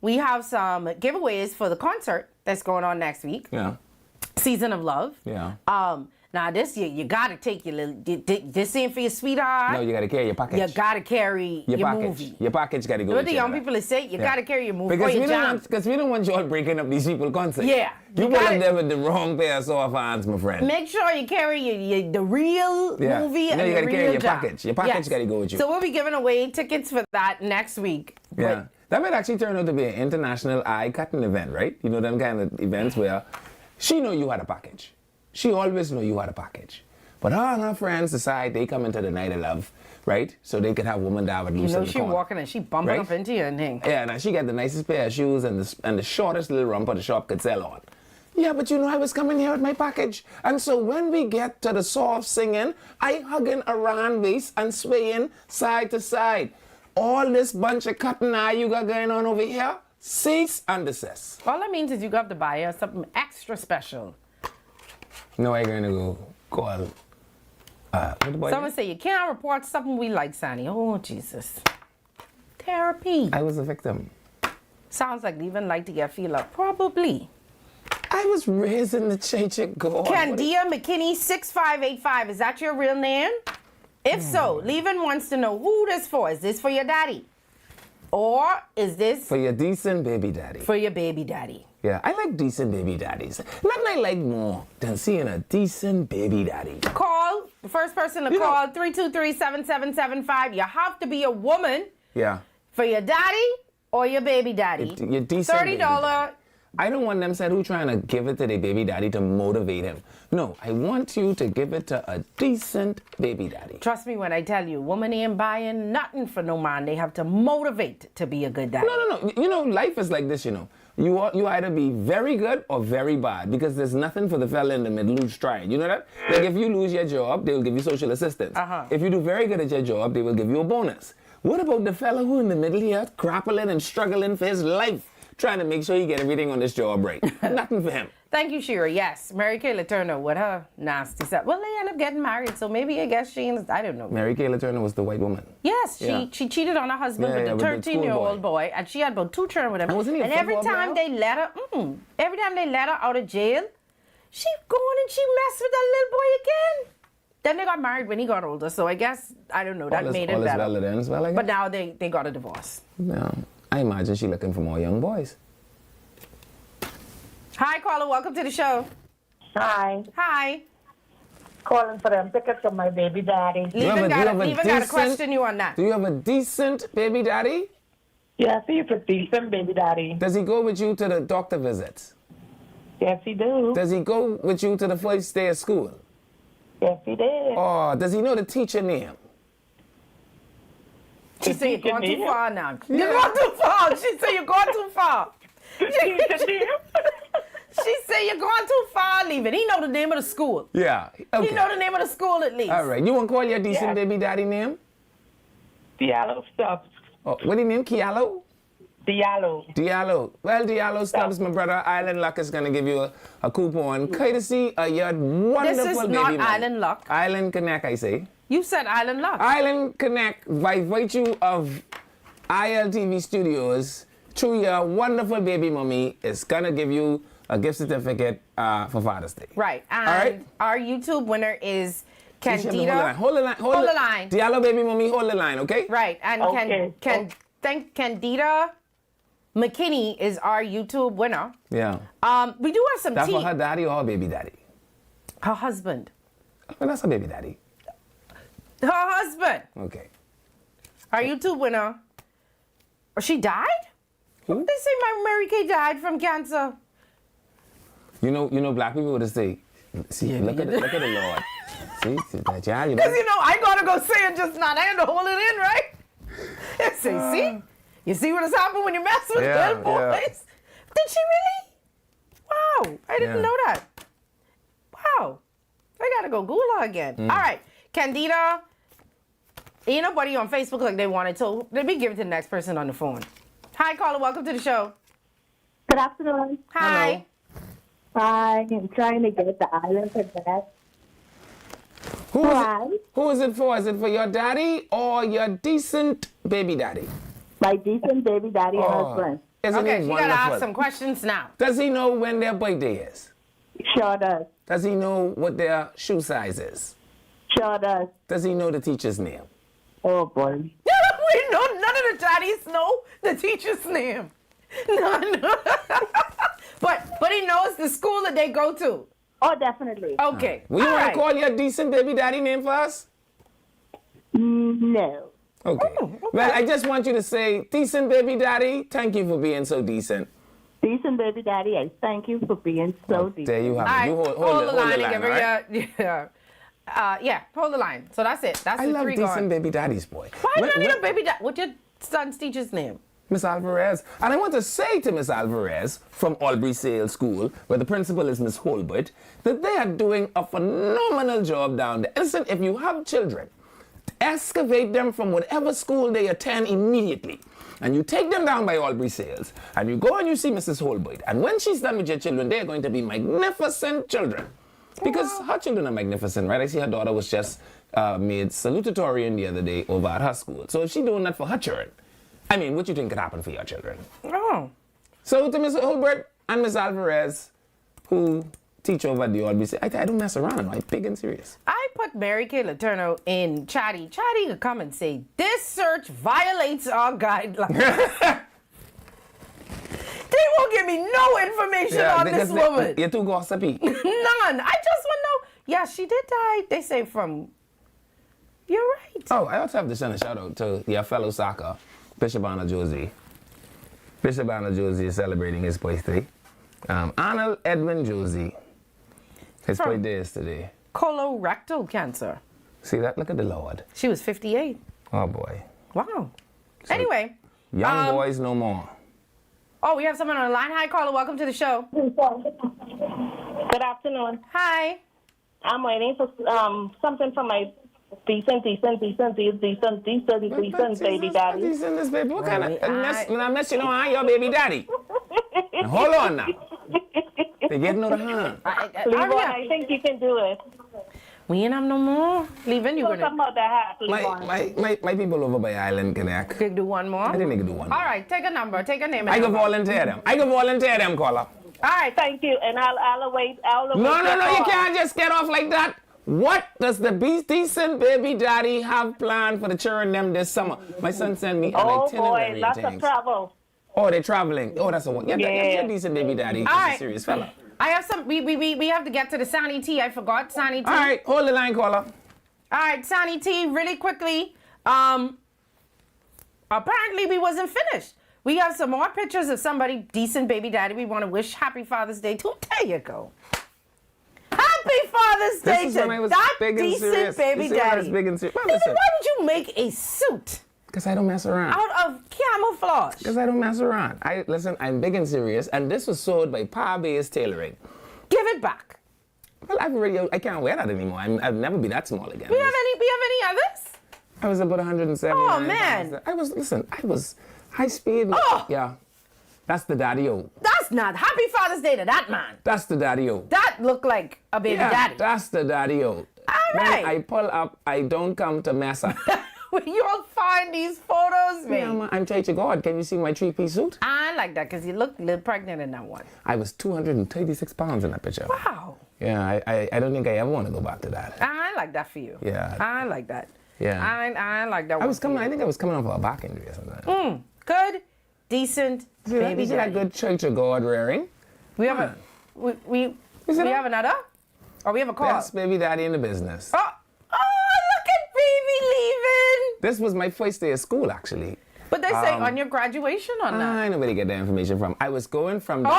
Speaker 4: we have some giveaways for the concert that's going on next week.
Speaker 3: Yeah.
Speaker 4: Season of Love.
Speaker 3: Yeah.
Speaker 4: Now this year you gotta take your little. This ain't for your sweetheart.
Speaker 3: No, you gotta carry your package.
Speaker 4: You gotta carry your
Speaker 3: package.
Speaker 4: movie.
Speaker 3: Your package gotta go.
Speaker 4: What the young people say? You gotta carry your movie.
Speaker 3: Because we don't want y'all breaking up these people concert.
Speaker 4: Yeah.
Speaker 3: You put them there with the wrong pair of soft hands, my friend.
Speaker 4: Make sure you carry the real movie and
Speaker 3: you
Speaker 4: the
Speaker 3: gotta
Speaker 4: real
Speaker 3: carry your
Speaker 4: jam.
Speaker 3: package. Your package gotta go with you.
Speaker 4: So we'll be giving away tickets for that next week.
Speaker 3: Yeah. That might actually turn out to be an international eye-cutting event, right? You know, them kind of events where she know you had a package. She always know you had a package. But all her friends decide they come into the night of love, right? So they can have woman down with loose in the
Speaker 4: she
Speaker 3: corner.
Speaker 4: walking and she bumping up into you and thing.
Speaker 3: Yeah, now she got the nicest pair of shoes and the shortest little romper the shop could sell on. Yeah, but you know I was coming here with my package. And so when we get to the soft singing, I hugging around waist and swaying side to side. All this bunch of cotton eye you got going on over here, cease and desist.
Speaker 4: All that means is you got to buy her something extra special.
Speaker 3: No, I'm going to go call...
Speaker 4: Someone say, you can't report something we like, Sonny. Oh, Jesus. Therapy.
Speaker 3: I was a victim.
Speaker 4: Sounds like leaving like to get feel up. Probably.
Speaker 3: I was raised in the Church of God.
Speaker 4: Candia McKinney 6585. Is that your real name? If so, Leavin wants to know who this for. Is this for your daddy? Or is this...
Speaker 3: For your decent baby daddy.
Speaker 4: For your baby daddy.
Speaker 3: Yeah, I like decent baby daddies. Nothing I like more than seeing a decent baby daddy.
Speaker 4: Call, the first person to call, 323-7775. You have to be a woman.
Speaker 3: Yeah.
Speaker 4: For your daddy or your baby daddy.
Speaker 3: Your decent
Speaker 4: $30.
Speaker 3: I don't want them said who trying to give it to their baby daddy to motivate him. No, I want you to give it to a decent baby daddy.
Speaker 4: Trust me when I tell you, woman ain't buying nothing for no man. They have to motivate to be a good daddy.
Speaker 3: No. You know, life is like this, you know. You either be very good or very bad because there's nothing for the fella in the middle who's trying. You know that? Like if you lose your job, they will give you social assistance. If you do very good at your job, they will give you a bonus. What about the fella who in the middle here, grappling and struggling for his life, trying to make sure he get everything on this job right? Nothing for him.
Speaker 4: Thank you, Shira. Yes, Mary Kayla Turner with her nasty stuff. Well, they end up getting married, so maybe I guess I don't know.
Speaker 3: Mary Kayla Turner was the white woman.
Speaker 4: Yes, she cheated on her husband with the 13-year-old boy, and she had about 2 children with him. And every time they let her out of jail, she go on and she messed with that little boy again. Then they got married when he got older, so I guess, I don't know, that made it better.
Speaker 3: Well, I guess.
Speaker 4: But now they got a divorce.
Speaker 3: No, I imagine she looking for more young boys.
Speaker 4: Hi, caller. Welcome to the show.
Speaker 8: Hi.
Speaker 4: Hi.
Speaker 8: Calling for them tickets for my baby daddy.
Speaker 4: Leavin got to question you on that.
Speaker 3: Do you have a decent baby daddy?
Speaker 8: Yes, he's a decent baby daddy.
Speaker 3: Does he go with you to the doctor visits?
Speaker 8: Yes, he do.
Speaker 3: Does he go with you to the first day of school?
Speaker 8: Yes, he did.
Speaker 3: Oh, does he know the teacher name?
Speaker 4: She said you're going too far now. You're going too far. She said you're going too far. She said you're going too far, Leavin. He know the name of the school.
Speaker 3: Yeah. Okay.
Speaker 4: He know the name of the school at least.
Speaker 3: All right. You want to call your decent baby daddy name?
Speaker 8: Diallo Stubbs.
Speaker 3: Oh, what do you name? Kialo?
Speaker 8: Diallo.
Speaker 3: Well, Diallo Stubbs, my brother, Island Luck is going to give you a coupon courtesy of your wonderful baby
Speaker 4: This is not
Speaker 3: man.
Speaker 4: Island Luck.
Speaker 3: Island Connect, I say.
Speaker 4: You said Island Lux.
Speaker 3: Island Connect, by virtue of ILTV Studios, through your wonderful baby mommy, is gonna give you a gift certificate for Father's Day.
Speaker 4: Right. And
Speaker 3: all right?
Speaker 4: our YouTube winner is Candida.
Speaker 3: Hold the line. Hold the line. Diallo baby mommy, hold the line, okay?
Speaker 4: Right. And Candida McKinney is our YouTube winner.
Speaker 3: Yeah.
Speaker 4: We do have some
Speaker 3: That's
Speaker 4: tea.
Speaker 3: for her daddy or her baby daddy?
Speaker 4: Her husband.
Speaker 3: Well, that's her baby daddy.
Speaker 4: Her husband.
Speaker 3: Okay.
Speaker 4: Our YouTube winner. Or she died?
Speaker 3: Who?
Speaker 4: They say my Mary Kay died from cancer.
Speaker 3: You know, black people would say, see, look at the Lord. See that child.
Speaker 4: Because I gotta go say it just not. I had to hold it in, right? Say, see? You see what has happened when you mess with little boys?
Speaker 3: Yeah.
Speaker 4: Did she really? Wow, I didn't know that. Wow. I gotta go Google her again. All right, Candida. Ain't nobody on Facebook like they wanted to. Let me give it to the next person on the phone. Hi, caller. Welcome to the show.
Speaker 8: Good afternoon.
Speaker 4: Hi.
Speaker 8: Hi. I'm trying to get the Island Connect.
Speaker 3: Who is it for? Is it for your daddy or your decent baby daddy?
Speaker 8: My decent baby daddy and husband.
Speaker 3: Isn't he
Speaker 4: You gotta
Speaker 3: wonderful?
Speaker 4: ask some questions now.
Speaker 3: Does he know when their birthday is?
Speaker 8: Sure does.
Speaker 3: Does he know what their shoe size is?
Speaker 8: Sure does.
Speaker 3: Does he know the teacher's name?
Speaker 8: Oh, boy.
Speaker 4: We know none of the daddies know the teacher's name. None. but he knows the school that they go to.
Speaker 8: Oh, definitely.
Speaker 4: Okay.
Speaker 3: Will you want to call your decent baby daddy name for us?
Speaker 8: No.
Speaker 3: Okay. Well, I just want you to say, decent baby daddy, thank you for being so decent.
Speaker 8: Decent baby daddy, I thank you for being so decent.
Speaker 3: There you have it.
Speaker 4: All right,
Speaker 3: You
Speaker 4: hold the line and give her
Speaker 3: right?
Speaker 4: yeah, hold the line. So that's it. That's
Speaker 3: I
Speaker 4: the
Speaker 3: love
Speaker 4: three
Speaker 3: decent
Speaker 4: going.
Speaker 3: baby daddies, boy.
Speaker 4: Why do you need a baby daddy? What's your son's teacher's name?
Speaker 3: Miss Alvarez. And I want to say to Miss Alvarez from Albury Sale School, where the principal is Miss Holbert, that they are doing a phenomenal job down there. Listen, if you have children, excavate them from whatever school they attend immediately. And you take them down by Albury Sales, and you go and you see Mrs. Holbert. And when she's done with your children, they're going to be magnificent children. Because her children are magnificent, right? I see her daughter was just made salutatorian the other day over at her school. So if she's doing that for her children, I mean, what do you think could happen for your children?
Speaker 4: Oh.
Speaker 3: So to Miss Holbert and Miss Alvarez, who teach over at the Albury Sales, I don't mess around, I'm big and serious.
Speaker 4: I put Mary Kay Letourneau in Chatty. Chatty could come and say, this search violates our guidelines. They won't give me no information on this woman.
Speaker 3: You're too gossipy.
Speaker 4: None. I just want to know. Yeah, she did die, they say, from... You're right.
Speaker 3: Oh, I also have to send a shout out to your fellow soccer, Bishop Anna Josie. Bishop Anna Josie is celebrating his birthday. Arnold Edwin Josie. His birthday is today.
Speaker 4: Colorectal cancer.
Speaker 3: See that? Look at the Lord.
Speaker 4: She was 58.
Speaker 3: Oh, boy.
Speaker 4: Wow.
Speaker 3: So,
Speaker 4: anyway.
Speaker 3: Young boys no more.
Speaker 4: Oh, we have someone on the line. Hi, caller. Welcome to the show.
Speaker 8: Good afternoon.
Speaker 4: Hi.
Speaker 8: I'm waiting for something from my decent baby daddy.
Speaker 3: Decent baby. What kind of mess? When I mess, you know, I'm your baby daddy. Now, hold on now. They getting out of hand.
Speaker 8: I think you can do it.
Speaker 4: We ain't have no more. Leaving, you're gonna.
Speaker 8: About the hat,
Speaker 3: my people over by Island Connect.
Speaker 4: Can do one more?
Speaker 3: I think they can do one more.
Speaker 4: All right, take a number, take a name.
Speaker 3: I can volunteer them. Caller.
Speaker 4: All right,
Speaker 8: thank you, and I'll await.
Speaker 3: No, you can't just get off like that. What does the decent baby daddy have planned for the children them this summer? My son sent me an itinerary.
Speaker 8: Oh boy, lots of travel.
Speaker 3: Oh, they're traveling. Oh, that's a one. Yeah, that's your decent baby daddy. He's a serious fella.
Speaker 4: I have some. We have to get to the Sonny T. I forgot Sonny T.
Speaker 3: All right, hold the line, caller.
Speaker 4: All right, Sonny T. Really quickly. Apparently we wasn't finished. We have some more pictures of somebody decent baby daddy. We want to wish Happy Father's Day to. There you go. Happy Father's Day to that decent baby daddy.
Speaker 3: Big and serious. Well,
Speaker 4: why would you make a suit?
Speaker 3: Because I don't mess around.
Speaker 4: Out of camouflage.
Speaker 3: Because I don't mess around. Listen, I'm big and serious, and this was sold by Pa Bay's Tailoring.
Speaker 4: Give it back.
Speaker 3: Well, I can't wear that anymore. I'll never be that small again.
Speaker 4: We have any others?
Speaker 3: I was about 170.
Speaker 4: Oh man.
Speaker 3: I was high speed.
Speaker 4: Oh.
Speaker 3: Yeah. That's the daddy-o.
Speaker 4: That's not. Happy Father's Day to that man.
Speaker 3: That's the daddy-o.
Speaker 4: That looked like a baby daddy.
Speaker 3: That's the daddy-o.
Speaker 4: right.
Speaker 3: When I pull up, I don't come to mess up.
Speaker 4: You'll find these photos, man.
Speaker 3: Yeah, man, I'm telling you, God, can you see my 3-piece suit?
Speaker 4: I like that because you look a little pregnant in that one.
Speaker 3: I was 236 pounds in that picture.
Speaker 4: Wow.
Speaker 3: Yeah, I don't think I ever want to go back to that.
Speaker 4: I like that for you.
Speaker 3: Yeah.
Speaker 4: I like that.
Speaker 3: Yeah.
Speaker 4: I like that one.
Speaker 3: I think I was coming off of a back injury or something.
Speaker 4: Good, decent, baby
Speaker 3: Is that good Church of God rearing?
Speaker 4: We have we have another? Or we have a call?
Speaker 3: Best baby daddy in the business.
Speaker 4: Oh, look at baby leaving.
Speaker 3: This was my first day of school, actually.
Speaker 4: But they say on your graduation or not?
Speaker 3: I know where to get that information from. I was going from the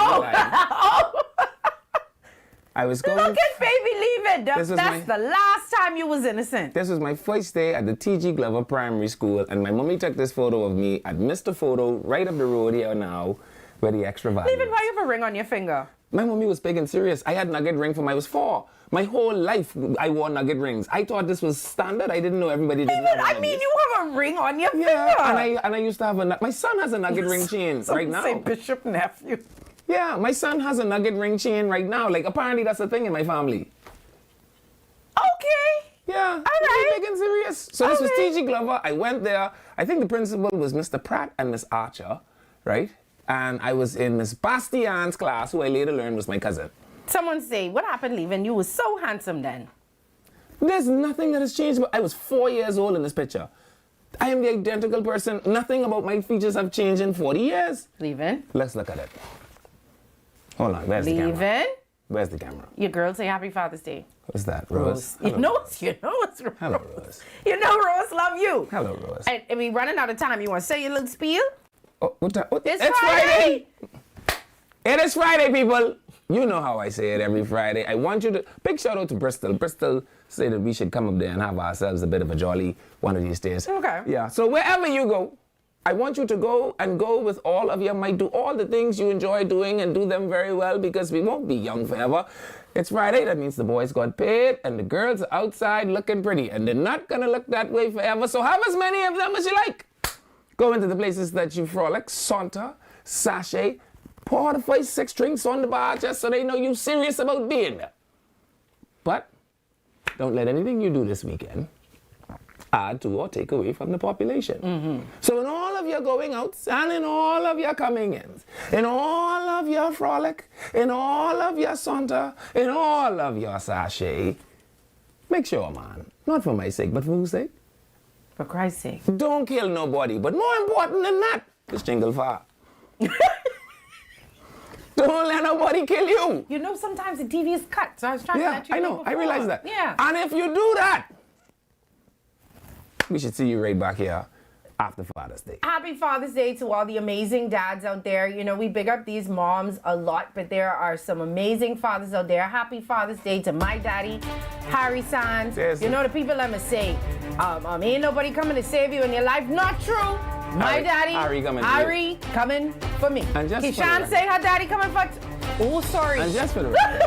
Speaker 3: I was going.
Speaker 4: Look at baby leaving. That's the last time you was innocent.
Speaker 3: This was my first day at the T.G. Glover Primary School, and my mommy took this photo of me at Mr. Photo right up the road here now, where the extra value.
Speaker 4: Leaving, why you have a ring on your finger?
Speaker 3: My mommy was big and serious. I had nugget ring from I was 4. My whole life, I wore nugget rings. I thought this was standard. I didn't know everybody did.
Speaker 4: I mean, you have a ring on your finger.
Speaker 3: And I used to have my son has a nugget ring chain right now.
Speaker 4: Say Bishop nephew.
Speaker 3: Yeah, my son has a nugget ring chain right now. Like, apparently that's a thing in my family.
Speaker 4: Okay.
Speaker 3: Yeah.
Speaker 4: All right.
Speaker 3: Big and serious. So this was T.G. Glover. I went there. I think the principal was Mr. Pratt and Miss Archer, right? And I was in Miss Bastian's class, who I later learned was my cousin.
Speaker 4: Someone say, what happened leaving? You were so handsome then.
Speaker 3: There's nothing that has changed. I was 4 years old in this picture. I am the identical person. Nothing about my features have changed in 40 years.
Speaker 4: Leaving.
Speaker 3: Let's look at it. Hold on, where's the camera?
Speaker 4: Leaving.
Speaker 3: Where's the camera?
Speaker 4: Your girl say Happy Father's Day.
Speaker 3: What's that, Rose?
Speaker 4: You know it's Rose.
Speaker 3: Hello, Rose.
Speaker 4: You know Rose love you.
Speaker 3: Hello, Rose.
Speaker 4: And we running out of time. You want to say your little spiel?
Speaker 3: Oh, what time?
Speaker 4: It's Friday.
Speaker 3: It is Friday, people. You know how I say it every Friday. I want you to... Big shout out to Bristol. Bristol said that we should come up there and have ourselves a bit of a jolly one of these days.
Speaker 4: Okay.
Speaker 3: Yeah, so wherever you go, I want you to go with all of your might. Do all the things you enjoy doing and do them very well, because we won't be young forever. It's Friday. That means the boys got paid and the girls are outside looking pretty. And they're not going to look that way forever. So have as many of them as you like. Go into the places that you frolic, saunter, sashay, pour the first 6 drinks on the bar just so they know you're serious about being there. But don't let anything you do this weekend add to or take away from the population.
Speaker 4: Mm-hmm.
Speaker 3: So in all of your going outs and in all of your coming ins, in all of your frolic, in all of your saunter, in all of your sashay, make sure, man, not for my sake, but for whose sake?
Speaker 4: For Christ's sake.
Speaker 3: Don't kill nobody, but more important than that, this jingle far. Don't let nobody kill you.
Speaker 4: You know, sometimes the TV is cut, so I was trying to let you know.
Speaker 3: I know. I realize that.
Speaker 4: Yeah.
Speaker 3: And if you do that, we should see you right back here after Father's Day.
Speaker 4: Happy Father's Day to all the amazing dads out there. You know, we big up these moms a lot, but there are some amazing fathers out there. Happy Father's Day to my daddy, Harry Sands.
Speaker 3: Yes.
Speaker 4: You know, the people let me say, ain't nobody coming to save you in your life. Not true. My daddy, Harry coming for me.
Speaker 3: And just
Speaker 4: Keishan say her daddy coming for... Oh, sorry.
Speaker 3: And just for the record.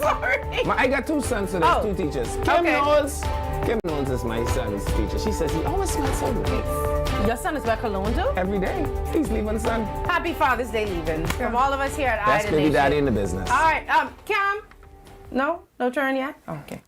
Speaker 4: Sorry.
Speaker 3: I got 2 sons, so there's 2 teachers. Kim Knowles is my son's teacher. She says he always smells so nice.
Speaker 4: Your son is wear cologne too?
Speaker 3: Every day. Please leave on son.
Speaker 4: Happy Father's Day, Leaving. From all of us here at
Speaker 3: Best baby daddy in the business.
Speaker 4: All right, Cam. No turn yet? Oh, okay.